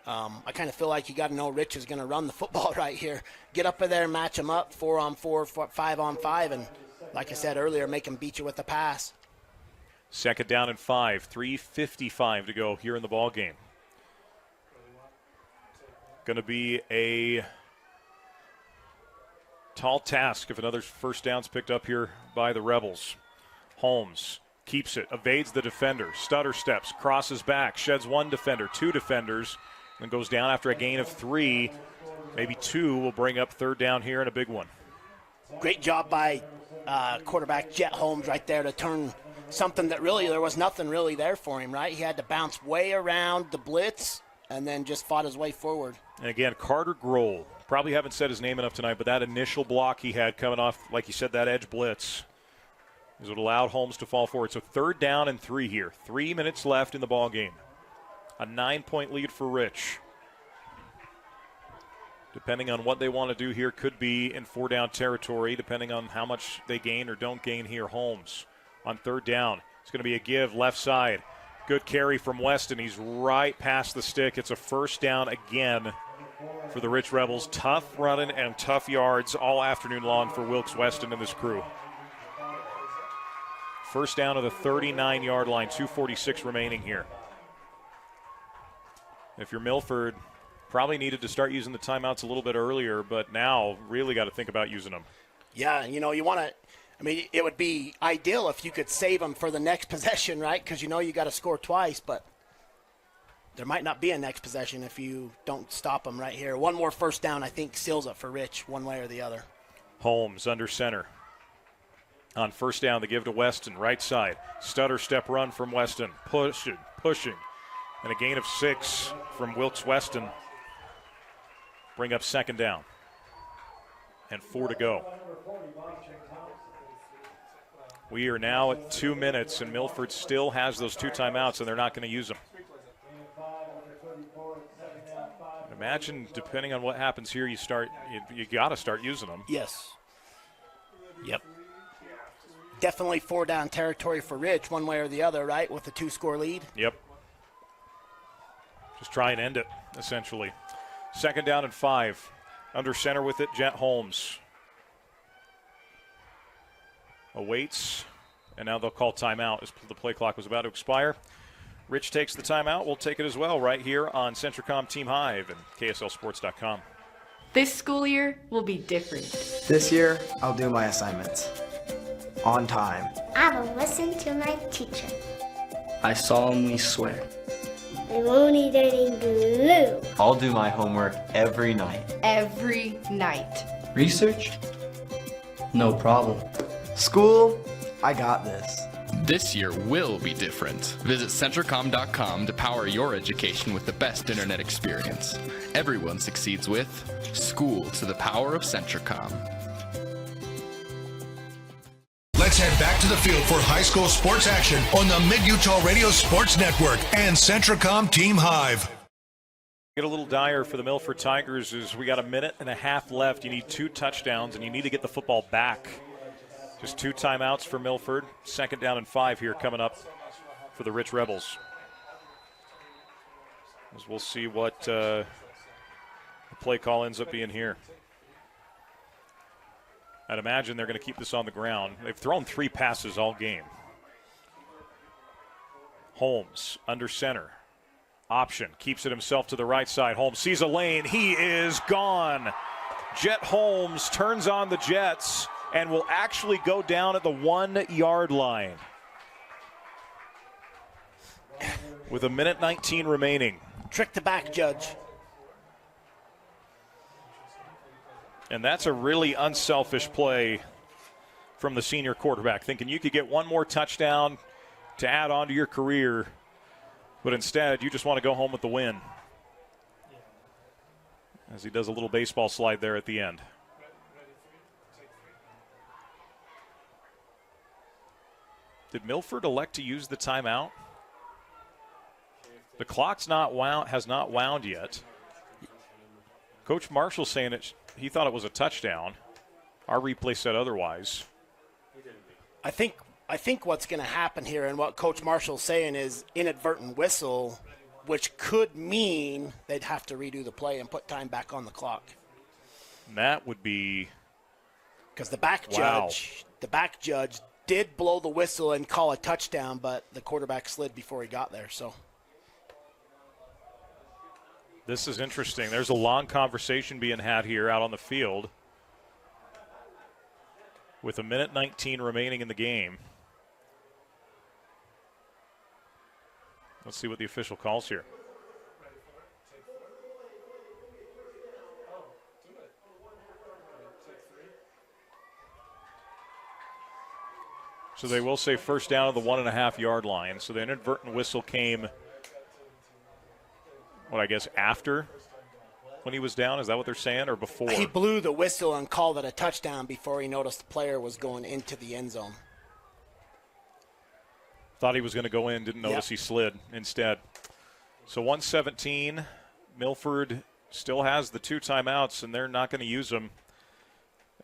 I kind of feel like you got to know Rich is going to run the football right here. Get up in there, match them up, 4-on-4, 5-on-5, and like I said earlier, make them beat you with the pass. 2nd down and 5, 3:55 to go here in the ball game. Going to be a tall task if another 1st down's picked up here by the Rebels. Holmes keeps it, evades the defender, stutter steps, crosses back, sheds 1 defender, 2 defenders, and goes down after a gain of 3. Maybe 2 will bring up 3rd down here and a big one. Great job by quarterback Jet Holmes right there to turn something that really there was nothing really there for him, right? He had to bounce way around the blitz and then just fought his way forward. And again, Carter Grohl, probably haven't said his name enough tonight, but that initial block he had coming off, like you said, that edge blitz is what allowed Holmes to fall forward. So 3rd down and 3 here. 3 minutes left in the ball game. A 9-point lead for Rich. Depending on what they want to do here, could be in 4-down territory, depending on how much they gain or don't gain here. Holmes on 3rd down. It's going to be a give left side. Good carry from Weston. He's right past the stick. It's a 1st down again for the Rich Rebels. Tough running and tough yards all afternoon long for Wilkes Weston and this crew. 1st down of the 39-yard line, 2:46 remaining here. If you're Milford, probably needed to start using the timeouts a little bit earlier, but now really got to think about using them. Yeah, you know, you want to – I mean, it would be ideal if you could save them for the next possession, right? Because you know you got to score twice, but there might not be a next possession if you don't stop them right here. 1 more 1st down, I think, seals it for Rich one way or the other. Holmes under center. On 1st down, they give to Weston, right side. Stutter step run from Weston. Pushing. And a gain of 6 from Wilkes Weston. Bring up 2nd down. And 4 to go. We are now at 2 minutes, and Milford still has those 2 timeouts, and they're not going to use them. Imagine, depending on what happens here, you got to start using them. Yes. Yep. Definitely 4-down territory for Rich, one way or the other, right, with a 2-score lead. Yep. Just try and end it, essentially. 2nd down and 5. Under center with it, Jet Holmes. Awaits, and now they'll call timeout as the play clock was about to expire. Rich takes the timeout. We'll take it as well right here on Centricom Team Hive and KSLSports.com. This school year will be different. This year, I'll do my assignments. On time. I will listen to my teacher. I solemnly swear. We won't eat any glue. I'll do my homework every night. Every night. Research? No problem. School? I got this. This year will be different. Visit Centricom.com to power your education with the best internet experience. Everyone succeeds with School to the Power of Centricom. Let's head back to the field for high school sports action on the Mid-Utah Radio Sports Network and Centricom Team Hive. Get a little dire for the Milford Tigers as we got a minute and a half left. You need 2 touchdowns, and you need to get the football back. Just 2 timeouts for Milford. 2nd down and 5 here coming up for the Rich Rebels. As we'll see what the play call ends up being here. I'd imagine they're going to keep this on the ground. They've thrown 3 passes all game. Holmes under center. Option. Keeps it himself to the right side. Holmes sees a lane. He is gone. Jet Holmes turns on the Jets and will actually go down at the 1-yard line. With a minute 19 remaining. Trick the back judge. And that's a really unselfish play from the senior quarterback, thinking you could get one more touchdown to add on to your career, but instead you just want to go home with the win. As he does a little baseball slide there at the end. Did Milford elect to use the timeout? The clock's has not wound yet. Coach Marshall saying he thought it was a touchdown. Our replay said otherwise. I think what's going to happen here and what Coach Marshall's saying is inadvertent whistle, which could mean they'd have to redo the play and put time back on the clock. And that would be because the back judge did blow the whistle and call a touchdown, but the quarterback slid before he got there. So this is interesting. There's a long conversation being had here out on the field with a minute 19 remaining in the game. Let's see what the official calls here. So they will say first down at the 1.5-yard line. So the inadvertent whistle came, after when he was down? Is that what they're saying, or before? He blew the whistle and called it a touchdown before he noticed the player was going into the end zone. Thought he was going to go in, didn't notice he slid instead. So 1:17, Milford still has the 2 timeouts, and they're not going to use them,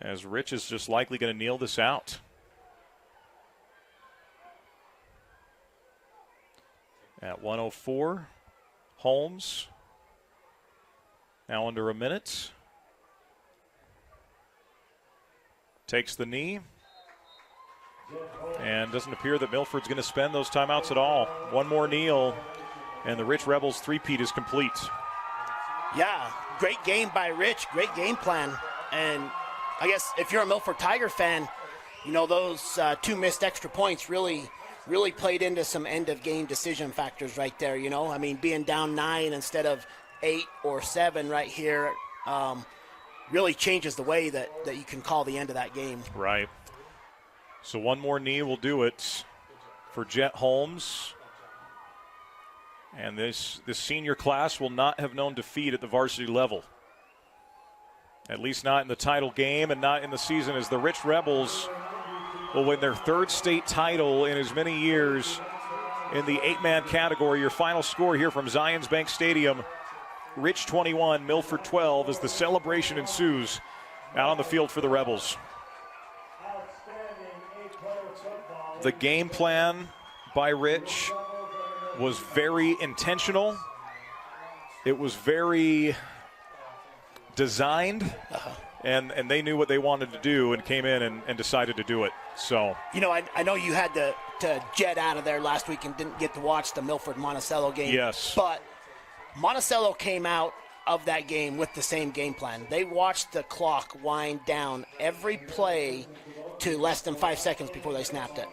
as Rich is just likely going to kneel this out. At 1:04, Holmes, now under a minute, takes the knee, and doesn't appear that Milford's going to spend those timeouts at all. One more kneel, and the Rich Rebels three-peat is complete. Yeah, great game by Rich, great game plan. And I guess if you're a Milford Tiger fan, you know, those 2 missed extra points really played into some end-of-game decision factors right there, you know. I mean, being down 9 instead of 8 or 7 right here really changes the way that you can call the end of that game. Right. So one more knee will do it for Jet Holmes. And this senior class will not have known defeat at the varsity level. At least not in the title game and not in the season, as the Rich Rebels will win their 3rd state title in as many years in the 8-man category. Your final score here from Zions Bank Stadium, Rich 21, Milford 12, as the celebration ensues out on the field for the Rebels. The game plan by Rich was very intentional. It was very designed. And they knew what they wanted to do and came in and decided to do it. So, you know, I know you had to jet out of there last week and didn't get to watch the Milford-Monticello game. Yes. But Monticello came out of that game with the same game plan. They watched the clock wind down every play to less than 5 seconds before they snapped it.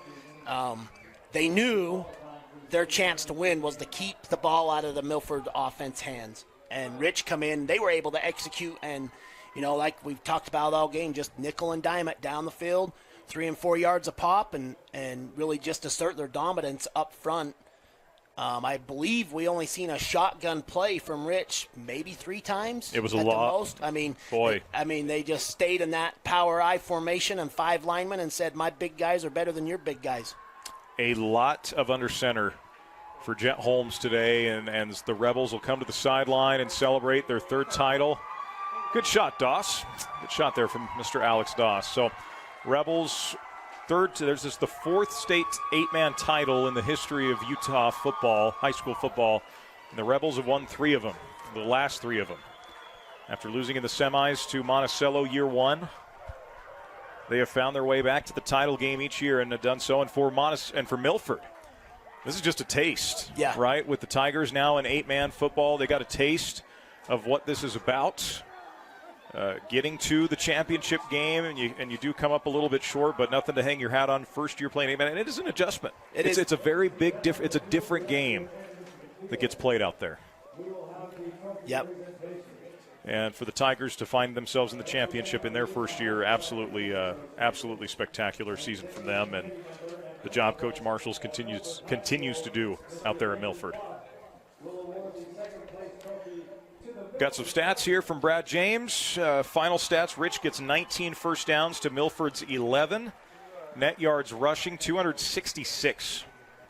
They knew their chance to win was to keep the ball out of the Milford offense hands. And Rich come in, they were able to execute, and, like we've talked about all game, just nickel and dime it down the field, 3 and 4 yards a pop, and really just assert their dominance up front. I believe we only seen a shotgun play from Rich maybe 3 times. It was a at lot. The most. I mean, boy. They just stayed in that power I formation and 5 linemen and said, my big guys are better than your big guys. A lot of under center for Jet Holmes today, and the Rebels will come to the sideline and celebrate their 3rd title. Good shot, Doss. Good shot there from Mr. Alex Doss. So, Rebels, this is the 4th state 8-man title in the history of Utah football, high school football, and the Rebels have won 3 of them, the last 3 of them. After losing in the semis to Monticello year 1, they have found their way back to the title game each year and have done so. And for Milford, this is just a taste, right? With the Tigers now in 8-man football, they got a taste of what this is about. Getting to the championship game, and you do come up a little bit short, but nothing to hang your hat on. First year playing 8-man, and it is an adjustment. It's a very big it's a different game that gets played out there. Yep. And for the Tigers to find themselves in the championship in their first year, absolutely spectacular season from them, and the job Coach Marshalls continues to do out there in Milford. Got some stats here from Brad James. Final stats, Rich gets 19 first downs to Milford's 11. Net yards rushing, 266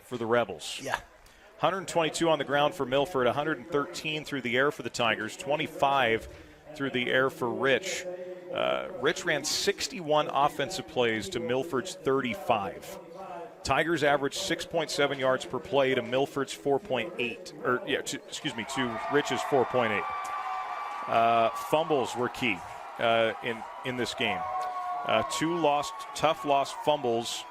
for the Rebels. Yeah. 122 on the ground for Milford, 113 through the air for the Tigers, 25 through the air for Rich. Rich ran 61 offensive plays to Milford's 35. Tigers averaged 6.7 yards per play to Milford's 4.8, to Rich's 4.8. Fumbles were key in this game. 2 tough lost fumbles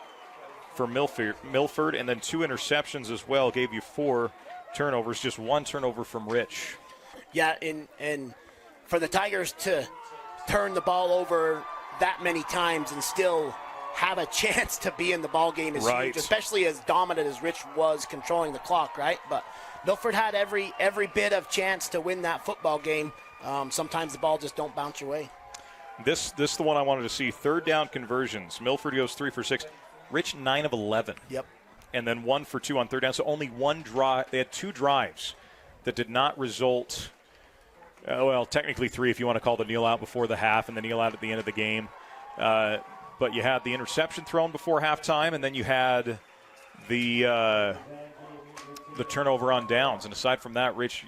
for Milford, and then 2 interceptions as well gave you 4 turnovers, just 1 turnover from Rich. Yeah, and for the Tigers to turn the ball over that many times and still have a chance to be in the ball game is huge, especially as dominant as Rich was controlling the clock, right? But Milford had every bit of chance to win that football game. Sometimes the ball just don't bounce your way. This is the one I wanted to see. 3rd down conversions. Milford goes 3 for 6. Rich 9 of 11. Yep. And then 1 for 2 on 3rd down. So only 1 drive. They had 2 drives that did not result. Technically 3 if you want to call the kneel out before the half and the kneel out at the end of the game. But you had the interception thrown before halftime, and then you had the turnover on downs. And aside from that, Rich,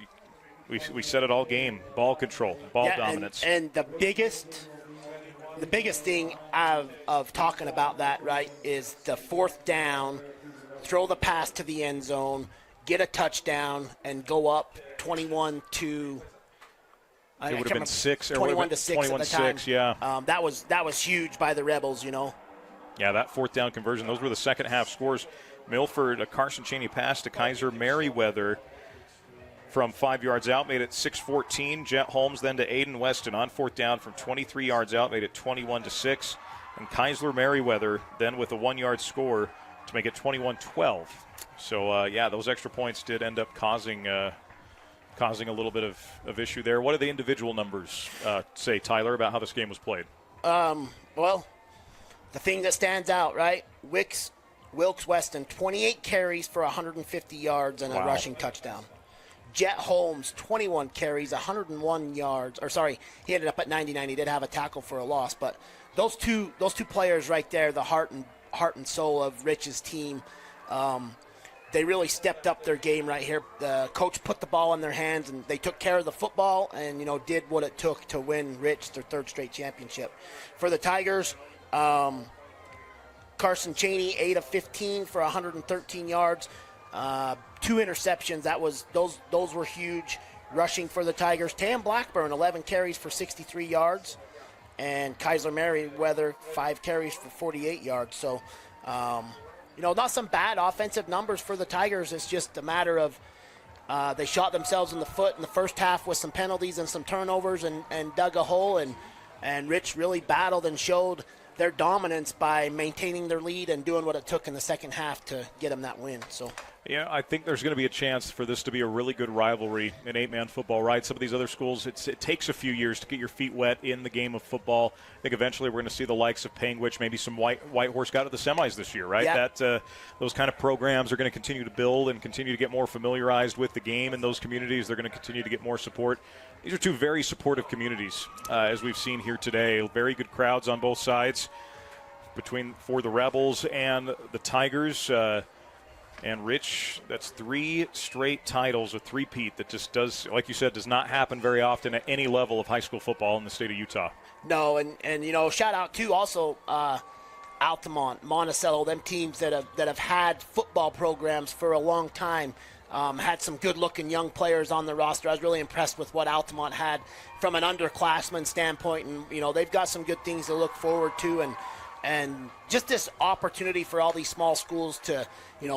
we said it all game: ball control, ball dominance. And the biggest thing of talking about that, right, is the 4th down, throw the pass to the end zone, get a touchdown, and go up 21 to. It would have been 6. 21 to 6 at the time. 6, yeah. That was huge by the Rebels, Yeah, that 4th down conversion. Those were the second half scores. Milford, a Carson Chaney pass to Kaiser Merriweather from 5 yards out, made it 6-14. Jet Holmes then to Aiden Weston on 4th down from 23 yards out, made it 21-6. And Kaiser Merriweather then with a 1-yard score to make it 21-12. So, those extra points did end up causing a little bit of issue there. What do the individual numbers say, Tyler, about how this game was played? Well, the thing that stands out, right? Wilkes Weston, 28 carries for 150 yards and a rushing touchdown. Jet Holmes, 21 carries, 101 yards. He ended up at 99. He did have a tackle for a loss, but those two players right there, the heart and soul of Rich's team. They really stepped up their game right here. The coach put the ball in their hands, and they took care of the football and, did what it took to win Rich their 3rd straight championship. For the Tigers, Carson Chaney, 8 of 15 for 113 yards. 2 interceptions. Those were huge. Rushing for the Tigers. Tam Blackburn, 11 carries for 63 yards. And Kaiser Merriweather, 5 carries for 48 yards. So, not some bad offensive numbers for the Tigers. It's just a matter of They shot themselves in the foot in the first half with some penalties and some turnovers and dug a hole, and Rich really battled and showed their dominance by maintaining their lead and doing what it took in the second half to get them that win. So, yeah, I think there's going to be a chance for this to be a really good rivalry in 8-man football, right? Some of these other schools, it takes a few years to get your feet wet in the game of football. I think eventually we're going to see the likes of Panguitch, maybe some White Horse got to the semis this year, right? Yeah. Those kind of programs are going to continue to build and continue to get more familiarized with the game in those communities. They're going to continue to get more support. These are two very supportive communities, as we've seen here today. Very good crowds on both sides for the Rebels and the Tigers. And Rich, that's 3 straight titles, a three-peat that just does, like you said, does not happen very often at any level of high school football in the state of Utah. No, and shout out to also Altamont, Monticello, them teams that have had football programs for a long time. Had some good-looking young players on the roster. I was really impressed with what Altamont had from an underclassman standpoint, and they've got some good things to look forward to, and just this opportunity for all these small schools to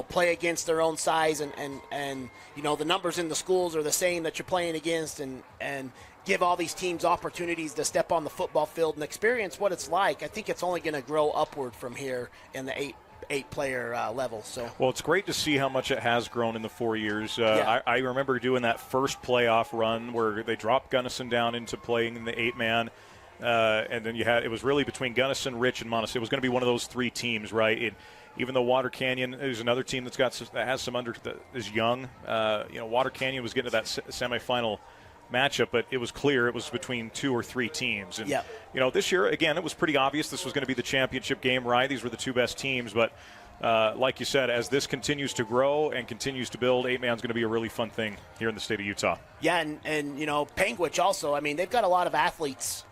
play against their own size, and the numbers in the schools are the same that you're playing against, and give all these teams opportunities to step on the football field and experience what it's like. I think it's only going to grow upward from here in the eight-player level. So, well, it's great to see how much it has grown in the 4 years. Yeah. I remember doing that first playoff run where they dropped Gunnison down into playing in the 8-man, and then it was really between Gunnison, Rich, and Monticello. It was going to be one of those 3 teams, right? Even though Water Canyon is another team that has some that is young. Water Canyon was getting to that semifinal matchup, but it was clear it was between 2 or 3 teams. And, this year, again, it was pretty obvious this was going to be the championship game, right? These were the 2 best teams. But like you said, as this continues to grow and continues to build, 8-man's going to be a really fun thing here in the state of Utah. Yeah, and Panguitch also, they've got a lot of athletes.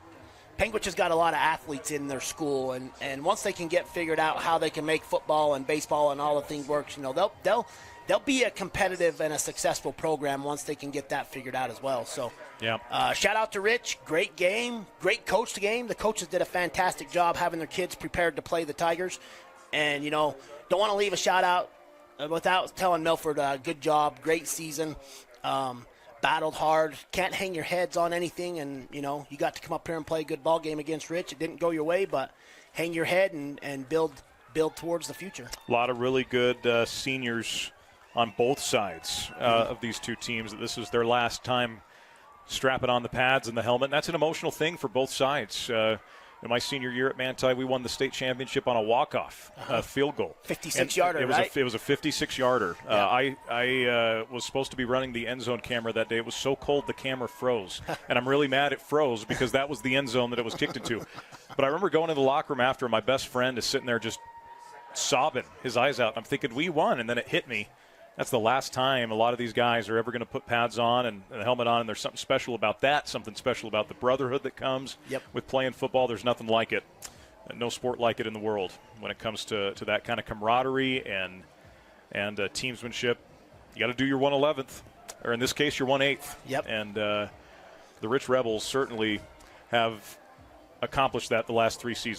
Panguitch has got a lot of athletes in their school, and once they can get figured out how they can make football and baseball and all the things work, they'll be a competitive and a successful program once they can get that figured out as well. So, shout out to Rich. Great game. Great coached game. The coaches did a fantastic job having their kids prepared to play the Tigers. And, don't want to leave a shout out without telling Milford, good job, great season. Battled hard. Can't hang your heads on anything. And, you got to come up here and play a good ball game against Rich. It didn't go your way, but hang your head and build towards the future. A lot of really good seniors on both sides of these 2 teams. This is their last time strapping on the pads and the helmet. And that's an emotional thing for both sides. In my senior year at Manti, we won the state championship on a walk-off field goal. 56-yarder, right? It was a 56-yarder. Yeah. I was supposed to be running the end zone camera that day. It was so cold the camera froze. And I'm really mad it froze because that was the end zone that it was kicked into. But I remember going to the locker room after, and my best friend is sitting there just sobbing his eyes out. I'm thinking, we won, and then it hit me. That's the last time a lot of these guys are ever going to put pads on and a helmet on, and there's something special about that, something special about the brotherhood that comes with playing football. There's nothing like it, no sport like it in the world when it comes to that kind of camaraderie and teamsmanship. You got to do your 1/11th, or in this case, your 1/8. Yep. And the Rich Rebels certainly have accomplished that the last 3 seasons.